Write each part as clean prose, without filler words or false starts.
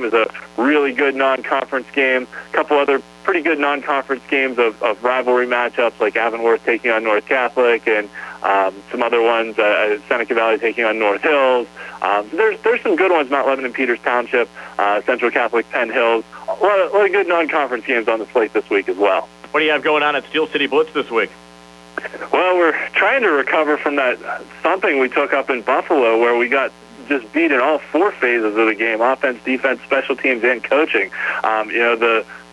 is a really good non-conference game. A couple other pretty good non-conference games of rivalry matchups, like Avonworth taking on North Catholic, and some other ones, Seneca Valley taking on North Hills. There's some good ones, Mount Lebanon, Peters Township, Central Catholic, Penn Hills. A lot of good non-conference games on the slate this week as well. What do you have going on at Steel City Blitz this week? Well, we're trying to recover from that thumping we took up in Buffalo, where we got just beat in all four phases of the game: offense, defense, special teams, and coaching.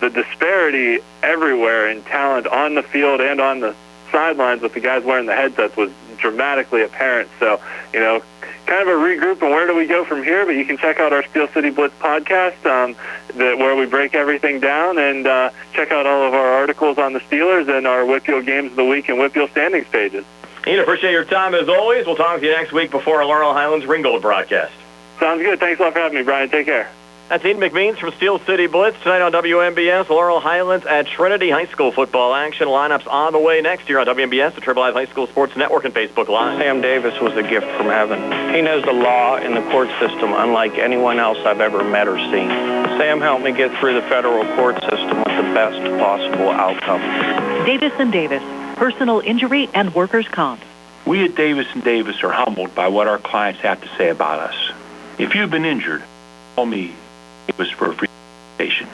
The disparity everywhere in talent on the field and on the sidelines with the guys wearing the headsets was dramatically apparent. So, kind of a regroup and where do we go from here, but you can check out our Steel City Blitz podcast where we break everything down, and check out all of our articles on the Steelers and our WPIAL Games of the Week and WPIAL Standings pages. Ian, appreciate your time as always. We'll talk to you next week before our Laurel Highlands Ringgold broadcast. Sounds good. Thanks a lot for having me, Brian. Take care. That's Ian McMeans from Steel City Blitz tonight on WMBS. Laurel Highlands at Trinity High School football action. Lineups on the way next year on WMBS, the Triple I High School Sports Network and Facebook Live. Sam Davis was a gift from heaven. He knows the law and the court system unlike anyone else I've ever met or seen. Sam helped me get through the federal court system with the best possible outcome. Davis & Davis, personal injury and workers' comp. We at Davis & Davis are humbled by what our clients have to say about us. If you've been injured, call me. It was for a free consultation.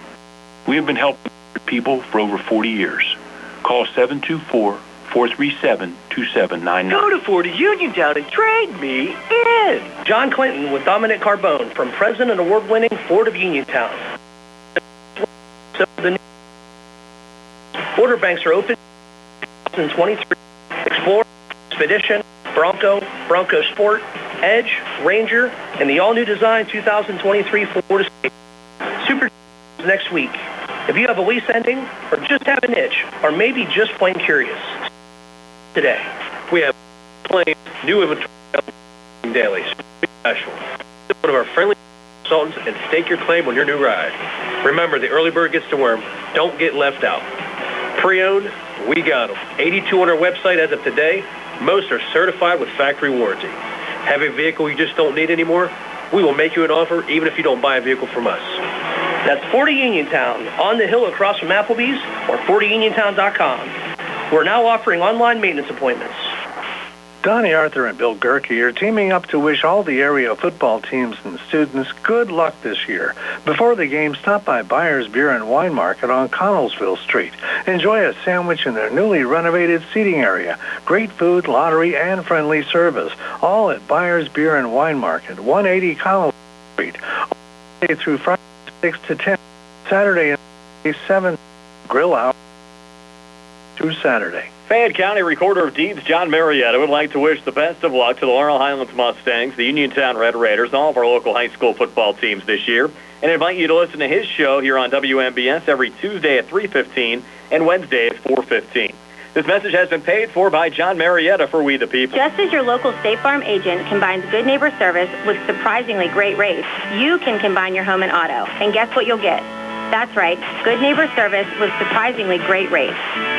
We have been helping people for over 40 years. Call 724-437-2799. Go to 40 Uniontown and trade me in. John Clinton with Dominic Carbone from President Award-winning Ford of Uniontown. The order banks are open 2023. Explorer, Expedition, Bronco, Bronco Sport, Edge, Ranger, and the all-new design 2023 Ford Escape. Super next week. If you have a lease ending, or just have an itch, or maybe just plain curious. Today, we have plain new inventory daily. Special. One of our friendly consultants and stake your claim on your new ride. Remember, the early bird gets the worm. Don't get left out. Pre-owned, we got them. 82 on our website as of today. Most are certified with factory warranty. Have a vehicle you just don't need anymore? We will make you an offer even if you don't buy a vehicle from us. That's 40 Uniontown, on the hill across from Applebee's, or 40uniontown.com. We're now offering online maintenance appointments. Donnie Arthur and Bill Gerke are teaming up to wish all the area football teams and students good luck this year. Before the game, stop by Byers Beer and Wine Market on Connellsville Street. Enjoy a sandwich in their newly renovated seating area. Great food, lottery, and friendly service. All at Byers Beer and Wine Market, 180 Connellsville Street. Monday through Friday, 6 to 10. Saturday, 7. Grill out through Saturday. Fayette County Recorder of Deeds John Marietta would like to wish the best of luck to the Laurel Highlands Mustangs, the Uniontown Red Raiders, and all of our local high school football teams this year, and invite you to listen to his show here on WMBS every Tuesday at 3:15 and Wednesday at 4:15. This message has been paid for by John Marietta for We the People. Just as your local State Farm agent combines good neighbor service with surprisingly great rates, you can combine your home and auto. And guess what you'll get? That's right, good neighbor service with surprisingly great rates.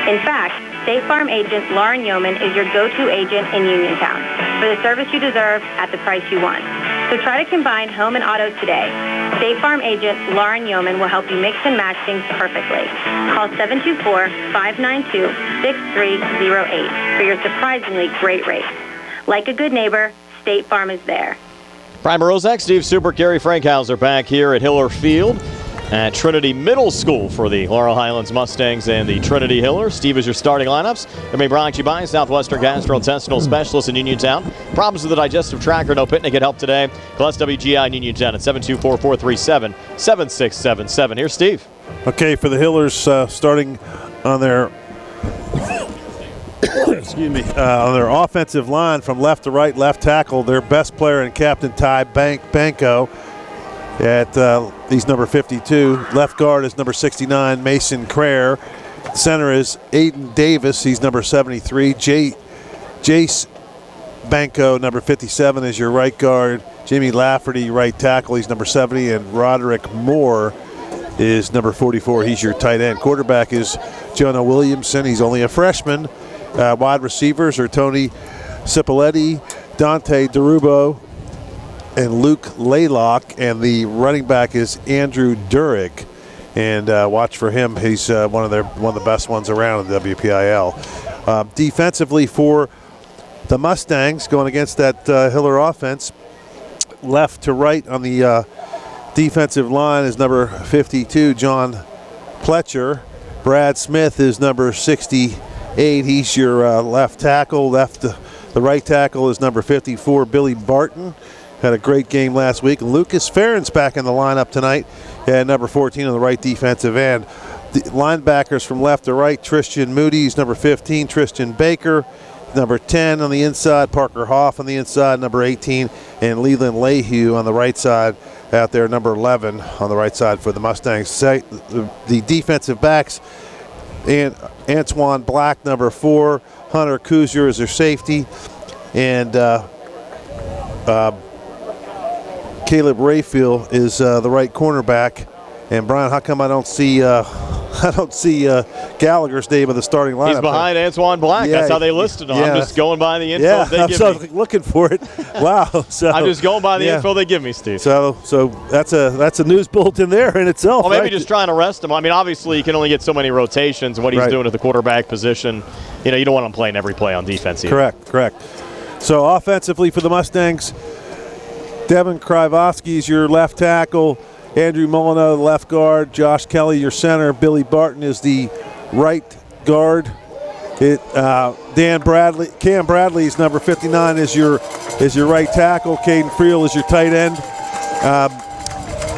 In fact, State Farm agent Lauren Yeoman is your go-to agent in Uniontown for the service you deserve at the price you want. So try to combine home and auto today. State Farm agent Lauren Yeoman will help you mix and match things perfectly. Call 724-592-6308 for your surprisingly great rates. Like a good neighbor, State Farm is there. Prime Rozak, Steve Super, Gary Frankhauser back here at Hiller Field at Trinity Middle School for the Laurel Highlands Mustangs and the Trinity Hillers. Steve, is your starting lineups. They're being brought to you by Southwestern Gastrointestinal Specialists in Uniontown. Problems with the digestive tract or no picnic, get help today. Call SWGI in Uniontown at 724-437-7677. Here's Steve. Okay, for the Hillers starting on their on their offensive line from left to right, left tackle, their best player and captain Ty Banco. At he's number 52. Left guard is number 69, Mason Crayer. Center is Aiden Davis. He's number 73. Jace Banco, number 57, is your right guard. Jimmy Lafferty, right tackle. He's number 70. And Roderick Moore is number 44. He's your tight end. Quarterback is Jonah Williamson. He's only a freshman. Wide receivers are Tony Cipoletti, Dante DeRubo, and Luke Laylock, and the running back is Andrew Durig. And watch for him. He's one of the best ones around in WPIAL. Defensively for the Mustangs, going against that Hiller offense, left to right on the defensive line is number 52, John Pletcher. Brad Smith is number 68. He's your left tackle. The right tackle is number 54, Billy Barton. Had a great game last week. Lucas Farron's back in the lineup tonight at number 14 on the right defensive end. The linebackers from left to right, Tristan Moody's number 15, Tristan Baker, number 10 on the inside, Parker Hoff on the inside, number 18, and Leland Lehue on the right side out there, number 11 on the right side for the Mustangs. The defensive backs, and Antoine Black, number 4, Hunter Kuzier is their safety, and Caleb Rayfield is the right cornerback. And Brian, how come I don't see Gallagher's name in the starting lineup? He's behind Antoine Black. Yeah, that's how they listed him. yeah. I'm just going by the info they give me. Looking for it. Wow. So I'm just going by the info they give me, Steve. So that's a news bulletin there in itself. Well, maybe right? just trying to rest him. I mean, obviously you can only get so many rotations, and what he's doing at the quarterback position, you don't want him playing every play on defense either. Correct. So offensively for the Mustangs, Devin Krivosky is your left tackle, Andrew Molyneux, the left guard, Josh Kelly, your center, Billy Barton is the right guard. Cam Bradley's number 59 is your right tackle. Caden Friel is your tight end.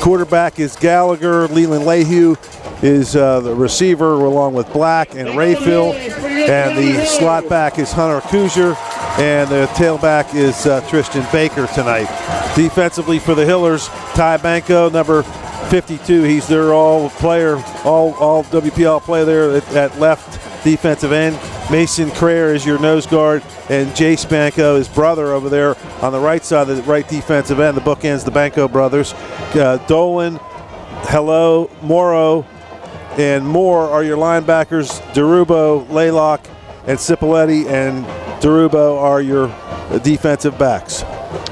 Quarterback is Gallagher. Leland Lehue is the receiver, along with Black and Rayfield. And the slot back is Hunter Kuzier. And the tailback is Tristan Baker tonight. Defensively for the Hillers, Ty Banco, number 52. He's their all WPL player there at left defensive end. Mason Crayer is your nose guard, and Jace Banco, his brother, over there on the right side of the right defensive end. The bookends, the Banco brothers. Dolan, Hello, Morrow, and Moore are your linebackers. Derubo, Laylock, and Cipoletti and Derubo are your defensive backs.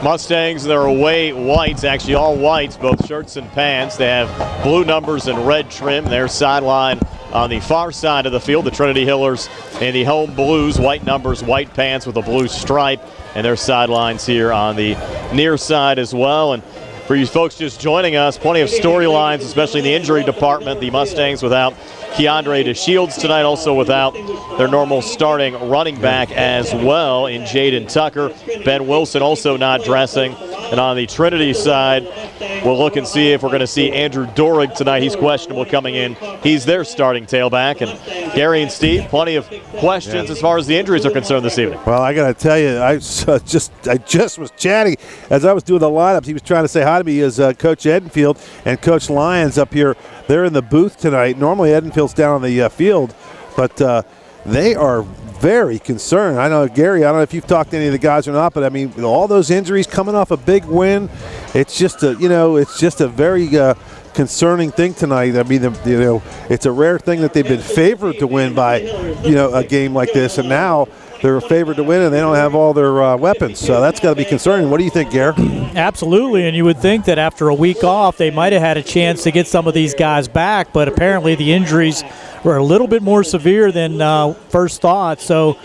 Mustangs, they're away whites, actually all whites, both shirts and pants. They have blue numbers and red trim. Their sideline on the far side of the field, the Trinity Hillers in the home blues, white numbers, white pants with a blue stripe, and their sidelines here on the near side as well. And for you folks just joining us, plenty of storylines, especially in the injury department. The Mustangs without Keandre DeShields tonight, also without their normal starting running back as well in Jaden Tucker. Ben Wilson also not dressing. And on the Trinity side, we'll look and see if we're going to see Andrew Dorig tonight. He's questionable coming in. He's their starting tailback. And Gary and Steve, plenty of questions as far as the injuries are concerned this evening. Well, I got to tell you, I just was chatting as I was doing the lineups. He was trying to say hi to me as Coach Edenfield and Coach Lyons up here. They're in the booth tonight. Normally Edenfield's down on the field, but they are very concerned. I know, Gary, I don't know if you've talked to any of the guys or not, but I mean, all those injuries coming off a big win, it's just a very concerning thing tonight. I mean, it's a rare thing that they've been favored to win by, a game like this, and now they're favored to win and they don't have all their weapons. So that's got to be concerning. What do you think, Gare? Absolutely, and you would think that after a week off, they might have had a chance to get some of these guys back, but apparently the injuries were a little bit more severe than first thought. So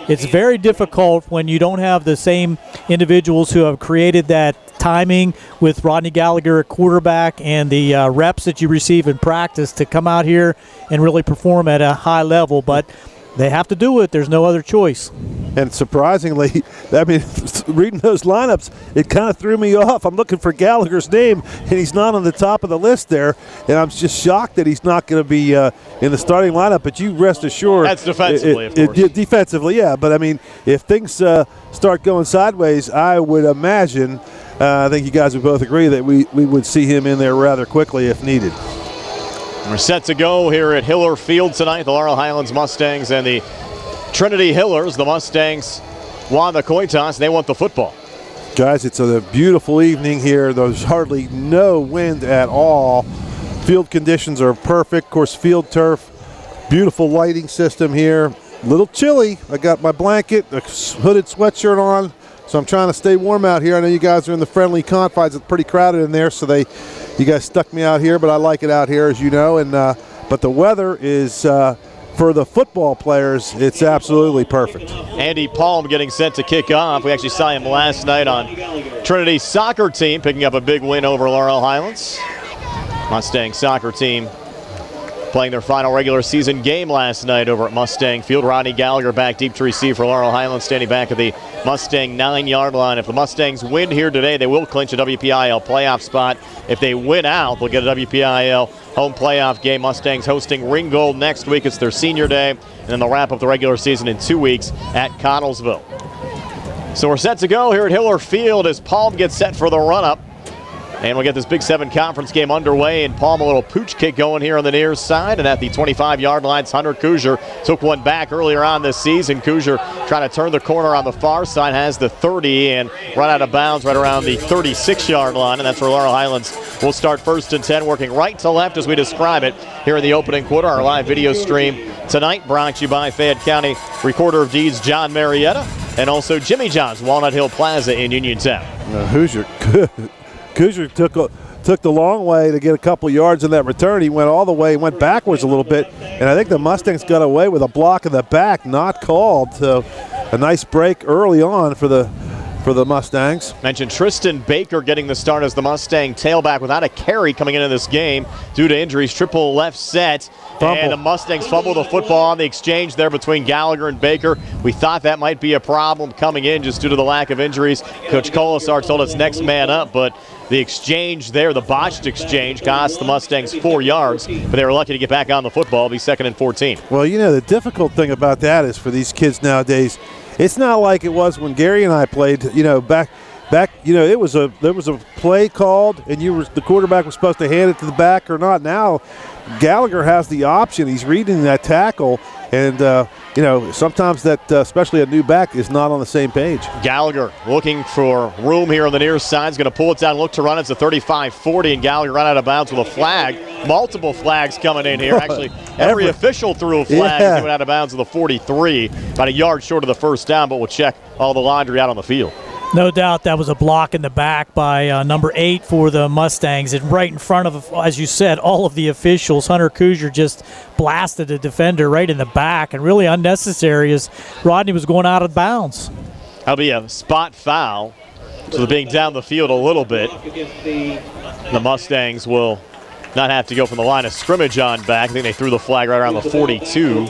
it's very difficult when you don't have the same individuals who have created that timing with Rodney Gallagher at quarterback and the reps that you receive in practice to come out here and really perform at a high level. But they have to do it. There's no other choice. And surprisingly, I mean, reading those lineups, it kind of threw me off. I'm looking for Gallagher's name, and he's not on the top of the list there. And I'm just shocked that he's not going to be in the starting lineup. But you rest assured. That's defensively, of course. Defensively, yeah. But, I mean, if things start going sideways, I would imagine, I think you guys would both agree that we would see him in there rather quickly if needed. We're set to go here at Hiller Field tonight. The Laurel Highlands Mustangs and the Trinity Hillers. The Mustangs won the coin toss, and they want the football. Guys, it's a beautiful evening here. There's hardly no wind at all. Field conditions are perfect. Of course, field turf. Beautiful lighting system here. A little chilly. I got my blanket, a hooded sweatshirt on. So I'm trying to stay warm out here. I know you guys are in the friendly confines. It's pretty crowded in there, so you guys stuck me out here, but I like it out here, as you know. And but the weather is, for the football players, it's absolutely perfect. Andy Palm getting set to kick off. We actually saw him last night on Trinity's soccer team, picking up a big win over Laurel Highlands. Mustang soccer team playing their final regular season game last night over at Mustang Field. Rodney Gallagher back deep to receive for Laurel Highlands, standing back at the Mustang 9-yard line. If the Mustangs win here today, they will clinch a WPIAL playoff spot. If they win out, they'll get a WPIAL home playoff game. Mustangs hosting Ringgold next week. It's their senior day, and then they'll wrap up the regular season in 2 weeks at Connellsville. So we're set to go here at Hiller Field as Palm gets set for the run-up. And we'll get this Big 7 conference game underway, and Palm a little pooch kick going here on the near side. And at the 25-yard line, Hunter Kuzier took one back earlier on this season. Kuzier trying to turn the corner on the far side, has the 30 and run out of bounds right around the 36-yard line. And that's where Laurel Highlands will start 1st and 10, working right to left as we describe it here in the opening quarter. Our live video stream tonight brought to you by Fayette County Recorder of Deeds John Marietta, and also Jimmy John's Walnut Hill Plaza in Uniontown. Kuzier took the long way to get a couple yards in that return. He went all the way, went backwards a little bit, and I think the Mustangs got away with a block in the back, not called. So a nice break early on for the Mustangs. Mentioned Tristan Baker getting the start as the Mustang tailback without a carry coming into this game due to injuries. Triple left set. Fumble. And the Mustangs fumble the football on the exchange there between Gallagher and Baker. We thought that might be a problem coming in just due to the lack of injuries. Coach Colasar told us next man up, but the exchange there, the botched exchange, cost the Mustangs 4 yards, but they were lucky to get back on the football. It'll be 2nd and 14. Well, you know, the difficult thing about that is for these kids nowadays, it's not like it was when Gary and I played, you know, back, you know, there was a play called and the quarterback was supposed to hand it to the back or not. Now Gallagher has the option. He's reading that tackle, and you know, sometimes that, especially a new back, is not on the same page. Gallagher looking for room here on the near side. He's going to pull it down, look to run. It's a 35-40, and Gallagher run out of bounds with a flag. Multiple flags coming in here. Actually, every official threw a flag as he went out of bounds with a 43, about a yard short of the first down, but we'll check all the laundry out on the field. No doubt that was a block in the back by number 8 for the Mustangs. And right in front of, as you said, all of the officials. Hunter Kuzier just blasted a defender right in the back, and really unnecessary as Rodney was going out of bounds. That'll be a spot foul. So being down the field a little bit. The Mustangs will not have to go from the line of scrimmage on back. I think they threw the flag right around the 42.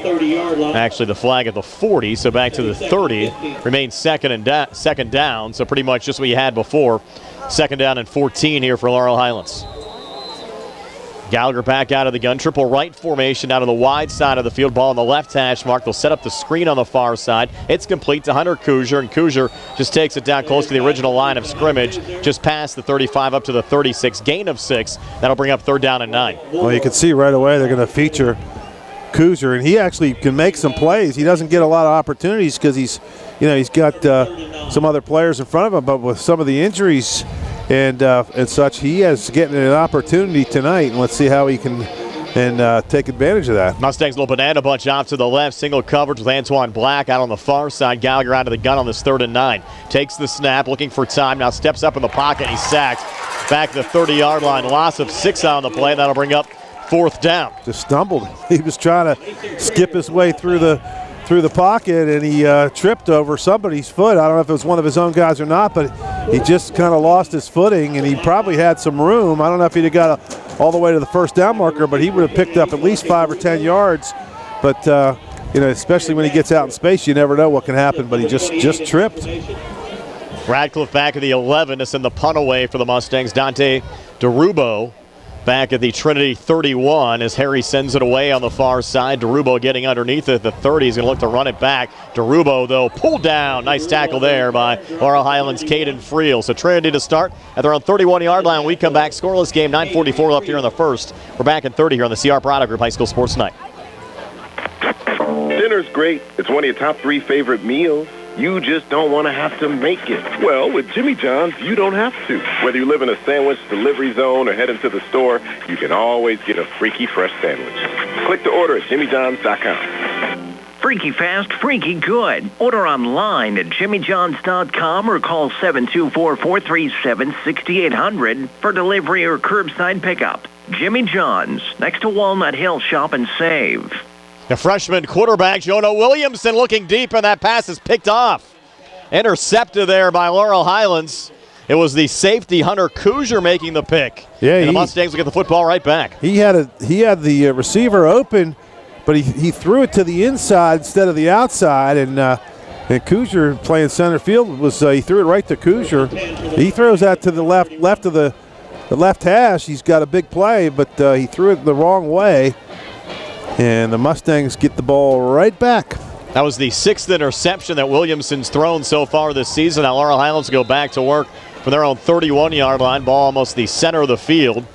Actually, the flag at the 40, so back to the 30. Remains second down, so pretty much just what you had before. 2nd down and 14 here for Laurel Highlands. Gallagher back out of the gun. Triple right formation out of the wide side of the field. Ball on the left hash mark. They'll set up the screen on the far side. It's complete to Hunter Kuzier, and Kuzier just takes it down close to the original line of scrimmage, just past the 35 up to the 36. Gain of 6. That'll bring up 3rd down and 9. Well, you can see right away they're going to feature Kuzier, and he actually can make some plays. He doesn't get a lot of opportunities because he's got some other players in front of him, but with some of the injuries and such, he is getting an opportunity tonight, and let's see how he can take advantage of that. Mustangs little banana bunch off to the left, single coverage with Antoine Black out on the far side. Gallagher out of the gun on this 3rd and 9. Takes the snap, looking for time, now steps up in the pocket, he's sacked. Back to the 30-yard line, loss of 6 on the play, that'll bring up 4th down. Just stumbled. He was trying to skip his way through the pocket, and he tripped over somebody's foot. I don't know if it was one of his own guys or not, but he just kind of lost his footing, and he probably had some room. I don't know if he'd have got all the way to the 1st down marker, but he would have picked up at least 5 or 10 yards. But, you know, especially when he gets out in space, you never know what can happen, but he just tripped. Radcliffe back at the 11 to send the punt away for the Mustangs. Dante DeRubo back at the Trinity 31 as Harry sends it away on the far side. DeRubo getting underneath it at the 30. He's going to look to run it back. DeRubo, though, pulled down. Nice tackle there by Laurel Highlands' Caden Friel. So Trinity to start at their own 31-yard line. We come back. Scoreless game, 9:44 left here in the first. We're back in 30 here on the CR Product Group High School Sports Night. Dinner's great. It's one of your top 3 favorite meals. You just don't want to have to make it. Well, with Jimmy John's, you don't have to. Whether you live in a sandwich delivery zone or head into the store, you can always get a freaky fresh sandwich. Click to order at jimmyjohns.com. Freaky fast, freaky good. Order online at jimmyjohns.com or call 724-437-6800 for delivery or curbside pickup. Jimmy John's, next to Walnut Hill. Shop and save. The freshman quarterback, Jonah Williamson, looking deep, and that pass is picked off. Intercepted there by Laurel Highlands. It was the safety, Hunter Kuzier, making the pick. Yeah, and the Mustangs will get the football right back. He had the receiver open, but he threw it to the inside instead of the outside, and Kuzier, playing center field, he threw it right to Kuzier. He throws that to the left of the left hash. He's got a big play, but he threw it the wrong way, and the Mustangs get the ball right back. That was the 6th interception that Williamson's thrown so far this season. Now Laurel Highlands go back to work from their own 31-yard line. Ball almost the center of the field.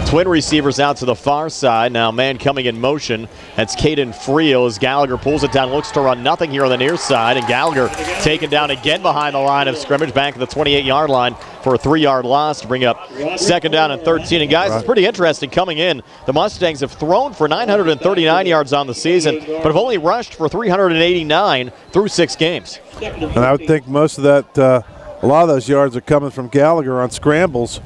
Twin receivers out to the far side. Now man coming in motion. That's Caden Friel as Gallagher pulls it down, looks to run nothing here on the near side. And Gallagher taken down again behind the line of scrimmage, back at the 28-yard line for a 3-yard loss to bring up 2nd down and 13. And guys, it's pretty interesting coming in. The Mustangs have thrown for 939 yards on the season, but have only rushed for 389 through 6 games. And I would think most of that, a lot of those yards are coming from Gallagher on scrambles.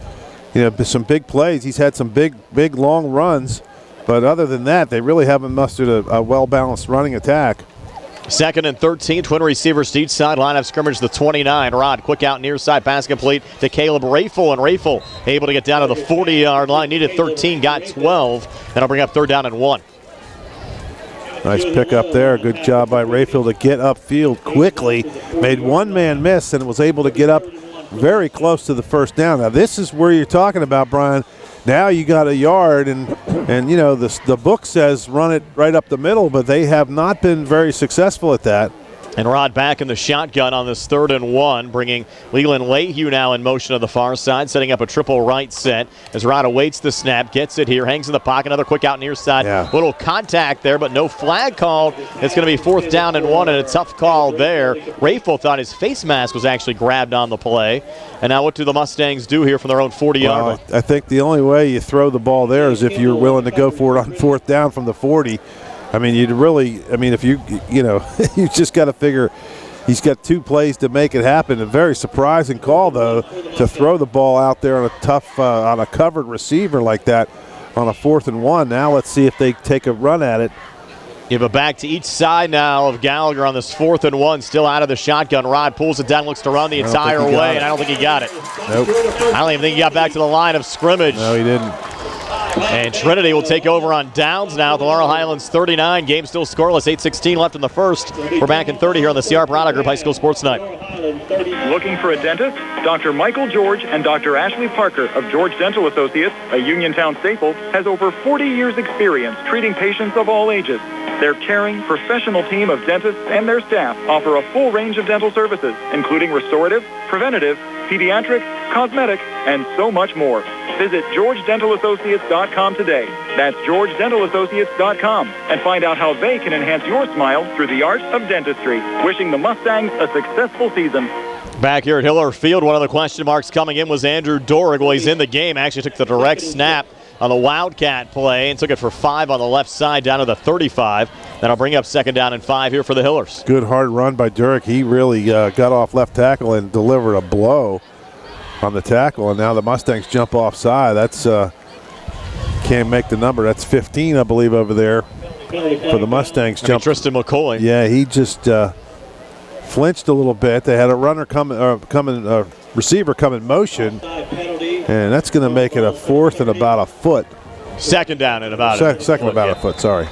You know, some big plays. He's had some big, long runs. But other than that, they really haven't mustered a well-balanced running attack. 2nd and 13, twin receivers to each side. Line of scrimmage, the 29. Rod, quick out near side, pass complete to Caleb Rafel. And Rafel able to get down to the 40-yard line. Needed 13, got 12. That'll bring up 3rd down and 1. Nice pick up there. Good job by Rayfield to get upfield quickly. Made one man miss and was able to get up very close to the 1st down. Now this is where you're talking about, Brian. Now you got a yard, and you know the book says run it right up the middle, but they have not been very successful at that. And Rod back in the shotgun on this 3rd and 1, bringing Leland Lehue now in motion on the far side, setting up a triple right set as Rod awaits the snap, gets it here, hangs in the pocket, another quick out near side. Yeah. Little contact there, but no flag called. It's going to be 4th down and 1, and a tough call there. Rafel thought his face mask was actually grabbed on the play. And now what do the Mustangs do here from their own 40-yard line? I think the only way you throw the ball there is if you're willing to go for it on 4th down from the 40. I mean, if you you just got to figure he's got 2 plays to make it happen. A very surprising call, though, to throw the ball out there on a tough, on a covered receiver like that on a 4th and 1. Now let's see if they take a run at it. Give it back to each side now of Gallagher on this 4th and 1, still out of the shotgun. Rod pulls it down, looks to run the entire way, and I don't think he got it. Nope. I don't even think he got back to the line of scrimmage. No, he didn't. And Trinity will take over on downs now. The Laurel Highlands 39. Game still scoreless. 8:16 left in the first. We're back in 30 here on the CR Product Group High School Sports Night. Looking for a dentist? Dr. Michael George and Dr. Ashley Parker of George Dental Associates, a Uniontown staple, has over 40 years experience treating patients of all ages. Their caring, professional team of dentists and their staff offer a full range of dental services, including restorative, preventative, pediatric, cosmetic, and so much more. Visit GeorgeDentalAssociates.com today. That's GeorgeDentalAssociates.com, and find out how they can enhance your smile through the art of dentistry. Wishing the Mustangs a successful season. Back here at Hiller Field, one of the question marks coming in was Andrew Dorig. Well, he's in the game. Actually took the direct snap on the Wildcat play and took it for 5 on the left side down to the 35. That'll bring up 2nd down and 5 here for the Hillers. Good hard run by Dorig. He really got off left tackle and delivered a blow on the tackle, and now the Mustangs jump offside. That's can't make the number. That's 15, I believe, over there for the Mustangs. Tristan McCoy. Yeah, he just flinched a little bit. They had a runner receiver come in motion, and that's going to make it a 4th and about a foot. 2nd down and about a foot. Sorry.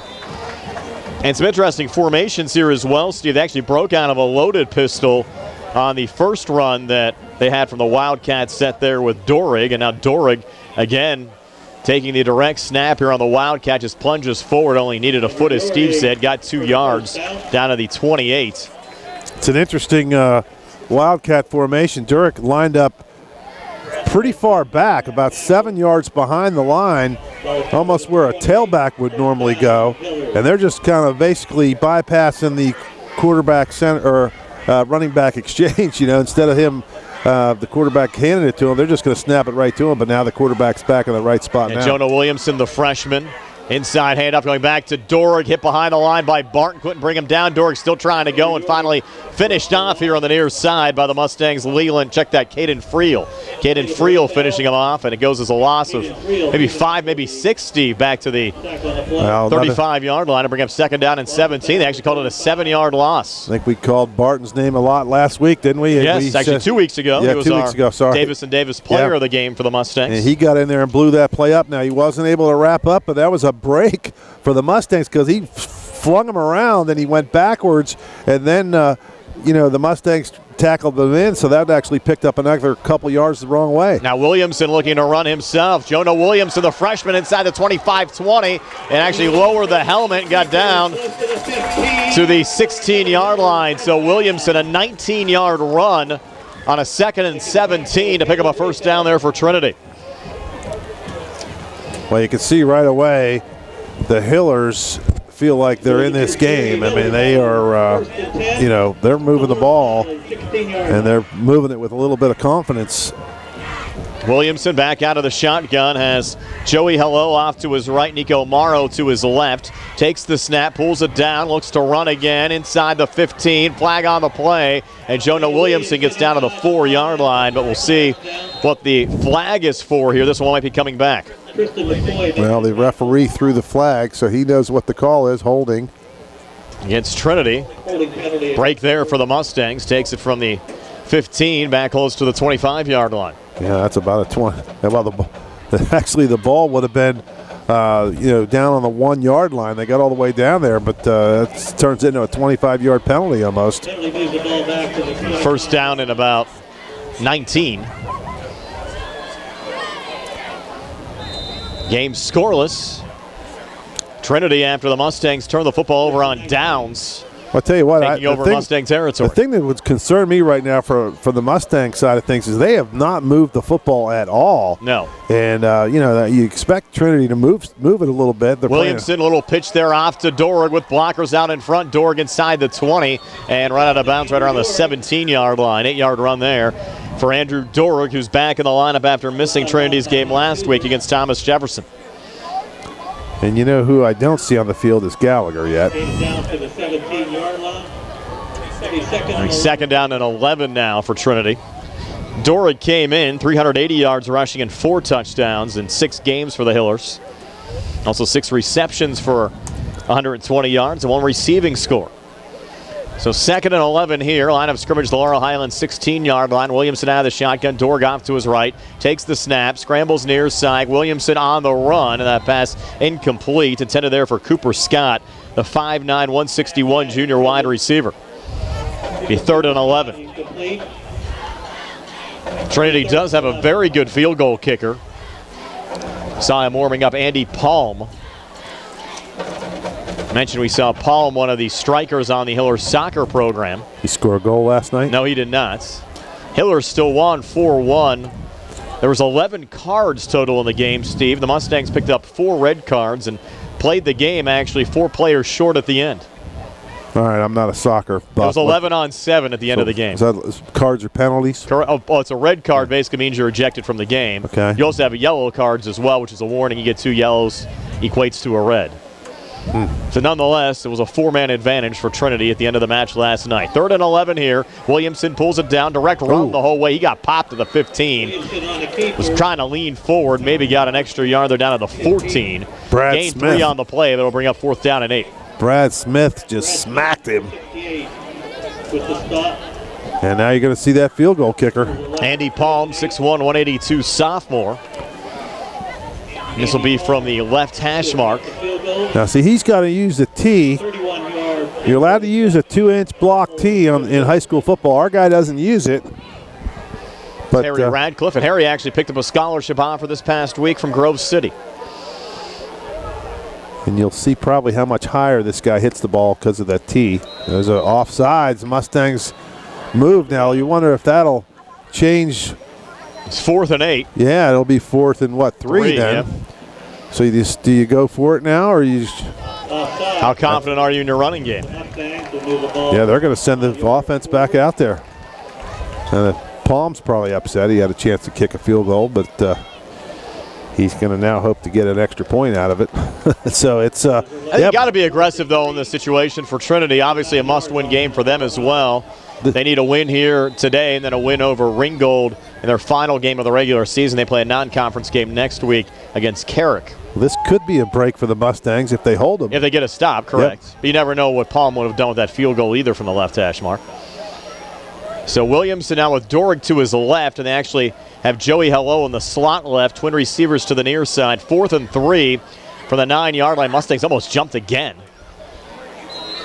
And some interesting formations here as well, Steve. They actually broke out of a loaded pistol on the first run that they had from the Wildcat set there with Dorig, and now Dorig again taking the direct snap here on the Wildcat, just plunges forward, only needed a foot as Steve said, got 2 yards down to the 28. It's an interesting Wildcat formation. Dorig lined up pretty far back, about 7 yards behind the line, almost where a tailback would normally go, and they're just kind of basically bypassing the quarterback center or running back exchange. Instead of him, the quarterback handing it to him, they're just going to snap it right to him. But now the quarterback's back in the right spot. And now. Jonah Williamson, the freshman, Inside handoff going back to Dorg, hit behind the line by Barton, couldn't bring him down. Dorg still trying to go and finally finished off here on the near side by the Mustangs. Leland, check that, Caden Friel. Caden Friel finishing him off, and it goes as a loss of maybe 5, maybe 60 back to the 35-yard line to bring up second down and 17. They actually called it a 7-yard loss. I think we called Barton's name a lot last week, didn't we? Yes, actually 2 weeks ago. Yeah, he was 2 weeks ago, sorry. Davis and Davis player of the game for the Mustangs. And he got in there and blew that play up. Now, he wasn't able to wrap up, but that was a break for the Mustangs because he flung him around and he went backwards, and then the Mustangs tackled them in, so that actually picked up another couple yards the wrong way. Now Williamson looking to run himself. Jonah Williamson, the freshman, inside the 25-20, and actually lowered the helmet and got down to the 16-yard line. So Williamson, a 19-yard run on a 2nd and 17 to pick up a first down there for Trinity. Well, you can see right away the Hillers feel like they're in this game. I mean, they are, they're moving the ball, and they're moving it with a little bit of confidence. Williamson back out of the shotgun, has Joey Hello off to his right, Nico Morrow to his left. Takes the snap, pulls it down, looks to run again inside the 15. Flag on the play, and Jonah Williamson gets down to the 4-yard line, but we'll see what the flag is for here. This one might be coming back. Well, the referee threw the flag, so he knows what the call is, holding. Against Trinity. Break there for the Mustangs. Takes it from the 15 back close to the 25-yard line. Yeah, that's about a 20. Well, actually, the ball would have been, down on the 1-yard line. They got all the way down there, but it turns into a 25-yard penalty almost. First down in about 19. Game scoreless. Trinity, after the Mustangs turn the football over on downs. I'll tell you what, taking over Mustang territory. The thing that would concern me right now for the Mustang side of things is they have not moved the football at all. No. And, you expect Trinity to move it a little bit. Williamson, little pitch there off to Dorg with blockers out in front. Dorg inside the 20 and run out of bounds right around the 17-yard line. 8-yard run there for Andrew Dorg, who's back in the lineup after missing Trinity's game last week against Thomas Jefferson. And you know who I don't see on the field is Gallagher yet. Second down and 11 now for Trinity. Dorig came in, 380 yards rushing and 4 touchdowns in 6 games for the Hillers. Also 6 receptions for 120 yards and 1 receiving score. So 2nd and 11 here. Line of scrimmage, the Laurel Highlands 16-yard line. Williamson out of the shotgun. Dorg off to his right. Takes the snap. Scrambles near side. Williamson on the run. And that pass incomplete. Intended there for Cooper Scott, the 5'9", 161 junior wide receiver. Be 3rd and 11. Trinity does have a very good field goal kicker. Saw him warming up, Andy Palm. Mentioned we saw Palm, one of the strikers on the Hillers soccer program. He scored a goal last night? No, he did not. Hillers still won 4-1. There was 11 cards total in the game, Steve. The Mustangs picked up 4 red cards and played the game actually 4 players short at the end. All right, I'm not a soccer buff. It was 11-on-7 at the end of the game. Is that cards or penalties? Oh, it's a red card. Basically means you're ejected from the game. Okay. You also have yellow cards as well, which is a warning. You get 2 yellows, equates to a red. So nonetheless, it was a 4-man advantage for Trinity at the end of the match last night. 3rd and 11 here. Williamson pulls it down, direct run the whole way. He got popped to the 15. Was trying to lean forward, maybe got an extra yard there down to the 14. Brad Gained Smith. 3 on the play, but it'll bring up 4th down and 8. Brad Smith just smacked him. And now you're going to see that field goal kicker. Andy Palm, 6'1", 182 sophomore. This will be from the left hash mark. Now, see, he's got to use the tee. You're allowed to use a 2-inch block tee in high school football. Our guy doesn't use it. But Harry Radcliffe, and Harry actually picked up a scholarship offer this past week from Grove City. And you'll see probably how much higher this guy hits the ball because of that tee. There's an offsides. Mustangs move now. You wonder if that'll change. It's 4th and 8. Yeah, it'll be 4th and what, 3 then? Yeah. So do you go for it now, or you? How confident are you in your running game? Yeah, they're going to send the offense back out there. And Palm's probably upset. He had a chance to kick a field goal, but he's going to now hope to get an extra point out of it. So it's I think you got to be aggressive, though, in this situation for Trinity. Obviously a must-win game for them as well. They need a win here today and then a win over Ringgold in their final game of the regular season. They play a non-conference game next week against Carrick. This could be a break for the Mustangs if they hold them. If they get a stop, correct. Yep. But you never know what Palm would have done with that field goal either from the left hash mark. So Williamson now with Dorick to his left, and they actually have Joey Hello in the slot left, twin receivers to the near side. 4th and 3 from the 9-yard line. Mustangs almost jumped again.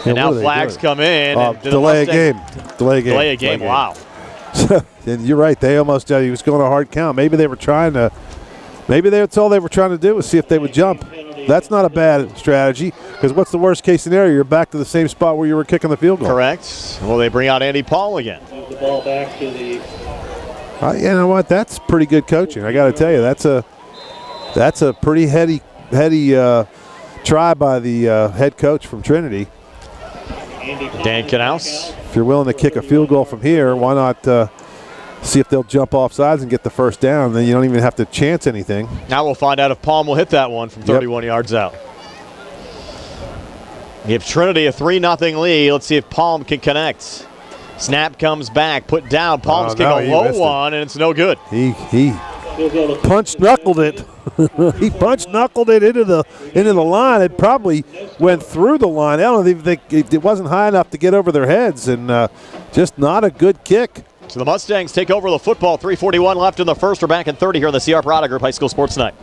And now flags come in. Delay a game. Delay a game. Wow. And you're right. They almost he was going a hard count. Maybe they were trying to. Maybe that's all they were trying to do was see if they would jump. That's not a bad strategy because what's the worst case scenario? You're back to the same spot where you were kicking the field goal. Correct. Well, they bring out Andy Paul again. Move the ball back to the. You know what? That's pretty good coaching. I got to tell you, that's a pretty heady try by the head coach from Trinity. Dan Knaus. If you're willing to kick a field goal from here, why not see if they'll jump off sides and get the first down? Then you don't even have to chance anything. Now we'll find out if Palm will hit that one from 31 yards out. Give Trinity a 3-0 lead. Let's see if Palm can connect. Snap comes back, put down. Palm's kicking a low one, and it's no good. He punch-knuckled it. He punch-knuckled it into the line. It probably went through the line. I don't even think it wasn't high enough to get over their heads, and just not a good kick. So the Mustangs take over the football. 3:41 left in the first. We're back in 30 here on the CR Prada Group High School Sports Night.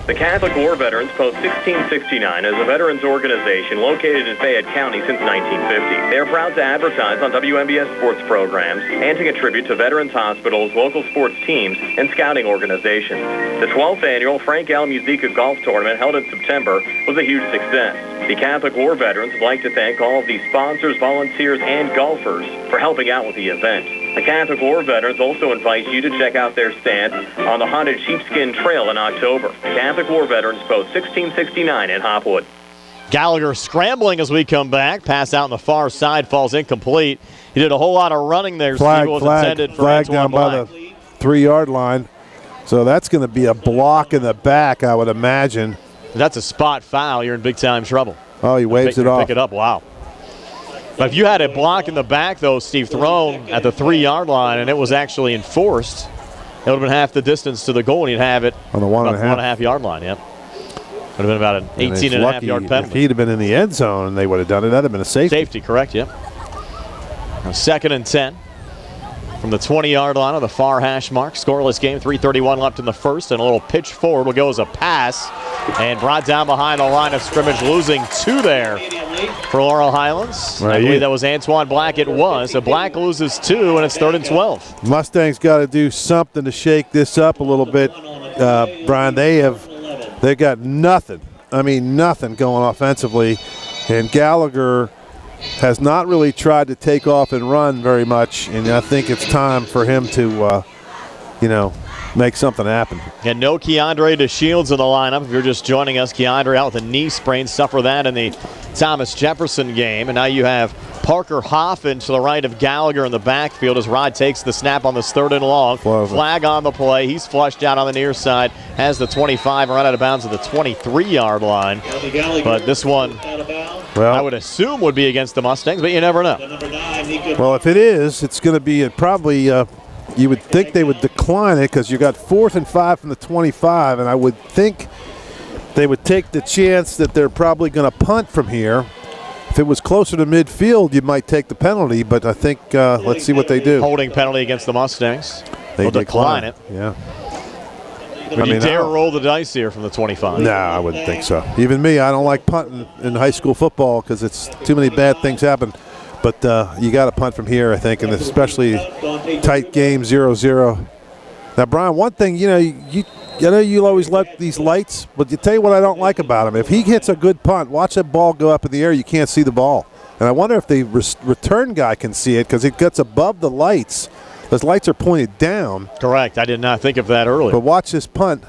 The Catholic War Veterans Post 1669 is a veterans organization located in Fayette County since 1950. They are proud to advertise on WMBS sports programs and to contribute to veterans hospitals, local sports teams, and scouting organizations. The 12th annual Frank L. Musica Golf Tournament held in September was a huge success. The Catholic War Veterans would like to thank all of the sponsors, volunteers, and golfers for helping out with the event. The Catholic War Veterans also invite you to check out their stand on the Haunted Sheepskin Trail in October. The Catholic War Veterans Post 1669 in Hopwood. Gallagher scrambling as we come back. Pass out on the far side, falls incomplete. He did a whole lot of running there. Flag Antoine down by the 3-yard line. So that's going to be a block in the back, I would imagine. If that's a spot foul, you're in big-time trouble. Oh, he waves it off. Pick it up, wow. But if you had a block in the back, though, Steve, thrown at the 3-yard line and it was actually enforced, it would have been half the distance to the goal, and you'd have it on the 1.5 yard line. Yep. Would have been about an 18.5-yard penalty. If he'd have been in the end zone and they would have done it, that would have been a safety. Safety, correct, yep. Now 2nd and 10 from the 20-yard line on the far hash mark. Scoreless game, 3:31 left in the first, and a little pitch forward will go as a pass, and brought down behind the line of scrimmage, losing 2 there for Laurel Highlands. Right, I believe that was Antoine Black. It was. So Black loses 2, and it's 3rd and 12. Mustangs got to do something to shake this up a little bit, Brian. They got nothing. I mean, nothing going offensively, and Gallagher has not really tried to take off and run very much, and I think it's time for him to, make something happen. And no Keandre DeShields in the lineup. If you're just joining us, Keandre out with a knee sprain, suffered that in the Thomas Jefferson game, and now you have Parker Hoffman to the right of Gallagher in the backfield as Rod takes the snap on this 3rd and long. Flag on the play. He's flushed out on the near side, has the 25, run out of bounds at the 23-yard line. But this one, I would assume, would be against the Mustangs, but you never know. Well, if it is, it's going to be probably you would think they would decline it because you got 4th and 5 from the 25, and I would think they would take the chance that they're probably going to punt from here. If it was closer to midfield, you might take the penalty, but I think let's see what they do. Holding penalty against the Mustangs. They'll decline it. Yeah. Would you dare roll the dice here from the 25? No, I wouldn't think so. Even me, I don't like punting in high school football because it's too many bad things happen. But you got to punt from here, I think, and especially tight game, 0-0. Now, Brian, one thing, I know you always like these lights, but you tell you what I don't like about him. If he hits a good punt, watch that ball go up in the air, you can't see the ball. And I wonder if the return guy can see it because it gets above the lights. Those lights are pointed down. Correct. I did not think of that earlier. But watch this punt.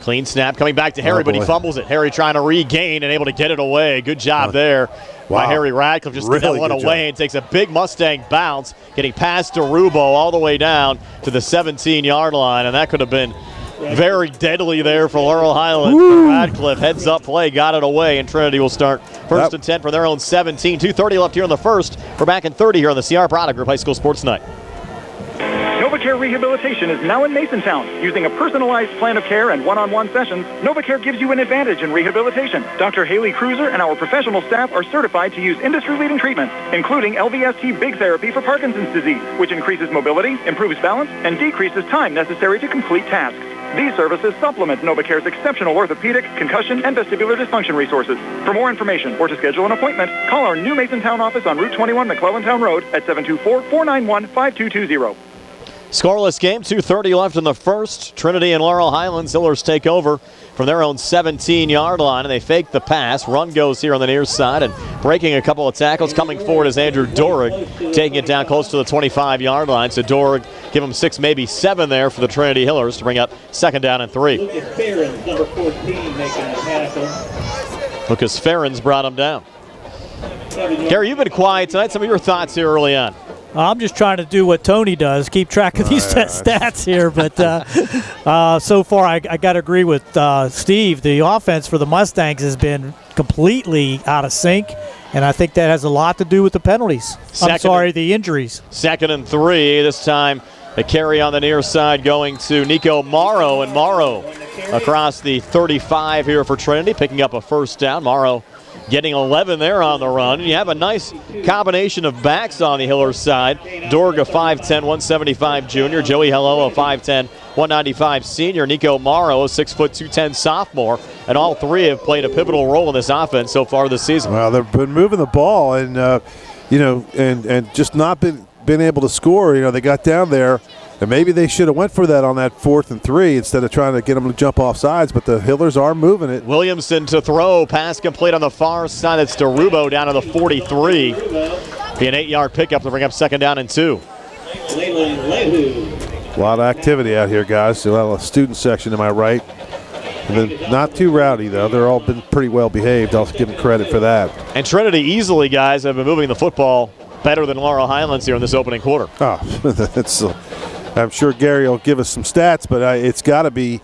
Clean snap coming back to Harry, but he fumbles it. Harry trying to regain and able to get it away. Good job there by Harry Radcliffe. Just get that one away and takes a big Mustang bounce, getting past DeRubo all the way down to the 17-yard line, and that could have been Very deadly there for Laurel Highlands. Radcliffe heads up play, got it away, and Trinity will start first and 10 for their own 17. 2:30 left here in the first. We're back in 30 here on the CR Product Group High School Sports Night. NovaCare Rehabilitation is now in Masontown. Using a personalized plan of care and one-on-one sessions, NovaCare gives you an advantage in rehabilitation. Dr. Haley Cruiser and our professional staff are certified to use industry-leading treatments, including LVST Big Therapy for Parkinson's disease, which increases mobility, improves balance, and decreases time necessary to complete tasks. These services supplement NovaCare's exceptional orthopedic, concussion, and vestibular dysfunction resources. For more information or to schedule an appointment, call our new Masontown office on Route 21 McClellantown Road at 724-491-5220. Scoreless game, 2:30 left in the first. Trinity and Laurel Highlands. Hillers take over from their own 17-yard line, and they fake the pass. Run goes here on the near side, and breaking a couple of tackles. Coming forward is Andrew Dorig, taking it down close to the 25-yard line. So Dorig, give him 6, maybe 7 there for the Trinity Hillers to bring up 2nd down and 3. Lucas Ferens, number 14, making a tackle. Lucas Ferens brought him down. Gary, you've been quiet tonight. Some of your thoughts here early on. I'm just trying to do what Tony does, keep track of these stats here. But so far, I got to agree with Steve. The offense for the Mustangs has been completely out of sync, and I think that has a lot to do with the penalties. The injuries. 2nd and 3. This time, a carry on the near side going to Nico Morrow, and Morrow across the 35 here for Trinity, picking up a first down. Morrow getting 11 there on the run. And you have a nice combination of backs on the Hillers side. Dorg, a 5'10", 175 junior. Joey Hello, a 5'10", 195 senior. Nico Morrow, a 6', 210 sophomore. And all three have played a pivotal role in this offense so far this season. Well, they've been moving the ball and, and just not been able to score. They got down there. And maybe they should have went for that on that 4th and 3 instead of trying to get them to jump off sides, but the Hillers are moving it. Williamson to throw. Pass complete on the far side. It's DeRubo down to the 43. Be an 8-yard pickup to bring up 2nd down and 2. A lot of activity out here, guys. A lot of student section to my right. And then not too rowdy, though. They're all been pretty well behaved. I'll give them credit for that. And Trinity easily, guys, have been moving the football better than Laurel Highlands here in this opening quarter. Oh, that's... I'm sure Gary will give us some stats, but it's got to be,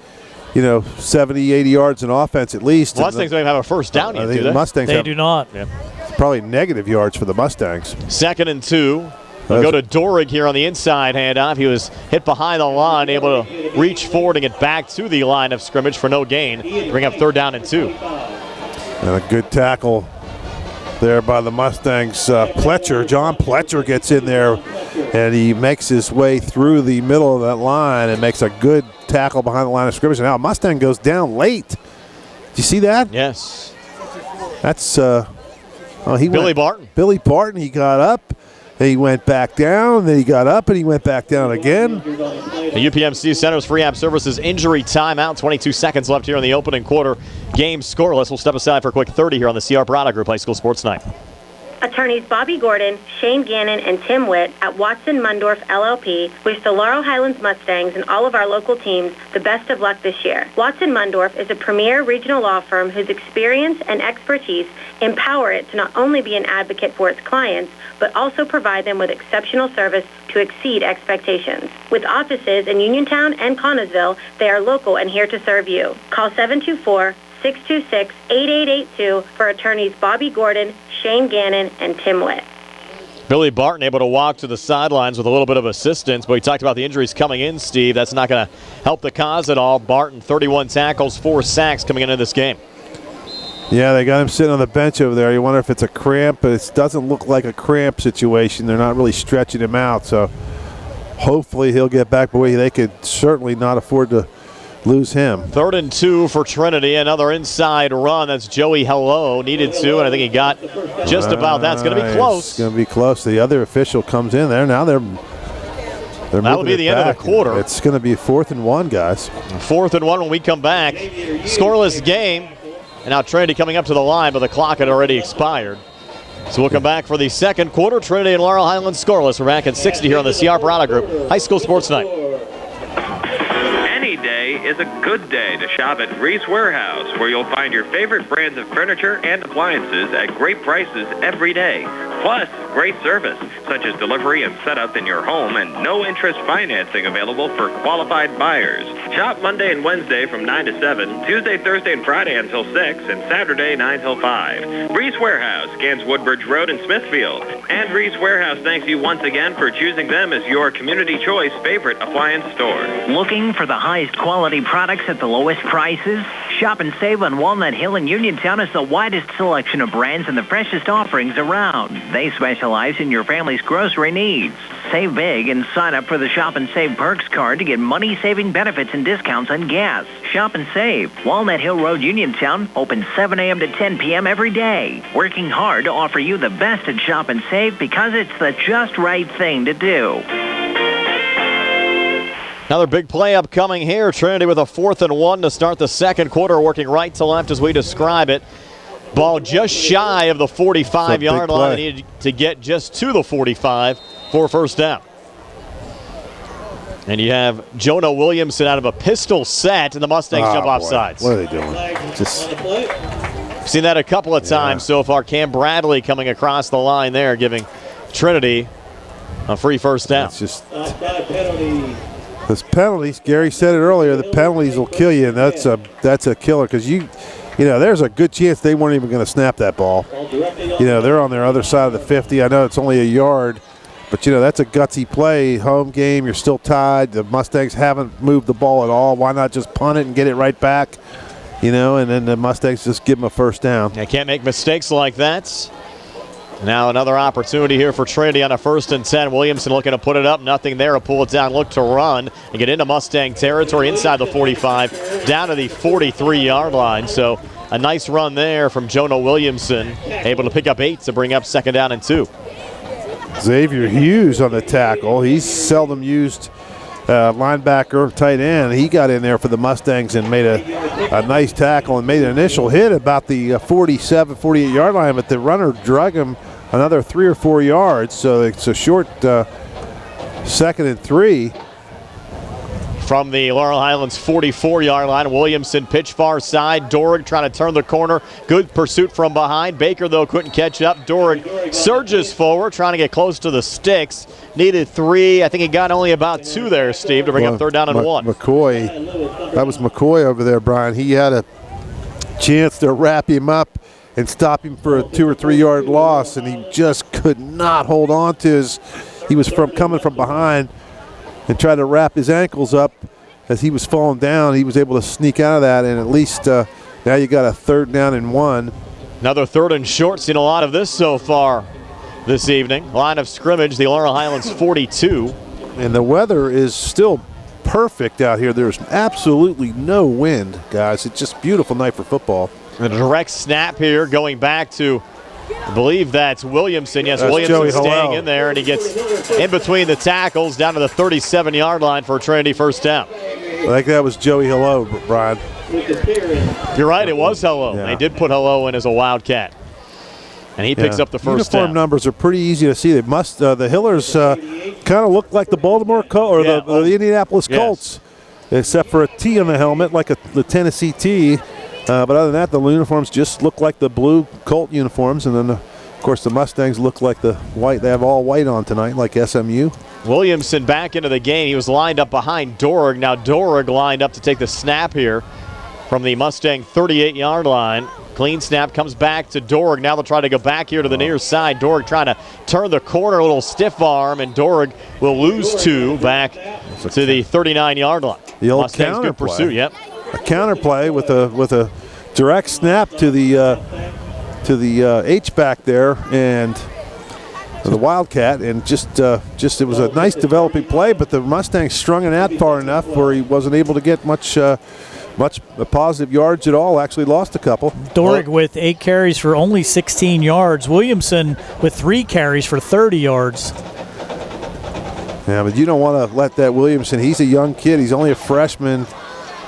70, 80 yards in offense at least. Mustangs don't even have a first down yet, do they? Mustangs do not. Yeah. Probably negative yards for the Mustangs. 2nd and 2. We'll go to Dorig here on the inside handoff. He was hit behind the line, able to reach forward and get back to the line of scrimmage for no gain. Bring up 3rd down and 2. And a good tackle there by the Mustangs. John Pletcher gets in there, and he makes his way through the middle of that line and makes a good tackle behind the line of scrimmage. Now Mustang goes down late. Did you see that? Yes. That's Billy Barton. Billy Barton, he got up, then he went back down, then he got up, and he went back down again. The UPMC Center's free app services injury timeout. 22 seconds left here in the opening quarter. Game scoreless. We'll step aside for a quick 30 here on the CR Product Group High School Sports Night. Attorneys Bobby Gordon, Shane Gannon, and Tim Witt at Watson Mundorf LLP wish the Laurel Highlands Mustangs and all of our local teams the best of luck this year. Watson Mundorf is a premier regional law firm whose experience and expertise empower it to not only be an advocate for its clients, but also provide them with exceptional service to exceed expectations. With offices in Uniontown and Connellsville, they are local and here to serve you. Call 724-626-8882 for attorneys Bobby Gordon, Shane Gannon, and Tim Witt. Billy Barton able to walk to the sidelines with a little bit of assistance, but we talked about the injuries coming in, Steve. That's not going to help the cause at all. Barton, 31 tackles, 4 sacks coming into this game. Yeah, they got him sitting on the bench over there. You wonder if it's a cramp, but it doesn't look like a cramp situation. They're not really stretching him out, so hopefully he'll get back. But they could certainly not afford to lose him. 3rd and 2 for Trinity. Another inside run. That's Joey Hello. Needed to, and I think he got just about that. It's going to be close. It's going to be close. The other official comes in there. Now they're that'll be the end of the quarter. It's going to be 4th and 1, guys. 4th and 1 when we come back. Scoreless game. And now Trinity coming up to the line, but the clock had already expired. So we'll come back for the second quarter. Trinity and Laurel Highlands scoreless. We're back at 60 here on the CR Product Group High School Sports Night. Any day is a good day to shop at Reese Warehouse, where you'll find your favorite brands of furniture and appliances at great prices every day. Plus, great service, such as delivery and setup in your home and no-interest financing available for qualified buyers. Shop Monday and Wednesday from 9 to 7, Tuesday, Thursday, and Friday until 6, and Saturday 9 till 5. Reese Warehouse, Gans Woodbridge Road in Smithfield. And Reese Warehouse thanks you once again for choosing them as your community choice favorite appliance store. Looking for the highest quality products at the lowest prices? Shop and save on Walnut Hill and Uniontown has the widest selection of brands and the freshest offerings around. They specialize in your family's grocery needs. Save big and sign up for the Shop and Save Perks card to get money-saving benefits and discounts on gas. Shop and save. Walnut Hill Road, Uniontown, open 7 a.m. to 10 p.m. every day. Working hard to offer you the best at Shop and Save because it's the just right thing to do. Another big play upcoming here. Trinity with a 4th and 1 to start the second quarter, working right to left as we describe it. Ball just shy of the 45-yard line. They needed to get just to the 45 for first down. And you have Jonah Williamson out of a pistol set, and the Mustangs jump off sides. What are they doing? Just seen that a couple of times so far. Cam Bradley coming across the line there, giving Trinity a free first down. It's just those penalties. Gary said it earlier. The penalties will kill you, and that's a killer because you know, there's a good chance they weren't even going to snap that ball. You know, they're on their other side of the 50. I know it's only a yard, but, you know, that's a gutsy play. Home game, you're still tied. The Mustangs haven't moved the ball at all. Why not just punt it and get it right back, you know, and then the Mustangs just give them a first down. They can't make mistakes like that. Now another opportunity here for Trinity on a 1st and 10. Williamson looking to put it up. Nothing there. A pull it down, look to run and get into Mustang territory inside the 45, down to the 43-yard line. So a nice run there from Jonah Williamson, able to pick up 8 to bring up 2nd down and 2. Xavier Hughes on the tackle. He's seldom used linebacker, tight end. He got in there for the Mustangs and made a nice tackle and made an initial hit about the 47, 48-yard line, but the runner drug him another 3 or 4 yards. So it's a short 2nd and 3. From the Laurel Highlands 44-yard line, Williamson pitch far side. Dorig trying to turn the corner. Good pursuit from behind. Baker, though, couldn't catch up. Dorig surges forward, trying to get close to the sticks. Needed 3. I think he got only about 2 there, Steve, to bring up 3rd down and 1. McCoy, that was McCoy over there, Brian. He had a chance to wrap him up and stop him for a 2 or 3 yard loss, and he just could not hold on to his. He was coming from behind and tried to wrap his ankles up as he was falling down. He was able to sneak out of that, and at least now you got a 3rd down and 1. Another 3rd and short. Seen a lot of this so far this evening. Line of scrimmage, the Laurel Highlands 42. And the weather is still perfect out here. There's absolutely no wind, guys. It's just a beautiful night for football. A direct snap here going back to, I believe that's Williamson. Yes, Williamson staying in there, and he gets in between the tackles down to the 37-yard line for a Trinity first down. I think that was Joey Hello, Brian. You're right, it was Hello. Yeah. They did put Hello in as a Wildcat. And he picks up the first uniform down. Numbers are pretty easy to see. They must. The Hillers kind of look like the Baltimore Colts or the Indianapolis Colts, except for a T on the helmet, like the Tennessee T. But other than that, the uniforms just look like the blue Colt uniforms, and then, of course, the Mustangs look like the white. They have all white on tonight, like SMU. Williamson back into the game. He was lined up behind Dorig. Now Dorig lined up to take the snap here from the Mustang 38-yard line. Clean snap comes back to Dorig. Now they'll try to go back here to the near side. Dorig trying to turn the corner, a little stiff arm, and Dorig will lose 2 back to the 39-yard line. The old Mustangs good pursuit, yep. A counterplay with a direct snap to the H-back there and the Wildcat, and just it was a nice developing play, but the Mustangs strung it out far enough where he wasn't able to get much positive yards at all. Actually lost a couple. Dorig with 8 carries for only 16 yards. Williamson with 3 carries for 30 yards. Yeah, but you don't want to let that Williamson. He's a young kid. He's only a freshman.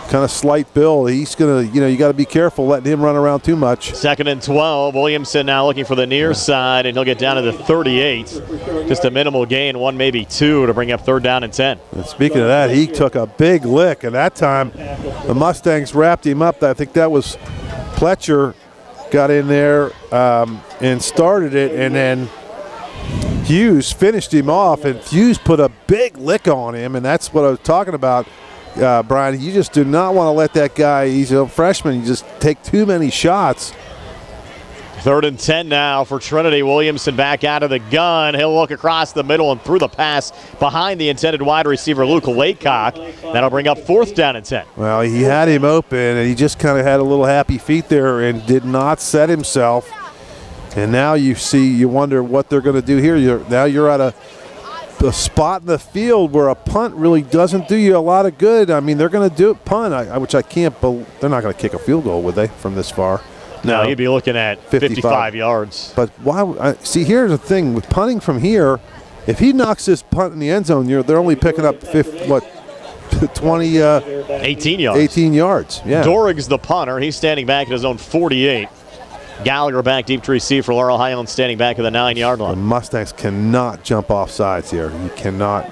Kind of slight build. He's going to, you got to be careful letting him run around too much. 2nd and 12. Williamson now looking for the near side, and he'll get down to the 38. Just a minimal gain, 1 maybe 2 to bring up 3rd down and 10. And speaking of that, he took a big lick, and that time the Mustangs wrapped him up. I think that was Pletcher got in there and started it, and then Hughes finished him off, and Hughes put a big lick on him, and that's what I was talking about, Brian. You just do not want to let that guy, he's a freshman, you just take too many shots. 3rd and 10 now for Trinity. Williamson back out of the gun. He'll look across the middle and through the pass behind the intended wide receiver, Luke Laycock. That'll bring up 4th down and 10. Well, he had him open, and he just kind of had a little happy feet there and did not set himself. And now you wonder what they're going to do here. Now you're at a spot in the field where a punt really doesn't do you a lot of good. I mean, they're going to do it punt, which I can't believe. They're not going to kick a field goal, would they, from this far? No, you'd be looking at 55 yards. But why? See, here's the thing. With punting from here, if he knocks this punt in the end zone, they're only picking up 18 yards. 18 yards, yeah. Dorig's the punter. He's standing back at his own 48. Gallagher back deep to receive for Laurel Highlands, standing back at the 9-yard line. The Mustangs cannot jump off sides here. You cannot.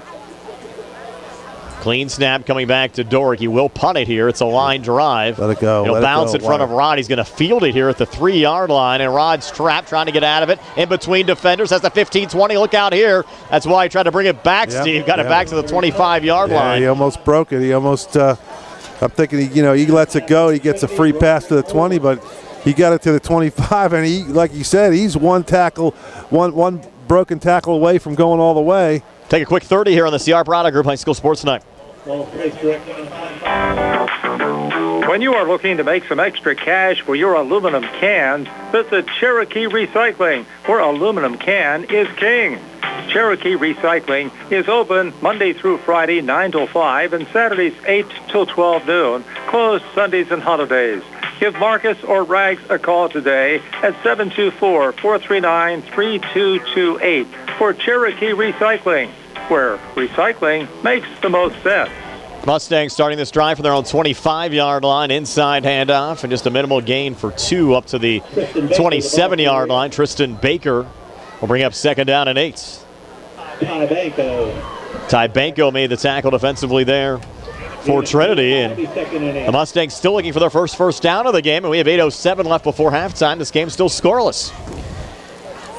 Clean snap coming back to Dorig. He will punt it here. It's a line drive. Let it go. He'll bounce in front of Rod. He's going to field it here at the 3-yard line, and Rod's trapped trying to get out of it. In between defenders. Has the 15-20. Look out here. That's why he tried to bring it back, Steve. Got it back to the 25-yard line. He almost broke it. He almost, I'm thinking, he lets it go. He gets a free pass to the 20, but he got it to the 25, and he, like you said, he's one broken tackle away from going all the way. Take a quick 30 here on the CR Product Group High School Sports Night. When you are looking to make some extra cash for your aluminum cans, visit Cherokee Recycling, where aluminum can is king. Cherokee Recycling is open Monday through Friday 9 till 5 and Saturdays 8 till 12 noon, closed Sundays and holidays. Give Marcus or Rags a call today at 724-439-3228 for Cherokee Recycling, where recycling makes the most sense. Mustangs starting this drive from their own 25-yard line. Inside handoff and just a minimal gain for 2 up to the 27-yard line. Tristan Baker will bring up 2nd down and 8. Ty Banco made the tackle defensively there for Trinity, and the Mustangs still looking for their first down of the game, and we have 8:07 left before halftime. This game's still scoreless.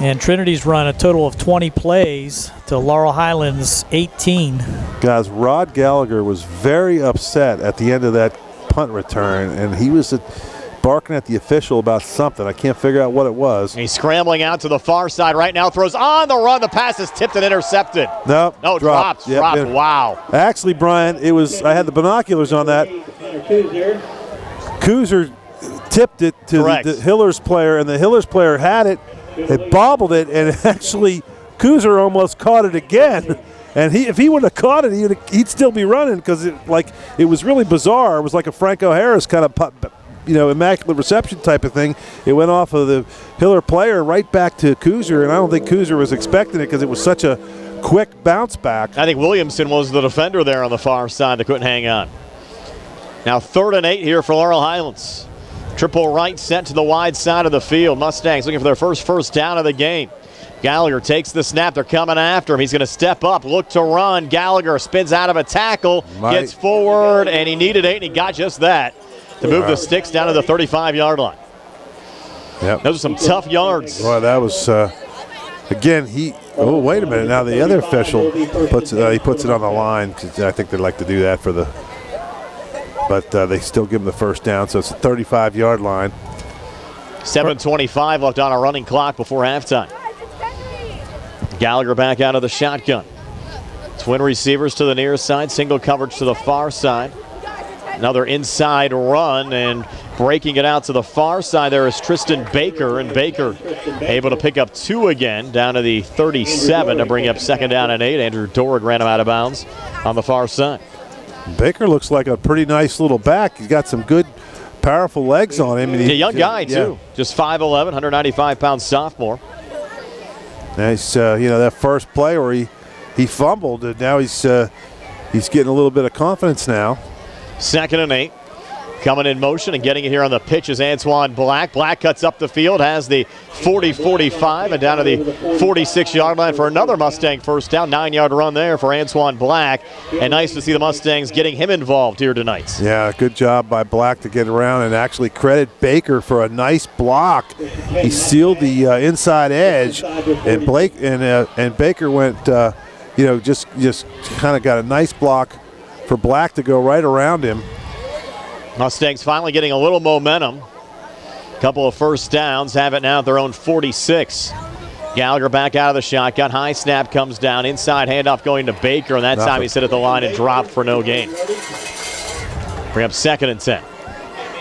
And Trinity's run a total of 20 plays to Laurel Highlands 18. Guys, Rod Gallagher was very upset at the end of that punt return, and he was barking at the official about something. I can't figure out what it was. He's scrambling out to the far side right now, throws on the run. The pass is tipped and intercepted. No, dropped. Wow. Actually, Brian, I had the binoculars on that. Kuzer tipped it to the Hillers player, and the Hillers player had it. It bobbled it, and actually Kuzer almost caught it again. And if he would have caught it, he'd still be running, because it was really bizarre. It was like a Franco Harris kind of immaculate reception type of thing. It went off of the Hiller player right back to Kuzer, and I don't think Kuzer was expecting it because it was such a quick bounce back. I think Williamson was the defender there on the far side that couldn't hang on. Now 3rd and 8 here for Laurel Highlands. Triple right set to the wide side of the field. Mustangs looking for their first down of the game. Gallagher takes the snap. They're coming after him. He's going to step up, look to run. Gallagher spins out of a tackle, gets forward, and he needed 8, and he got just that to move the sticks down to the 35-yard line. Yep. Those are some tough yards. Boy, that was, again, oh, wait a minute. Now the other official puts it on the line, because I think they like to do that for the, but they still give him the first down, so it's a 35-yard line. 7:25 left on a running clock before halftime. Gallagher back out of the shotgun. Twin receivers to the near side, single coverage to the far side. Another inside run, and breaking it out to the far side there is Tristan Baker, and Baker able to pick up 2 again down to the 37 to bring up 2nd down and 8. Andrew Dorig ran him out of bounds on the far side. Baker looks like a pretty nice little back. He's got some good, powerful legs on him. He's a young guy, too. Just 5'11", 195-pound sophomore. Nice, that first play where he fumbled, and now he's getting a little bit of confidence now. 2nd and 8. Coming in motion and getting it here on the pitch is Antoine Black. Black cuts up the field, has the 40-45 and down to the 46-yard line for another Mustang first down. 9-yard run there for Antoine Black. And nice to see the Mustangs getting him involved here tonight. Yeah, good job by Black to get around and actually credit Baker for a nice block. He sealed the inside edge, and Baker went, just kind of got a nice block for Black to go right around him. Mustangs finally getting a little momentum. Couple of first downs, have it now at their own 46. Gallagher back out of the shotgun. High snap comes down. Inside handoff going to Baker, and that time he sit at the line and dropped for no gain. Bring up 2nd and 10.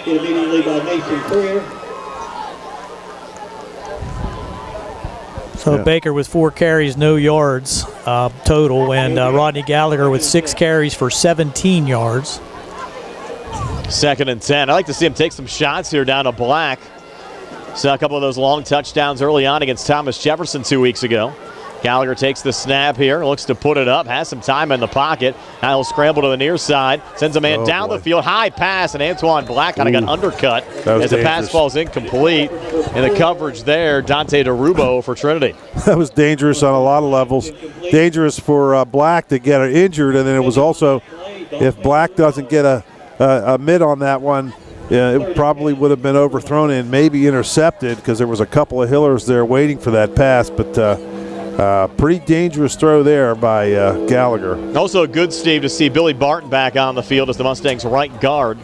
Immediately by Mason Courier. So Baker with 4 carries, no yards total, and Rodney Gallagher with 6 carries for 17 yards. 2nd and 10. I like to see him take some shots here down to Black. Saw a couple of those long touchdowns early on against Thomas Jefferson 2 weeks ago. Gallagher takes the snap here, looks to put it up, has some time in the pocket. Now he'll scramble to the near side, sends a man down the field, high pass, and Antoine Black kind of got undercut as the pass falls incomplete. And the coverage there, Dante DeRubo for Trinity. That was dangerous on a lot of levels. Dangerous for Black to get injured, and then it was also, if Black doesn't get a mid on that one, it probably would have been overthrown and maybe intercepted because there was a couple of Hillers there waiting for that pass, but pretty dangerous throw there by Gallagher. Also good, Steve, to see Billy Barton back on the field as the Mustangs' right guard.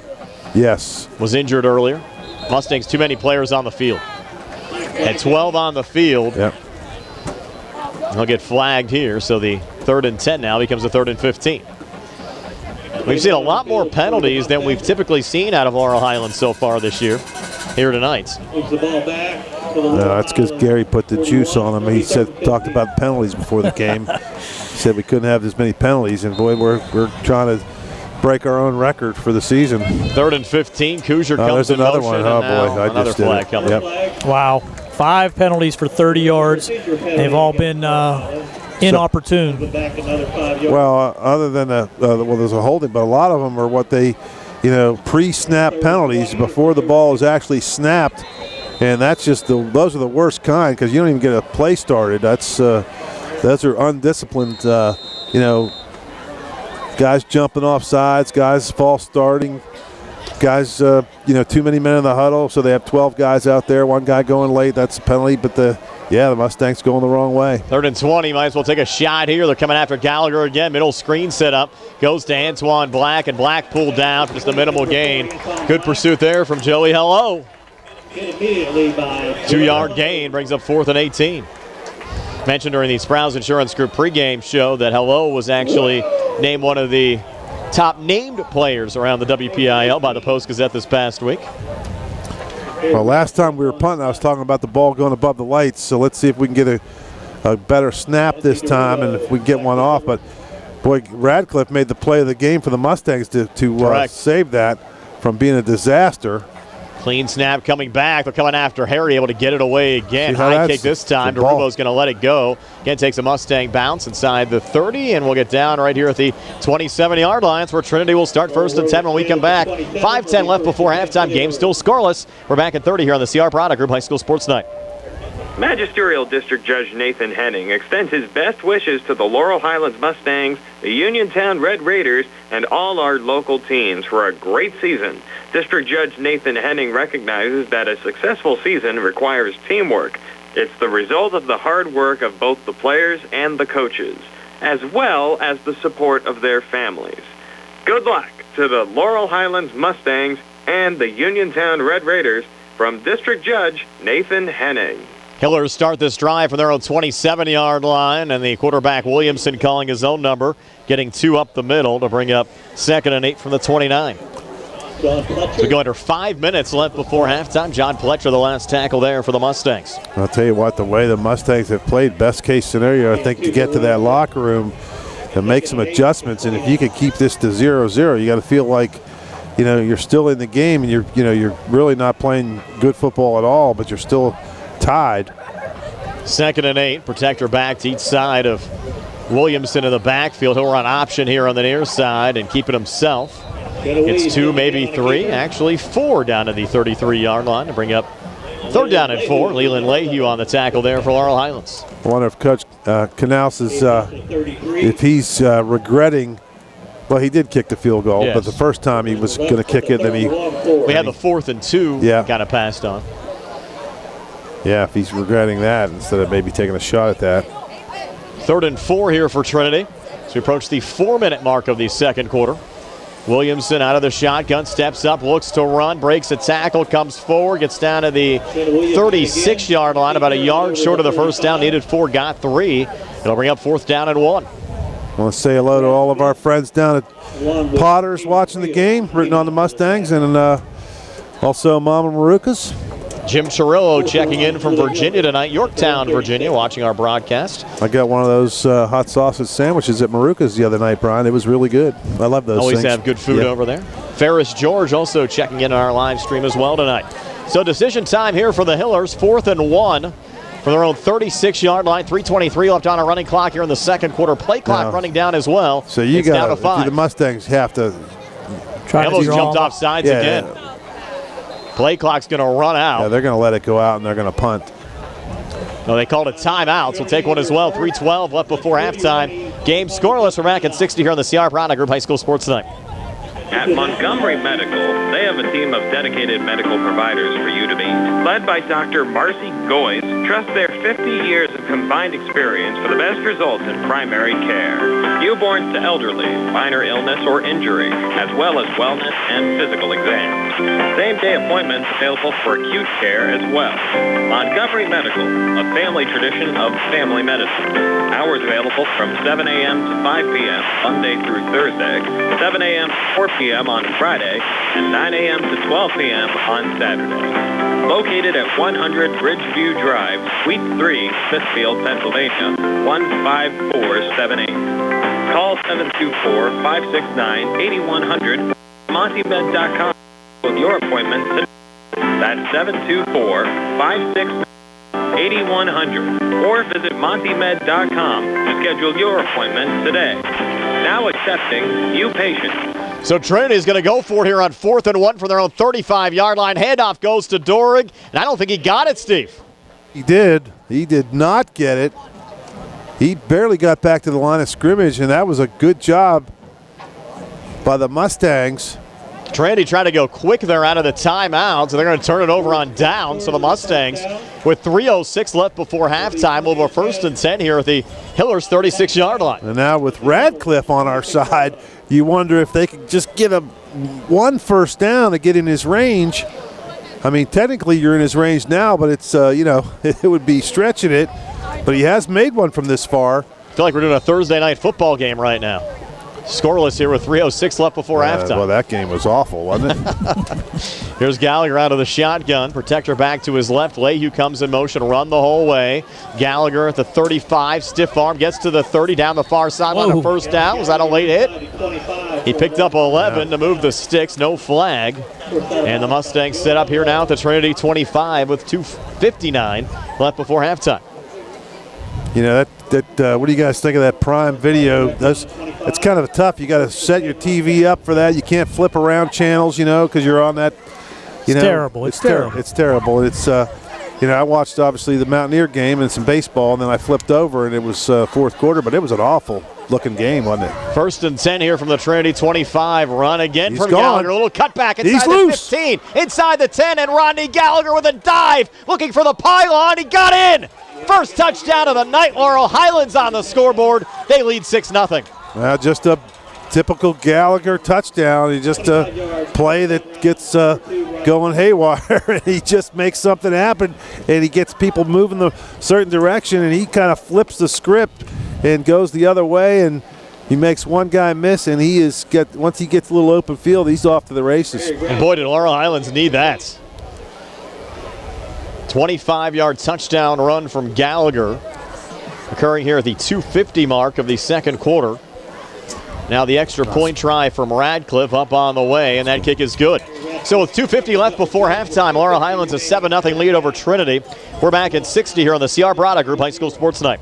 Yes. Was injured earlier. Mustangs too many players on the field. At 12 on the field. Yep. He'll get flagged here, so the 3rd and 10 now becomes a 3rd and 15. We've seen a lot more penalties than we've typically seen out of Laurel Highlands so far this year, here tonight. No, that's because Gary put the juice on him. He talked about penalties before the game. He said we couldn't have as many penalties, and boy, we're trying to break our own record for the season. 3rd and 15, Coosier comes there's in another motion. one. Oh boy, I another just did flag it. coming. Yep. Wow, 5 penalties for 30 yards. They've all been inopportune. Well, other than there's a holding, but a lot of them are what they, pre-snap penalties before the ball is actually snapped, and that's just those are the worst kind because you don't even get a play started. Those are undisciplined, guys jumping off sides, guys false starting, guys, too many men in the huddle, so they have 12 guys out there, one guy going late. That's a penalty, but the Mustangs going the wrong way. 3rd and 20, might as well take a shot here. They're coming after Gallagher again. Middle screen set up, goes to Antoine Black, and Black pulled down for just a minimal gain. Good pursuit there from Joey Hello. 2-yard gain brings up 4th and 18. Mentioned during the Sprouse Insurance Group pregame show that Hello was actually named one of the top named players around the WPIAL by the Post-Gazette this past week. Well, last time we were punting, I was talking about the ball going above the lights, so let's see if we can get a better snap this time and if we get one off. But, boy, Radcliffe made the play of the game for the Mustangs to save that from being a disaster. Clean snap coming back. They're coming after Harry, able to get it away again. High kick this time. DeRubo's going to let it go. Again, takes a Mustang bounce inside the 30, and we'll get down right here at the 27-yard line. That's where Trinity will start 1st and 10 when we come back. 5:10 left before halftime. Game still scoreless. We're back at 30 here on the CR Product Group High School Sports Night. Magisterial District Judge Nathan Henning extends his best wishes to the Laurel Highlands Mustangs, the Uniontown Red Raiders, and all our local teams for a great season. District Judge Nathan Henning recognizes that a successful season requires teamwork. It's the result of the hard work of both the players and the coaches, as well as the support of their families. Good luck to the Laurel Highlands Mustangs and the Uniontown Red Raiders from District Judge Nathan Henning. Hillers start this drive from their own 27-yard line, and the quarterback Williamson calling his own number, getting 2 up the middle to bring up 2nd and 8 from the 29. So we go under 5 minutes left before halftime. John Pletcher, the last tackle there for the Mustangs. I'll tell you what, the way the Mustangs have played, best case scenario, I think, to get to that locker room and make some adjustments. And if you could keep this to 0-0, you got to feel like, you're still in the game and you're really not playing good football at all, but you're still tied. 2nd and 8. Protector back to each side of Williamson in the backfield. He'll run option here on the near side and keep it himself. It's 2, maybe 3, actually 4 down to the 33-yard line to bring up 3rd down and 4. Leland Lehue on the tackle there for Laurel Highlands. I wonder if Coach Canals is, if he's regretting. Well, he did kick the field goal, yes. but the first time he was going to kick it, then we had the 4th and 2 kind of passed on. Yeah, if he's regretting that instead of maybe taking a shot at that. 3rd and 4 here for Trinity. So we approach the 4-minute mark of the second quarter. Williamson out of the shotgun, steps up, looks to run, breaks a tackle, comes forward, gets down to the 36-yard line, about a yard short of the first down. Needed 4, got 3. It'll bring up 4th down and 1. I want to say hello to all of our friends down at Potter's watching the game, written on the Mustangs, and also Mama Marukas. Jim Cirillo checking in from Virginia tonight, Yorktown, Virginia, watching our broadcast. I got one of those hot sausage sandwiches at Maruka's the other night, Brian. It was really good. I love those Always things. Have good food over there. Ferris George also checking in on our live stream as well tonight. So decision time here for the Hillers, 4th and 1 from their own 36-yard line. 3:23 left on a running clock here in the second quarter. Play clock running down as well. So you got to the Mustangs have to try. Almost jumped off sides again. Play clock's going to run out. Yeah, they're going to let it go out, and they're going to punt. No, they called a timeout, so we'll take one as well. 3:12 left before halftime. Game scoreless. We're back at 60 here on the CR Product Group High School Sports Tonight. At Montgomery Medical, they have a team of dedicated medical providers for you to meet. Led by Dr. Marcy Goyce, trust their 50 years of combined experience for the best results in primary care. Newborns to elderly, minor illness or injury, as well as wellness and physical exams. Same-day appointments available for acute care as well. Montgomery Medical, a family tradition of family medicine. Hours available from 7 a.m. to 5 p.m. Monday through Thursday, 7 a.m. to 4 p.m. on Friday, and 9 a.m. to 12 p.m. on Saturday. Located at 100 Ridgeview Drive, Suite 3, Smithfield, Pennsylvania, 15478. Call 724-569-8100, MontyMed.com with your appointment today. That's 724-569-8100, or visit MontyMed.com to schedule your appointment today. Now accepting new patients. So Trinity is going to go for it here on 4th and 1 from their own 35-yard line. Handoff goes to Dorig, and I don't think he got it, Steve. He did. He did not get it. He barely got back to the line of scrimmage, and that was a good job by the Mustangs. Trinity trying to go quick there out of the timeout, so they're going to turn it over on down. So the Mustangs, with 3:06 left before halftime, will have a 1st and 10 here at the Hillers 36-yard line. And now with Radcliffe on our side, you wonder if they could just get him 1 first down to get in his range. I mean, technically you're in his range now, but it's, it would be stretching it. But he has made one from this far. I feel like we're doing a Thursday night football game right now. Scoreless here with 3:06 left before halftime. Well, that game was awful, wasn't it? Here's Gallagher out of the shotgun. Protector back to his left. Lehue comes in motion, run the whole way. Gallagher at the 35, stiff arm, gets to the 30, down the far sideline, a first down. Was that a late hit? He picked up 11 to move the sticks, no flag. And the Mustangs set up here now at the Trinity 25 with 2:59 left before halftime. You know, what do you guys think of that Prime Video? It's kind of tough. You got to set your TV up for that. You can't flip around channels, because you're on that. It's terrible. It's terrible. It's terrible. It's, I watched obviously the Mountaineer game and some baseball, and then I flipped over, and it was fourth quarter, but it was an awful-looking game, wasn't it? 1st and 10 here from the Trinity 25. Run again from gone. Gallagher. A little cutback inside the 15, inside the 10, and Rodney Gallagher with a dive, looking for the pylon. He got in. First touchdown of the night. Laurel Highlands on the scoreboard. They lead 6-0. Just a typical Gallagher touchdown. Just a play that gets going haywire, and he just makes something happen, and he gets people moving the certain direction, and he kind of flips the script and goes the other way, and he makes one guy miss, and once he gets a little open field, he's off to the races. And boy, did Laurel Highlands need that. 25-yard touchdown run from Gallagher, occurring here at the 2:50 mark of the second quarter. Now the extra point try from Radcliffe up on the way, and that kick is good. So with 2:50 left before halftime, Laurel Highlands a 7-0 lead over Trinity. We're back at 60 here on the CR Product Group High School Sports Night.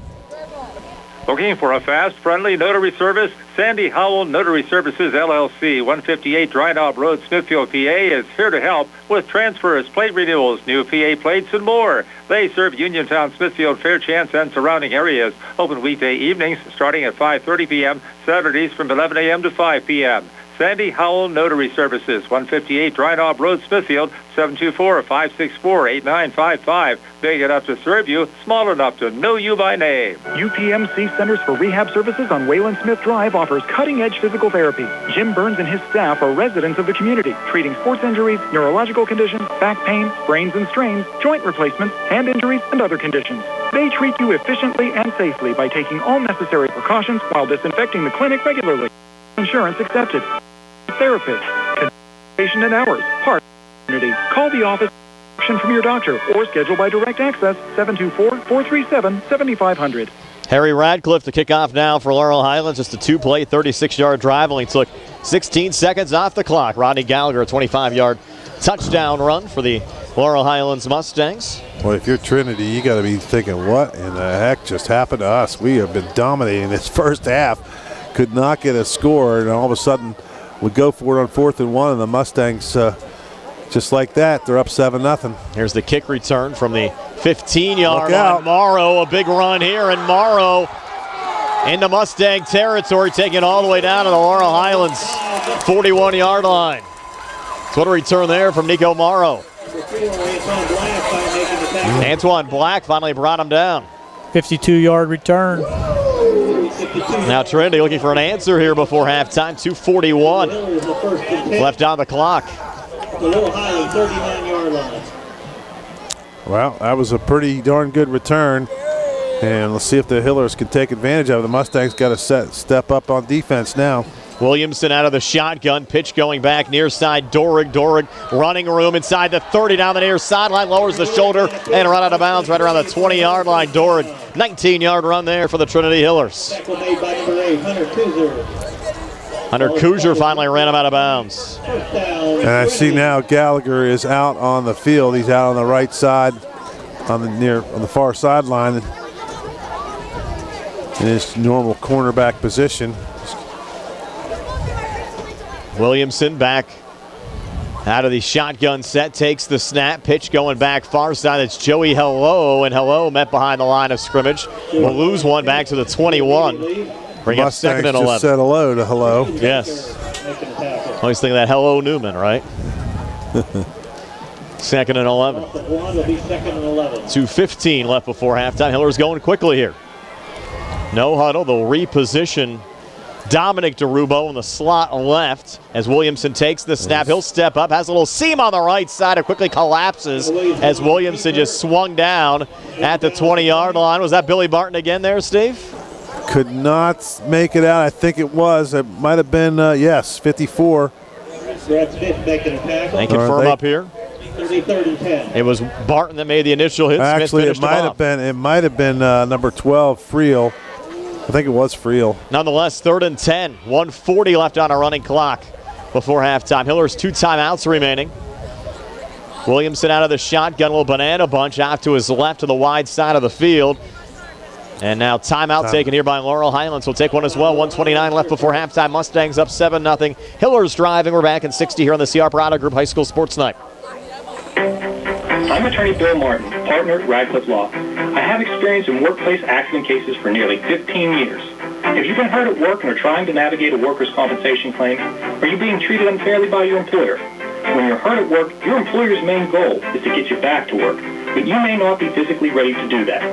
Looking for a fast, friendly notary service? Sandy Howell Notary Services, LLC, 158 Dry Knob Road, Smithfield, PA, is here to help with transfers, plate renewals, new PA plates, and more. They serve Uniontown, Smithfield, Fairchance, and surrounding areas. Open weekday evenings starting at 5:30 p.m., Saturdays from 11 a.m. to 5 p.m. Sandy Howell Notary Services, 158 Dry Knob Road, Smithfield, 724-564-8955. Big enough to serve you, small enough to know you by name. UPMC Centers for Rehab Services on Wayland Smith Drive offers cutting-edge physical therapy. Jim Burns and his staff are residents of the community, treating sports injuries, neurological conditions, back pain, sprains and strains, joint replacements, hand injuries, and other conditions. They treat you efficiently and safely by taking all necessary precautions while disinfecting the clinic regularly. Insurance accepted. Therapist, consultation and hours, part community. Call the office from your doctor or schedule by direct access, 724-437-7500. Harry Radcliffe to kick off now for Laurel Highlands. Just a two-play, 36-yard drive. Only took 16 seconds off the clock. Rodney Gallagher, a 25-yard touchdown run for the Laurel Highlands Mustangs. Well, if you're Trinity, you got to be thinking, what in the heck just happened to us? We have been dominating this first half. Could not get a score, and all of a sudden we go for it on 4th and 1, and the Mustangs, just like that, they're up 7-0. Here's the kick return from the 15-yard line. Morrow, a big run here, and Morrow into Mustang territory, taking it all the way down to the Laurel Highlands 41-yard line. So what a return there from Nico Morrow. Antoine Black finally brought him down. 52-yard return. Now Trinity looking for an answer here before halftime. 2:41 left on the clock. Well, that was a pretty darn good return. And let's see if the Hillers can take advantage of it. The Mustangs got to step up on defense now. Williamson out of the shotgun. Pitch going back near side. Dorig running room inside the 30 down the near sideline. Lowers the shoulder and run out of bounds right around the 20-yard line. Dorig, 19-yard run there for the Trinity Hillers. Hunter Kuzier finally ran him out of bounds. And I see now Gallagher is out on the field. He's out on the right side on the far sideline in his normal cornerback position. Williamson back out of the shotgun set, takes the snap, pitch going back far side. It's Joey Hello, and Hello met behind the line of scrimmage. We'll lose one back to the 21. Bring up 2nd and 11. Just said hello to Hello. Yes. Always think of that Hello Newman, right? 2nd and 11. 2:15 left before halftime. Hiller's going quickly here. No huddle. They'll reposition Dominic DeRubo in the slot left as Williamson takes the snap. He'll step up, has a little seam on the right side. It quickly collapses as Williamson just swung down at the 20-yard line. Was that Billy Barton again there, Steve? Could not make it out. I think it was. It might have been, yes, 54. They confirm up here. It was Barton that made the initial hit. Actually, it might have been number 12, Friel. I think it was Friel. Nonetheless, 3rd and 10. 1:40 left on a running clock before halftime. Hillers 2 timeouts remaining. Williamson out of the shotgun, little banana bunch out to his left to the wide side of the field. And now timeout taken here by Laurel Highlands. We'll take one as well. 1:29 left before halftime. Mustangs up 7-0. Hillers driving. We're back in 60 here on the CR Parada Group High School Sports Night. I'm attorney Bill Martin, partner at Radcliffe Law. I have experience in workplace accident cases for nearly 15 years. Have you been hurt at work and are trying to navigate a workers' compensation claim? Are you being treated unfairly by your employer? When you're hurt at work, your employer's main goal is to get you back to work, but you may not be physically ready to do that.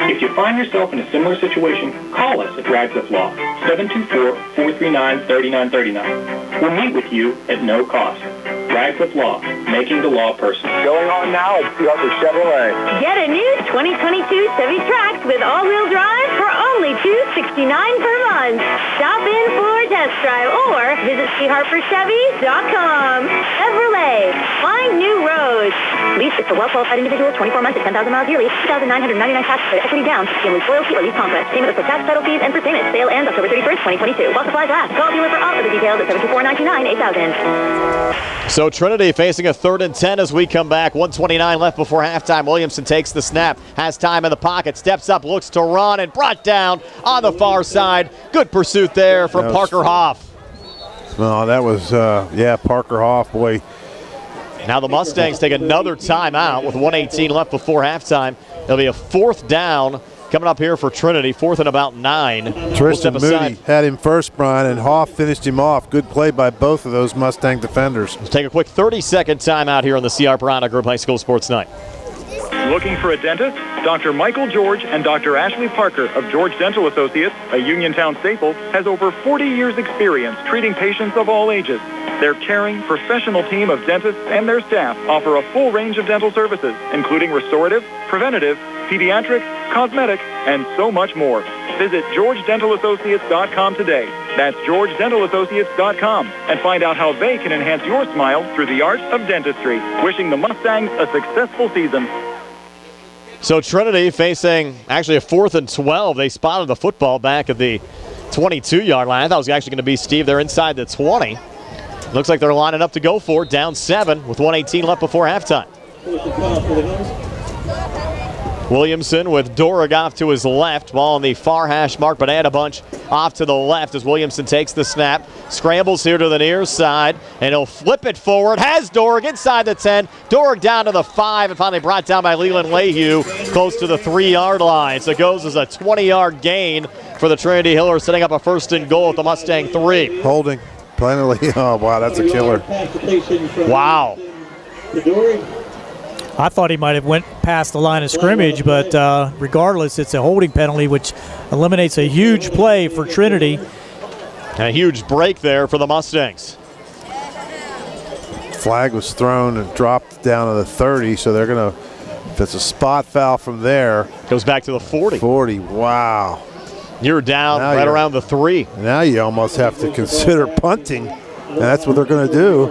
If you find yourself in a similar situation, call us at Radcliffe Law, 724-439-3939. We'll meet with you at no cost. Radcliffe Law, making the law personal. Going on now at Piotr Chevrolet. Get a new 2022 Chevy Trax with all-wheel drive for only $269 per month. Stop in for a test test drive or visit charforchevy.com. Chevrolet, find new roads. Lease is for well-qualified individuals, 24 months at 10,000 miles yearly, $2,999 tax credit, equity down, dealer loyalty or lease conquest. Payment of tax, title fees, and for payment. Sale ends October 31st, 2022. While supplies last. Call dealer for all of the details at 724-929-8000. So Trinity facing a 3rd and 10 as we come back. 1:29 left before halftime. Williamson takes the snap, has time in the pocket, steps up, looks to run, and brought down on the far side. Good pursuit there from Parker Hoff. No, that was, Parker Hoff, boy. Now the Mustangs take another timeout with 1:18 left before halftime. It'll be a 4th down coming up here for Trinity, 4th and about 9. Tristan Moody had him first, Brian, and Hoff finished him off. Good play by both of those Mustang defenders. Let's take a quick 30-second timeout here on the C.R. Piranha Group High School Sports Night. Looking for a dentist? Dr. Michael George and Dr. Ashley Parker of George Dental Associates, a Uniontown staple, has over 40 years' experience treating patients of all ages. Their caring, professional team of dentists and their staff offer a full range of dental services, including restorative, preventative, pediatric, cosmetic, and so much more. Visit GeorgeDentalAssociates.com today. That's GeorgeDentalAssociates.com, and find out how they can enhance your smile through the art of dentistry. Wishing the Mustangs a successful season. So Trinity facing actually a 4th and 12. They spotted the football back at the 22-yard line. I thought it was actually going to be Steve. They're inside the 20. Looks like they're lining up to go for it. Down 7 with 1:18 left before halftime. Williamson with Dorig off to his left. Ball on the far hash mark, but add a bunch off to the left as Williamson takes the snap. Scrambles here to the near side, and he'll flip it forward. Has Dorig inside the 10. Dorig down to the 5, and finally brought down by Leland Lehue close to the 3-yard line. So it goes as a 20-yard gain for the Trinity Hillers, setting up a 1st and goal at the Mustang 3. Holding. Plainly, oh, wow, that's a killer. Wow. I thought he might have went past the line of scrimmage, but regardless, it's a holding penalty, which eliminates a huge play for Trinity. And a huge break there for the Mustangs. Flag was thrown and dropped down to the 30, so they're going to, if it's a spot foul from there. Goes back to the 40. 40, wow. You're down right around the 3. Now you almost have to consider punting, and that's what they're going to do.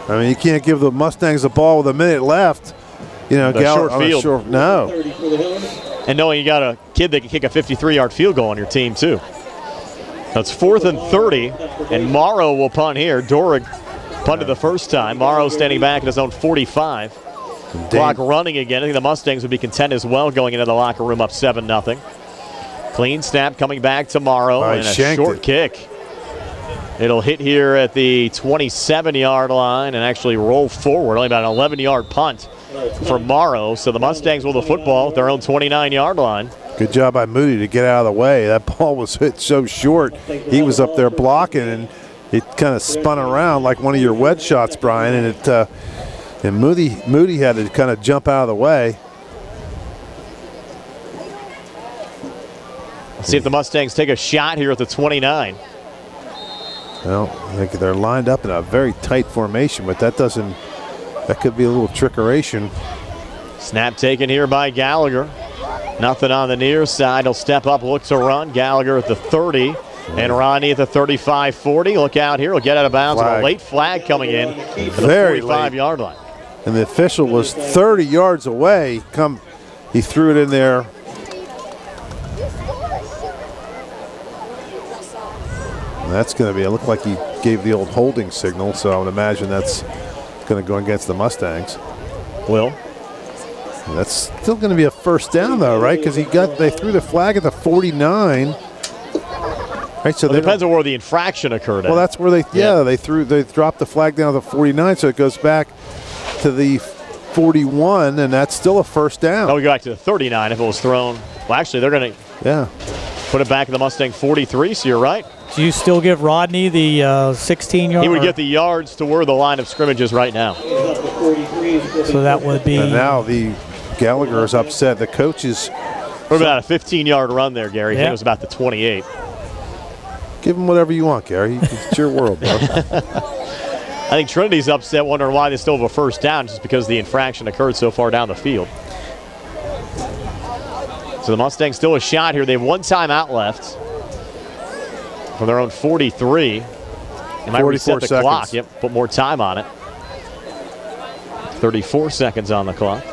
I mean, you can't give the Mustangs the ball with a minute left. You know, short field. No. And knowing you got a kid that can kick a 53-yard field goal on your team, too. That's 4th and 30, and Morrow will punt here. Dorig punted the first time. Morrow standing back at his own 45. Clock running again. I think the Mustangs would be content as well going into the locker room up 7-0. Clean snap coming back to Morrow, and a short kick. It'll hit here at the 27-yard line and actually roll forward. Only about an 11-yard punt for Morrow. So the Mustangs will the football at their own 29-yard line. Good job by Moody to get out of the way. That ball was hit so short. He was up there blocking, and it kind of spun around like one of your wedge shots, Brian. And Moody had to kind of jump out of the way. Let's see if the Mustangs take a shot here at the 29. Well, I think they're lined up in a very tight formation, but that could be a little trickeration. Snap taken here by Gallagher. Nothing on the near side. He'll step up, look to run. Gallagher at the 30, and Ronnie at the 35-40. Look out here. He'll get out of bounds. A late flag coming in for the 45-yard line. And the official was 30 yards away. He threw it in there. That's going to be, it looked like he gave the old holding signal, so I would imagine that's going to go against the Mustangs. Will. That's still going to be a 1st down, though, right? Because they threw the flag at the 49. Right, so it depends on where the infraction occurred. Well, that's where they dropped the flag down at the 49, so it goes back to the 41, and that's still a 1st down. Oh, we go back to the 39 if it was thrown. Well, actually, they're going to put it back in the Mustang 43, so you're right. Do you still give Rodney the 16-yard? He would get the yards to where the line of scrimmage is right now. So that would be. And now the Gallagher is upset. The coaches. What about a 15-yard run there, Gary? I think it was about the 28. Give him whatever you want, Gary. It's your world, bro. I think Trinity's upset, wondering why they still have a 1st down, just because the infraction occurred so far down the field. So the Mustangs still a shot here. They have 1 timeout left. from their own 43. They might reset the clock. Yep, put more time on it. 34 seconds on the clock.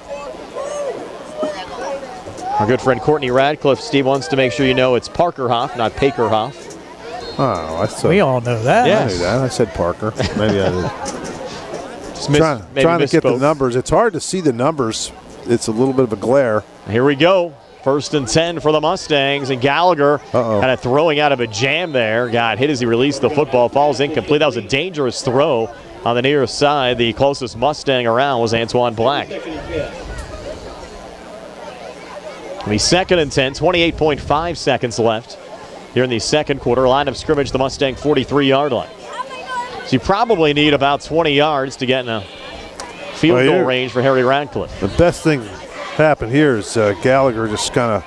Our good friend Courtney Radcliffe, Steve, wants to make sure you know it's Parker Hoff, not Paker Hoff. Oh, we all know that. I knew that. I said Parker. Maybe I did. Trying to get the numbers. It's hard to see the numbers. It's a little bit of a glare. Here we go. 1st and 10 for the Mustangs, and Gallagher kind of throwing out of a jam there. Got hit as he released the football. Falls incomplete. That was a dangerous throw on the near side. The closest Mustang around was Antoine Black. It'll be 2nd and 10, 28.5 seconds left here in the second quarter. Line of scrimmage, the Mustang 43-yard line. So you probably need about 20 yards to get in a field goal range for Harry Radcliffe. The best thing happen here is Gallagher just kind of